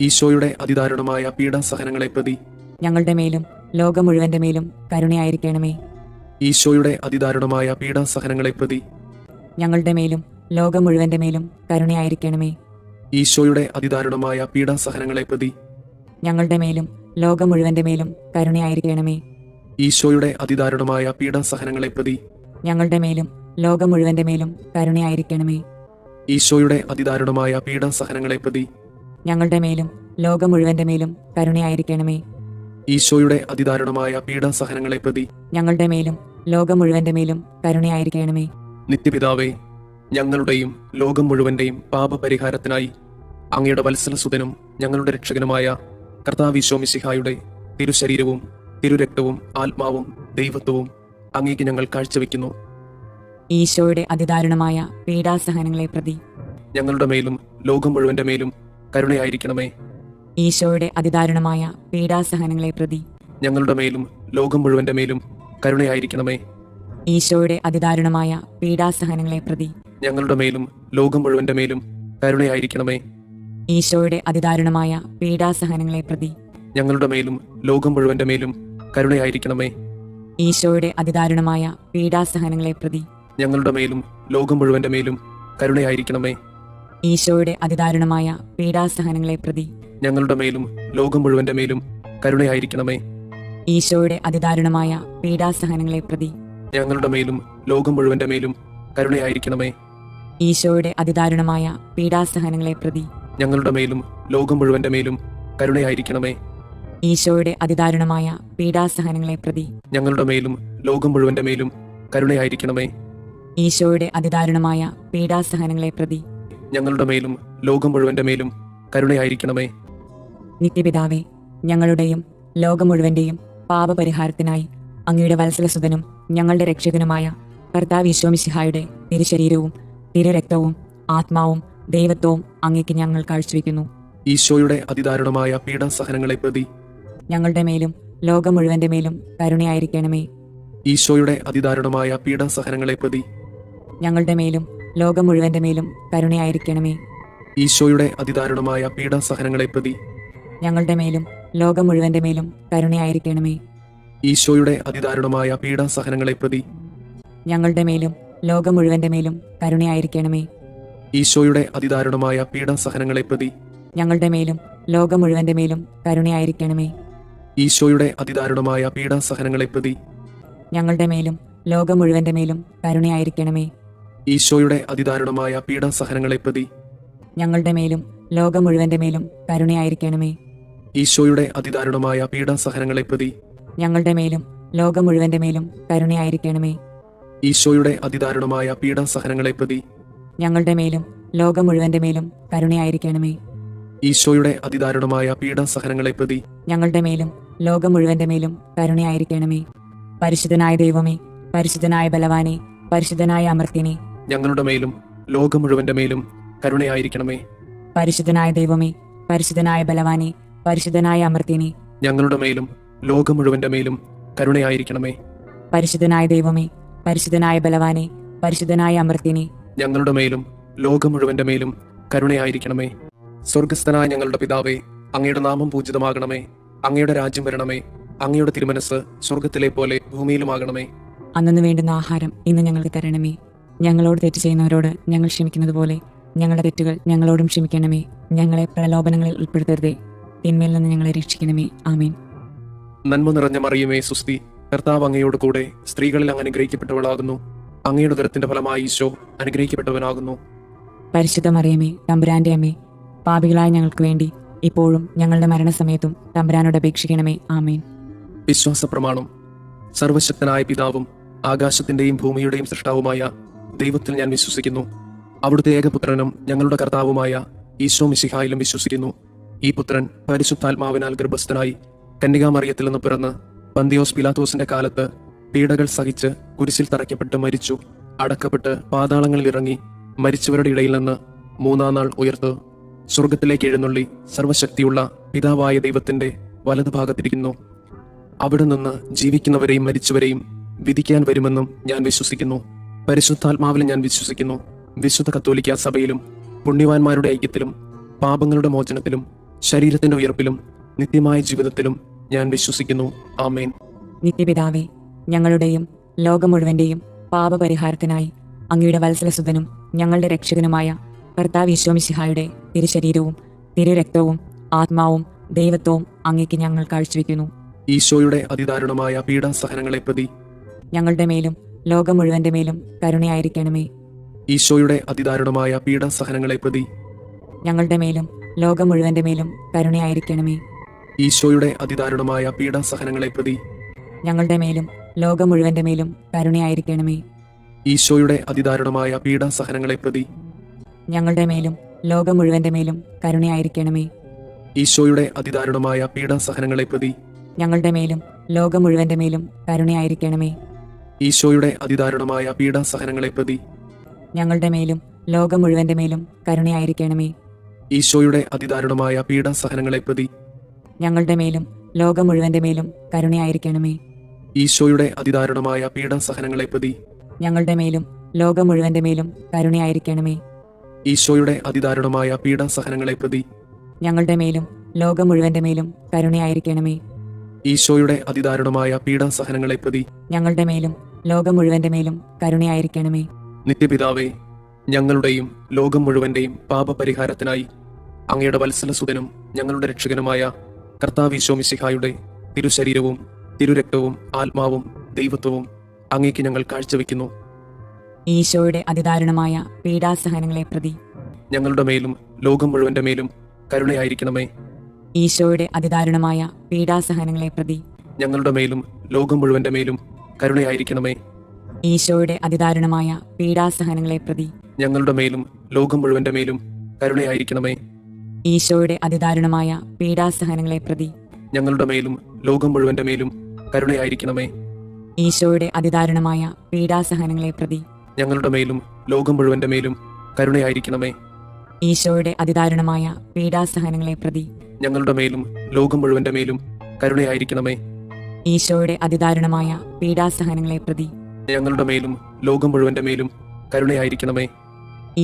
ഈശോയുടെ അതിദാരുണമായ പീഡാസഹനങ്ങളെ പ്രതി ഞങ്ങളുടെ മേലും ലോകം മുഴുവന്റെ മേലും കരുണയായിരിക്കണമേ. ഈശോയുടെ അതിദാരുണമായ പീഡാസഹനങ്ങളെ പ്രതി ഞങ്ങളുടെ മേലും ലോകം മുഴുവന്റെ മേലും കരുണയായിരിക്കണമേ. ഈശോയുടെ അതിദാരുണമായ പീഡാസഹനങ്ങളെ പ്രതി ഞങ്ങളുടെ മേലും ലോകം മുഴുവന്റെ മേലും കരുണയായിരിക്കണമേ. ഈശോയുടെ അതിദാരുണമായ പീഡാസഹനങ്ങളെ പ്രതി ഞങ്ങളുടെ മേലും ലോകം മുഴുവന്റെ മേലും കരുണയായിരിക്കണമേ. ഈശോയുടെ അതിദാരുണമായ പീഡാസഹനങ്ങളെ പ്രതി ഞങ്ങളുടെ മേലും ലോകം മുഴുവന്റെ മേലും കരുണയായിരിക്കണമേ. ഈശോയുടെ അതിദാരുണമായ പീഡാസഹനങ്ങളെ പ്രതി ഞങ്ങളുടെ മേലും ലോകം മുഴുവന്റെ മേലും കരുണയായിരിക്കണമേ. നിത്യപിതാവേ, ഞങ്ങളുടെയും ലോകം മുഴുവന്റെയും പാപപരിഹാരത്തിനായി അങ്ങയുടെ വത്സലസുതനും ഞങ്ങളുടെ രക്ഷകനുമായ കർത്താവ് ഈശോ മിശിഹായുടെ തിരുശരീരവും തിരുരക്തവും ആത്മാവും ദൈവത്വവും അങ്ങേക്ക് ഞങ്ങൾ കാഴ്ചവെക്കുന്നു. ഈശോയുടെ അതിദാരുണമായ പീഡാസഹനങ്ങളെ പ്രതി ഞങ്ങളുടെ മേലും ലോകം മുഴുവന്റെ മേലും കരുണയായിരിക്കണമേ. ഈശോയുടെ അതിദാരുണമായ പീഡാസഹനങ്ങളെ പ്രതി ഞങ്ങളുടെ മേലും ലോകം മുഴുവന്റെ മേലും കരുണയായിരിക്കണമേ. ഈശോയുടെ അതിദാരുണമായ പീഡാസഹനങ്ങളെ പ്രതി ഞങ്ങളുടെ മേലും ലോകം മുഴുവന്റെ മേലും കരുണയായിരിക്കണമേ. ഈശോയുടെ അതിദാരുണമായ പീഡാസഹനങ്ങളെ പ്രതി ഞങ്ങളുടെ മേലും ലോകം മുഴുവന്റെ മേലും കരുണയായിരിക്കണമേ. ഈശോയുടെ അതിദാരുണമായ പീഡാസഹനങ്ങളെ പ്രതി ഞങ്ങളുടെ മേലും ലോകം മുഴുവന്റെ മേലും കരുണയായിരിക്കണമേ. ഈശോയുടെ അതിദാരുണമായ പീഡാസഹനങ്ങളെ പ്രതി ഞങ്ങളുടെ മേലും ലോകം മുഴുവന്റെ മേലും കരുണയായിരിക്കണമേ. ഈശോയുടെ അതിദാരുണമായ പീഡാസഹനങ്ങളെ പ്രതി ഞങ്ങളുടെ മേലും ലോകം മുഴുവന്റെ മേലും കരുണയായിരിക്കണമേ. ഈശോയുടെ അതിദാരുണമായ പീഡാസഹനങ്ങളെ പ്രതി ഞങ്ങളുടെ മേലും ലോകം മുഴുവന്റെ മേലും കരുണയായിരിക്കണമേ. ഈശോയുടെ അതിദാരുണമായ പീഡാസഹനങ്ങളെ പ്രതി ഞങ്ങളുടെ മേലും ലോകം മുഴുവന്റെ മേലും കരുണയായിരിക്കണമേ. ഈശോയുടെ അതിദാരുണമായ പീഡാസഹനങ്ങളെ പ്രതി ഞങ്ങളുടെ മേലും ലോകം മുഴുവന്റെ മേലും കരുണയായിരിക്കണമേ. നിത്യപിതാവേ, ഞങ്ങളുടെയും ലോകം മുഴുവന്റെയും പാപപരിഹാരത്തിനായി അങ്ങയുടെ വത്സലസുതനും ഞങ്ങളുടെ രക്ഷകനുമായ കർത്താവ് ഈശോമിശിഹായുടെ തിരുശരീരവും തിരുരക്തവും ആത്മാവും ദൈവത്വവും അങ്ങേക്ക് ഞങ്ങൾ കാഴ്ചവെക്കുന്നു. ഈശോയുടെ അതിദാരുണമായ പീഡാസഹനങ്ങളെ പ്രതി ഞങ്ങളുടെ മേലും ലോകം മുഴുവന്റെ മേലും കരുണയായിരിക്കണമേ. ഈശോയുടെ അതിദാരുണമായ പീഡാസഹനങ്ങളെ പ്രതി ഞങ്ങളുടെ മേലും ലോകം മുഴുവന്റെ മേലും കരുണയായിരിക്കണമേ. ഈശോയുടെ അതിദാരുണമായ പീഡാസഹനങ്ങളെ പ്രതി ഞങ്ങളുടെ മേലും ലോകം മുഴുവന്റെ മേലും കരുണയായിരിക്കണമേ. ഈശോയുടെ അതിദാരുണമായ പീഡാസഹനങ്ങളെ പ്രതി ഞങ്ങളുടെ മേലും ലോകം മുഴുവന്റെ മേലും കരുണയായിരിക്കണമേ. ഈശോയുടെ അതിദാരുണമായ പീഡാസഹനങ്ങളെ പ്രതി ഞങ്ങളുടെ മേലും ലോകം മുഴുവന്റെ മേലും കരുണയായിരിക്കണമേ. ഈശോയുടെ അതിദാരുണമായ പീഡാസഹനങ്ങളെ പ്രതി ഞങ്ങളുടെ മേലും ലോകം മുഴുവന്റെ മേലും കരുണയായിരിക്കണമേ. ഈശോയുടെ അതിദാരുണമായ പീഡാസഹനങ്ങളെ പ്രതി ഞങ്ങളുടെ മേലും ലോകം മുഴുവന്റെ മേലും കരുണയായിരിക്കണമേ. ഈശോയുടെ അതിദാരുണമായ പീഡാസഹനങ്ങളെ പ്രതി ഞങ്ങളുടെ മേലും ലോകം മുഴുവന്റെ മേലും കരുണയായിരിക്കണമേ. ഈശോയുടെ അതിദാരുണമായ പീഡാസഹനങ്ങളെ പ്രതി ഞങ്ങളുടെ മേലും ലോകം മുഴുവന്റെ മേലും കരുണയായിരിക്കണമേ. ഈശോയുടെ അതിദാരുണമായ പീഡാസഹനങ്ങളെ പ്രതി ഞങ്ങളുടെ മേലും ലോകം മുഴുവന്റെ മേലും കരുണയായിരിക്കണമേ. പരിശുദ്ധനായ ദൈവമേ, പരിശുദ്ധനായ ബലവാനെ, പരിശുദ്ധനായ അമർത്യനെ, ഞങ്ങളുടെ മേലും ലോകം മുഴുവന്റെ മേലും കരുണയായിരിക്കണമേ. പരിശുദ്ധനായ ദൈവമേ, പരിശുദ്ധനായ ബലവാനെ, പരിശുദ്ധനായ അമർത്യനെ, ഞങ്ങളുടെ മേലും ലോകം മുഴുവന്റെ മേലും കരുണയായിരിക്കണമേ. പരിശുദ്ധനായ ദൈവമേ, പരിശുദ്ധനായ ബലവാനെ, പരിശുദ്ധനായ അമർത്യനെ, ഞങ്ങളുടെ മേലും ലോകം മുഴുവന്റെ മേലും കരുണയായിരിക്കണമേ. സ്വർഗസ്ഥനായ ഞങ്ങളുടെ പിതാവേ, അങ്ങയുടെ നാമം പൂജിതമാകണമേ. അങ്ങയുടെ രാജ്യം വരണമേ. അങ്ങയുടെ തിരുമനസ് സ്വർഗത്തിലെ പോലെ ഭൂമിയിലുമാകണമേ. അന്നു വേണ്ടുന്ന ആഹാരം ഇന്ന് ഞങ്ങൾക്ക് തരണമേ. ഞങ്ങളോട് തെറ്റ് ചെയ്യുന്നവരോട് ഞങ്ങൾ ക്ഷമിക്കുന്നത് പോലെ ഞങ്ങളുടെ തെറ്റുകൾ ഞങ്ങളോടും ക്ഷമിക്കണമേ. ഞങ്ങളെ പ്രലോഭനങ്ങളിൽ ഉൾപ്പെടുത്തരുതേ, തിന്മയിൽ നിന്ന് ഞങ്ങളെ രക്ഷിക്കണമേ. ആമേൻ. നന്മ നിറഞ്ഞ മറിയമേ, സുസ്തി, കർത്താവ് അങ്ങയോട് കൂടെ സ്ത്രീകളിൽ അങ്ങ് അനുഗ്രഹിക്കപ്പെട്ടവളാകുന്നു. അങ്ങയുടെ ഉദരത്തിന്റെ ഫലമായി ഈശോ അനുഗ്രഹിക്കപ്പെട്ടവനാകുന്നു. പരിശുദ്ധ മറിയമേ, തമ്പുരാന്റെ അമ്മേ, പാപികളായ ഞങ്ങൾക്ക് വേണ്ടി ഇപ്പോഴും ഞങ്ങളുടെ മരണസമയത്തും തമ്പുരാനോട് അപേക്ഷിക്കണമേ. ആമേൻ. വിശ്വാസ പ്രമാണം. സർവശക്തനായ പിതാവും ആകാശത്തിന്റെയും ഭൂമിയുടെയും സൃഷ്ടാവുമായ ദൈവത്തിൽ ഞാൻ വിശ്വസിക്കുന്നു. അവിടുത്തെ ഏകപുത്രനും ഞങ്ങളുടെ കർത്താവുമായ ഈശോ മിശിഹായിലും വിശ്വസിക്കുന്നു. ഈ പുത്രൻ പരിശുദ്ധാത്മാവിനാൽ ഗർഭസ്ഥനായി കന്യകാമറിയത്തിൽ നിന്ന് പിറന്ന് പന്തിയോസ് പിലാത്തോസിന്റെ കാലത്ത് പീഡകൾ സഹിച്ച് കുരിശിൽ തറയ്ക്കപ്പെട്ട് മരിച്ചു, അടക്കപ്പെട്ട് പാതാളങ്ങളിൽ ഇറങ്ങി, മരിച്ചവരുടെ ഇടയിൽ നിന്ന് മൂന്നാം നാൾ ഉയർത്ത് സ്വർഗത്തിലേക്ക് എഴുന്നള്ളി സർവശക്തിയുള്ള പിതാവായ ദൈവത്തിന്റെ വലതുഭാഗത്തിരിക്കുന്നു. അവിടെ നിന്ന് ജീവിക്കുന്നവരെയും മരിച്ചവരെയും വിധിക്കാൻ വരുമെന്നും ഞാൻ വിശ്വസിക്കുന്നു. പരിശുദ്ധാത്മാവിലും ഞാൻ വിശ്വസിക്കുന്നു. വിശുദ്ധ കത്തോലിക്ക സഭയിലും പുണ്യവാന്മാരുടെ ഐക്യത്തിലും പാപങ്ങളുടെ മോചനത്തിലും ശരീരത്തിന്റെ ഉയർപ്പിലും നിത്യമായ ജീവിതത്തിലും ഞാൻ വിശ്വസിക്കുന്നു. ആമേൻ. നിത്യപിതാവേ, ഞങ്ങളുടെയും ലോകം മുഴുവന്റെയും പാപപരിഹാരത്തിനായി അങ്ങയുടെ വത്സലസുതനും ഞങ്ങളുടെ രക്ഷകനുമായ കർത്താവ് ഈശോമിശിഹായുടെ തിരുശരീരവും തിരുരക്തവും ആത്മാവും ദൈവത്വവും അങ്ങേക്ക് ഞങ്ങൾ കാഴ്ചവെക്കുന്നു. ഈശോയുടെ അതിദാരുണമായ പീഡാസഹനങ്ങളെ പ്രതി ഞങ്ങളുടെ മേലും ലോകം മുഴുവന്റെ മേലും കരുണയായിരിക്കണമേ. ഈശോയുടെ അതിദാരുണമായ പീഡാസഹനങ്ങളെ പ്രതി ഞങ്ങളുടെ മേലും ലോകം മുഴുവന്റെ മേലും കരുണയായിരിക്കണമേ. ഈശോയുടെ അതിദാരുണമായ പീഡാസഹനങ്ങളെ പ്രതി ഞങ്ങളുടെ മേലും ലോകം മുഴുവന്റെ മേലും കരുണയായിരിക്കണമേ. ഈശോയുടെ അതിദാരുണമായ പീഡാസഹനങ്ങളെ പ്രതി ഞങ്ങളുടെ മേലും ലോകം മുഴുവന്റെ മേലും കരുണയായിരിക്കണമേ. ഈശോയുടെ അതിദാരുണമായ പീഡാസഹനങ്ങളെ പ്രതി ഞങ്ങളുടെ മേലും ലോകം മുഴുവന്റെ മേലും കരുണയായിരിക്കണമേ. ഈശോയുടെ അതിദാരുണമായ പീഡാസഹനങ്ങളെ പ്രതി ഞങ്ങളുടെ മേലും ലോകം മുഴുവന്റെ മേലും കരുണയായിരിക്കണമേ. ഈശോയുടെ അതിദാരുണമായ പീഡാസഹനങ്ങളെ പ്രതി ഞങ്ങളുടെ മേലും ലോകം മുഴുവന്റെ മേലും കരുണയായിരിക്കണമേ. ഈശോയുടെ അതിദാരുണമായ പീഡാസഹനങ്ങളെ പ്രതി ഞങ്ങളുടെ മേലും ലോകം മുഴുവന്റെ മേലും കരുണയായിരിക്കണമേ. ഈശോയുടെ അതിദാരുണമായ പീഡാസഹനങ്ങളെ പ്രതി ഞങ്ങളുടെ മേലും ലോകം മുഴുവന്റെ മേലും കരുണയായിരിക്കണമേ. ഈശോയുടെ അതിദാരുണമായ പീഡാസഹനങ്ങളെ പ്രതി ഞങ്ങളുടെ മേലും ലോകം മുഴുവന്റെ മേലും കരുണയായിരിക്കണമേ. നിത്യപിതാവേ, ഞങ്ങളുടെയും ലോകം മുഴുവന്റെയും പാപപരിഹാരത്തിനായി അങ്ങയുടെ വത്സലസുതനും ഞങ്ങളുടെ രക്ഷകനുമായ കർത്താവ് മിശിഹായുടെ തിരുശരീരവും തിരുരക്തവും ആത്മാവും ദൈവത്വവും അങ്ങേക്ക് ഞങ്ങൾ കാഴ്ചവെക്കുന്നു. ഈശോയുടെ അതിദാരുണമായ പീഡാസഹനങ്ങളെ പ്രതി ഞങ്ങളുടെ മേലും ലോകം മുഴുവന്റെ മേലും കരുണയായിരിക്കണമേ. ഈശോയുടെ അതിദാരുണമായ പീഡാസഹനങ്ങളെ പ്രതി ഞങ്ങളുടെ മേലും ലോകം മുഴുവന്റെ മേലും കരുണയായിരിക്കണമേ. ഈശോയുടെ അതിദാരുണമായ പീഡാസഹനങ്ങളെ പ്രതി ഞങ്ങളുടെ മേലും ലോകം മുഴുവന്റെ മേലും കരുണയായിരിക്കണമേ. ഈശോയുടെ അതിദാരുണമായ പീഡാസഹനങ്ങളെ പ്രതി ഞങ്ങളുടെ മേലും ലോകം മുഴുവന്റെ മേലും കരുണയായിരിക്കണമേ. ഈശോയുടെ അതിദാരുണമായ പീഡാസഹനങ്ങളെ പ്രതി ഞങ്ങളുടെ മേലും ലോകം മുഴുവന്റെ മേലും കരുണയായിരിക്കണമേ. ഈശോയുടെ അതിദാരുണമായ പീഡാസഹനങ്ങളെ പ്രതി ഞങ്ങളുടെ മേലും ലോകം മുഴുവന്റെ മേലും കരുണയായിരിക്കണമേ. ഈശോയുടെ അതിദാരുണമായ പീഡാസഹനങ്ങളെ പ്രതി ഞങ്ങളുടെ മേലും ലോകം മുഴുവന്റെ മേലും കരുണയായിരിക്കണമേ.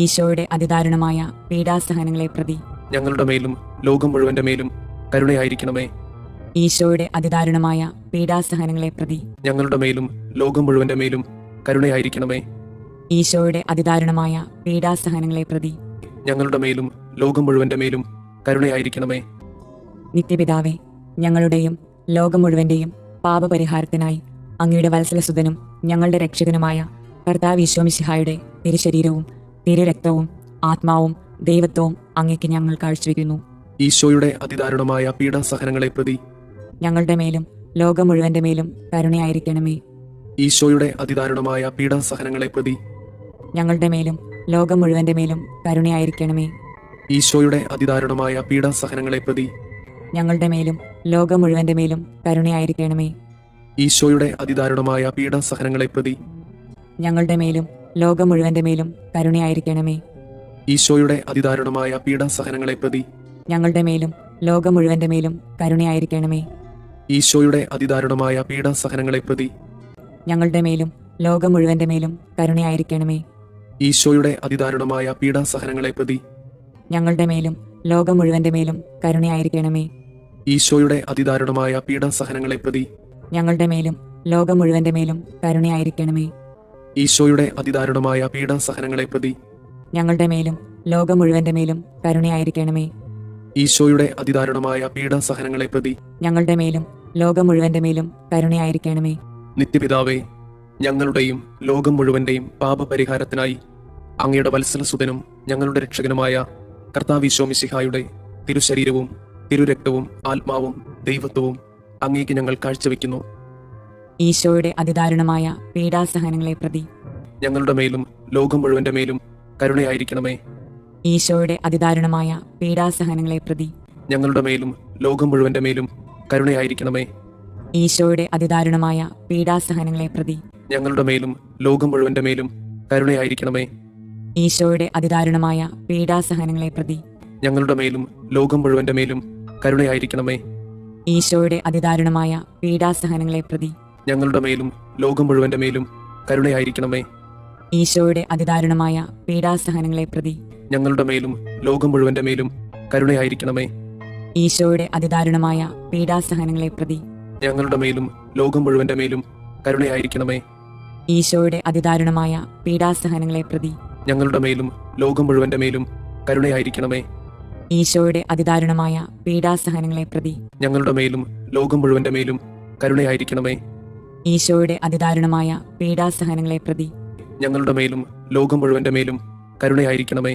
ഈശോയുടെ അതിദാരുണമായ പീഡാസഹനങ്ങളെ പ്രതി ഞങ്ങളുടെ മേലും ലോകം മുഴുവന്റെ മേലും കരുണയായിരിക്കണമേ. ഈശോയുടെ അതിദാരുണമായ പീഡാസഹനങ്ങളെ പ്രതി ഞങ്ങളുടെ മേലും ലോകം മുഴുവന്റെ മേലും കരുണയായിരിക്കണമേ. ഈശോയുടെ അതിദാരുണമായ പീഡാസഹനങ്ങളെ പ്രതി ഞങ്ങളുടെ മേലും ലോകം മുഴുവന്റെ മേലും കരുണയായിരിക്കണമേ. നിത്യപിതാവേ, ഞങ്ങളുടെയും ലോകം മുഴുവന്റെയും പാപപരിഹാരത്തിനായി അങ്ങയുടെ വത്സലസുതനും ഞങ്ങളുടെ രക്ഷകനുമായ കർത്താവ് മിശിഹായുടെ തിരുശരീരവും തിരുരക്തവും ആത്മാവും ദൈവത്വവും അങ്ങേക്ക് ഞങ്ങൾ കാഴ്ചവെക്കുന്നു. ഈശോയുടെ അതിദാരുണമായ പീഡാസഹനങ്ങളെ പ്രതി ഞങ്ങളുടെ മേലും ലോകം മുഴുവന്റെ മേലും കരുണയായിരിക്കണമേ. ഈശോയുടെ അതിദാരുണമായ പീഡാസഹനങ്ങളെ പ്രതി ഞങ്ങളുടെ മേലും ലോകം മുഴുവന്റെ മേലും കരുണയായിരിക്കണമേ. ഈശോയുടെ അതിദാരുണമായ പീഡാസഹനങ്ങളെ പ്രതി ഞങ്ങളുടെ മേലും ലോകം മുഴുവന്റെ മേലും കരുണയായിരിക്കണമേ. ഈശോയുടെ അതിദാരുണമായ പീഡാസഹനങ്ങളെ പ്രതി ഞങ്ങളുടെ മേലും ലോകം മുഴുവന്റെ മേലും കരുണയായിരിക്കണമേ. ഈശോയുടെ അതിദാരുണമായ പീഡാസഹനങ്ങളെ പ്രതി ഞങ്ങളുടെ മേലും ലോകം മുഴുവന്റെ മേലും കരുണയായിരിക്കണമേ. ഈശോയുടെ അതിദാരുണമായ പീഡാസഹനങ്ങളെ പ്രതി ഞങ്ങളുടെ മേലും ലോകം മുഴുവന്റെ മേലും കരുണയായിരിക്കണമേ. ഈശോയുടെ അതിദാരുണമായ പീഡാസഹനങ്ങളെ പ്രതി ഞങ്ങളുടെ മേലും ലോകം മുഴുവന്റെ മേലും കരുണയായിരിക്കണമേ. ഈശോയുടെ അതിദാരുണമായ പീഡാസഹനങ്ങളെ പ്രതി ഞങ്ങളുടെ മേലും ലോകം മുഴുവന്റെ മേലും കരുണയായിരിക്കണമേ. ഈശോയുടെ അതിദാരുണമായ പീഡാസഹനങ്ങളെ പ്രതി ഞങ്ങളുടെ മേലും ലോകം മുഴുവന്റെ മേലും കരുണയായിരിക്കണമേ. ഈശോയുടെ അതിദാരുണമായ പീഡാസഹനങ്ങളെ പ്രതി ഞങ്ങളുടെ മേലും ലോകം മുഴുവന്റെ മേലും കരുണയായിരിക്കണമേ. നിത്യപിതാവേ, ഞങ്ങളുടെയും ലോകം മുഴുവന്റെയും പാപപരിഹാരത്തിനായി അങ്ങയുടെ വത്സലസുതനും ഞങ്ങളുടെ രക്ഷകനുമായ കർത്താവ് മിശിഹായുടെ തിരുശരീരവും തിരുരക്തവും ആത്മാവും ദൈവത്വവും അങ്ങേക്ക് ഞങ്ങൾ കാഴ്ചവെക്കുന്നു. ഈശോയുടെ അതിദാരുണമായ പീഡാസഹനങ്ങളെ പ്രതി ഞങ്ങളുടെ മേലും ലോകം മുഴുവന്റെ മേലും കരുണയായിരിക്കണമേ. ഈശോയുടെ അതിദാരുണമായ പീഡാസഹനങ്ങളെ പ്രതി ഞങ്ങളുടെ മേലും ലോകം മുഴുവന്റെ മേലും കരുണയായിരിക്കണമേ. ഈശോയുടെ അതിദാരുണമായ പീഡാസഹനങ്ങളെ പ്രതി ഞങ്ങളുടെ മേലും ലോകം മുഴുവന്റെ മേലും കരുണയായിരിക്കണമേ. ഈശോയുടെ അതിദാരുണമായ പീഡാസഹനങ്ങളെ പ്രതി ഞങ്ങളുടെ മേലും ലോകം മുഴുവന്റെ മേലും കരുണയായിരിക്കണമേ. ഈശോയുടെ അതിദാരുണമായ പീഡാസഹനങ്ങളെ പ്രതി ഞങ്ങളുടെ മേലും ലോകം മുഴുവന്റെ മേലും കരുണയായിരിക്കണമേ. ഈശോയുടെ അതിദാരുണമായ പീഡാസഹനങ്ങളെ പ്രതി ഞങ്ങളുടെ മേലും ലോകം മുഴുവന്റെ മേലും കരുണയായിരിക്കണമേ. ഈശോയുടെ അതിദാരുണമായ പീഡാസഹനങ്ങളെ പ്രതി ഞങ്ങളുടെ മേലും ലോകം മുഴുവന്റെ മേലും കരുണയായിരിക്കണമേ. ഈശോയുടെ അതിദാരുണമായ പീഡാസഹനങ്ങളെ പ്രതി ഞങ്ങളുടെ മേലും ലോകം മുഴുവന്റെ മേലും കരുണയായിരിക്കണമേ. ഈശോയുടെ അതിദാരുണമായ പീഡാസഹനങ്ങളെ പ്രതി ഞങ്ങളുടെ മേലും ലോകം മുഴുവന്റെ മേലും കരുണയായിരിക്കണമേ. ഈശോയുടെ അതിദാരുണമായ പീഡാസഹനങ്ങളെ പ്രതി ഞങ്ങളുടെ മേലും ലോകം മുഴുവന്റെ മേലും കരുണയായിരിക്കണമേ.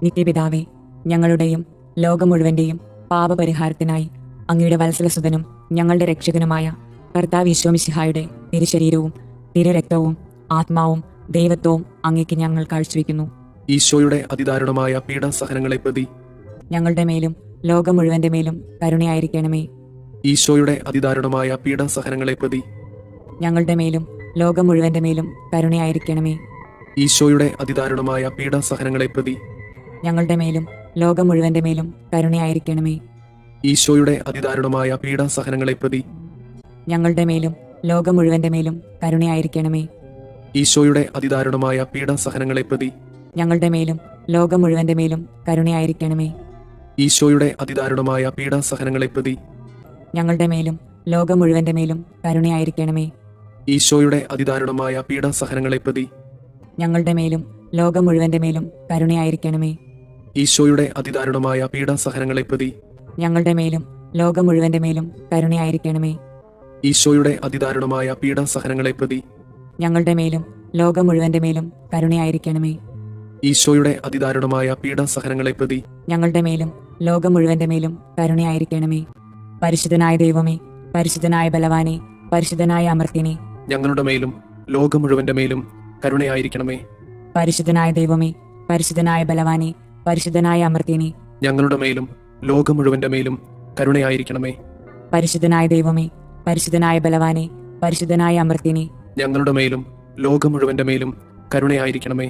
നിത്യപിതാവേ, ഞങ്ങളുടെയും ലോകം മുഴുവന്റെയും പാപപരിഹാരത്തിനായി അങ്ങയുടെ വത്സലസുതനും ഞങ്ങളുടെ രക്ഷകനുമായ കർത്താവ് മിശിഹായുടെ തിരുശരീരവും തിരുരക്തവും ആത്മാവും ദൈവത്വവും അങ്ങേക്ക് ഞങ്ങൾ കാഴ്ചവെക്കുന്നു. ഈശോയുടെ അതിദാരുണമായ പീഡാസഹനങ്ങളെ പ്രതി ഞങ്ങളുടെ മേലും ലോകം മുഴുവന്റെ മേലും കരുണയായിരിക്കണമേ. ഈശോയുടെ അതിദാരുണമായ പീഡാസഹനങ്ങളെ പ്രതി ഞങ്ങളുടെ മേലും ലോകം മുഴുവന്റെ മേലും കരുണയായിരിക്കണമേ. ഈശോയുടെ അതിദാരുണമായ പീഡാസഹനങ്ങളെ പ്രതി ഞങ്ങളുടെ മേലും ലോകം മുഴുവന്റെ മേലും കരുണയായിരിക്കണമേ. ഈശോയുടെ അതിദാരുണമായ പീഡാസഹനങ്ങളെ പ്രതി ഞങ്ങളുടെ മേലും ലോകം മുഴുവന്റെ മേലും കരുണയായിരിക്കണമേ. ഈശോയുടെ അതിദാരുണമായ പീഡാസഹനങ്ങളെ പ്രതി ഞങ്ങളുടെ മേലും ലോകം മുഴുവന്റെ മേലും കരുണയായിരിക്കണമേ. ഈശോയുടെ അതിദാരുണമായ പീഡാസഹനങ്ങളെ പ്രതി ഞങ്ങളുടെ മേലും ലോകം മുഴുവന്റെ മേലും കരുണയായിരിക്കണമേ. ഈശോയുടെ അതിദാരുണമായ പീഡാസഹനങ്ങളെ പ്രതി ഞങ്ങളുടെ മേലും ലോകം മുഴുവന്റെ മേലും കരുണയായിരിക്കണമേ. ഈശോയുടെ അതിദാരുണമായ പീഡാസഹനങ്ങളെ പ്രതി ഞങ്ങളുടെ മേലും ലോകം മുഴുവന്റെ മേലും കരുണയായിരിക്കണമേ. ഈശോയുടെ അതിദാരുണമായ പീഡാസഹനങ്ങളെ പ്രതി ഞങ്ങളുടെ മേലും ലോകം മുഴുവന്റെ മേലും കരുണയായിരിക്കണമേ. ഈശോയുടെ അതിദാരുണമായ പീഡാസഹനങ്ങളെ പ്രതി ഞങ്ങളുടെ മേലും ലോകം മുഴുവന്റെ മേലും കരുണയായിരിക്കണമേ. പരിശുദ്ധനായ ദൈവമേ, പരിശുദ്ധനായ ബലവാനെ, പരിശുദ്ധനായ അമർത്യനെ, ഞങ്ങളുടെ മേലും ലോകം മുഴുവന്റെ മേലും കരുണയായിരിക്കണമേ. പരിശുദ്ധനായ ദൈവമേ, പരിശുദ്ധനായ ബലവാനെ, പരിശുദ്ധനായ അമർത്യനെ, ഞങ്ങളുടെ മേലും ലോകം മുഴുവന്റെ മേലും കരുണയായിരിക്കണമേ. പരിശുദ്ധനായ ദൈവമേ, പരിശുദ്ധനായ ബലവാനെ, പരിശുദ്ധനായ അമർത്യനെ, ഞങ്ങളുടെ മേലും ലോകം മുഴുവന്റെ മേലും കരുണയായിരിക്കണമേ.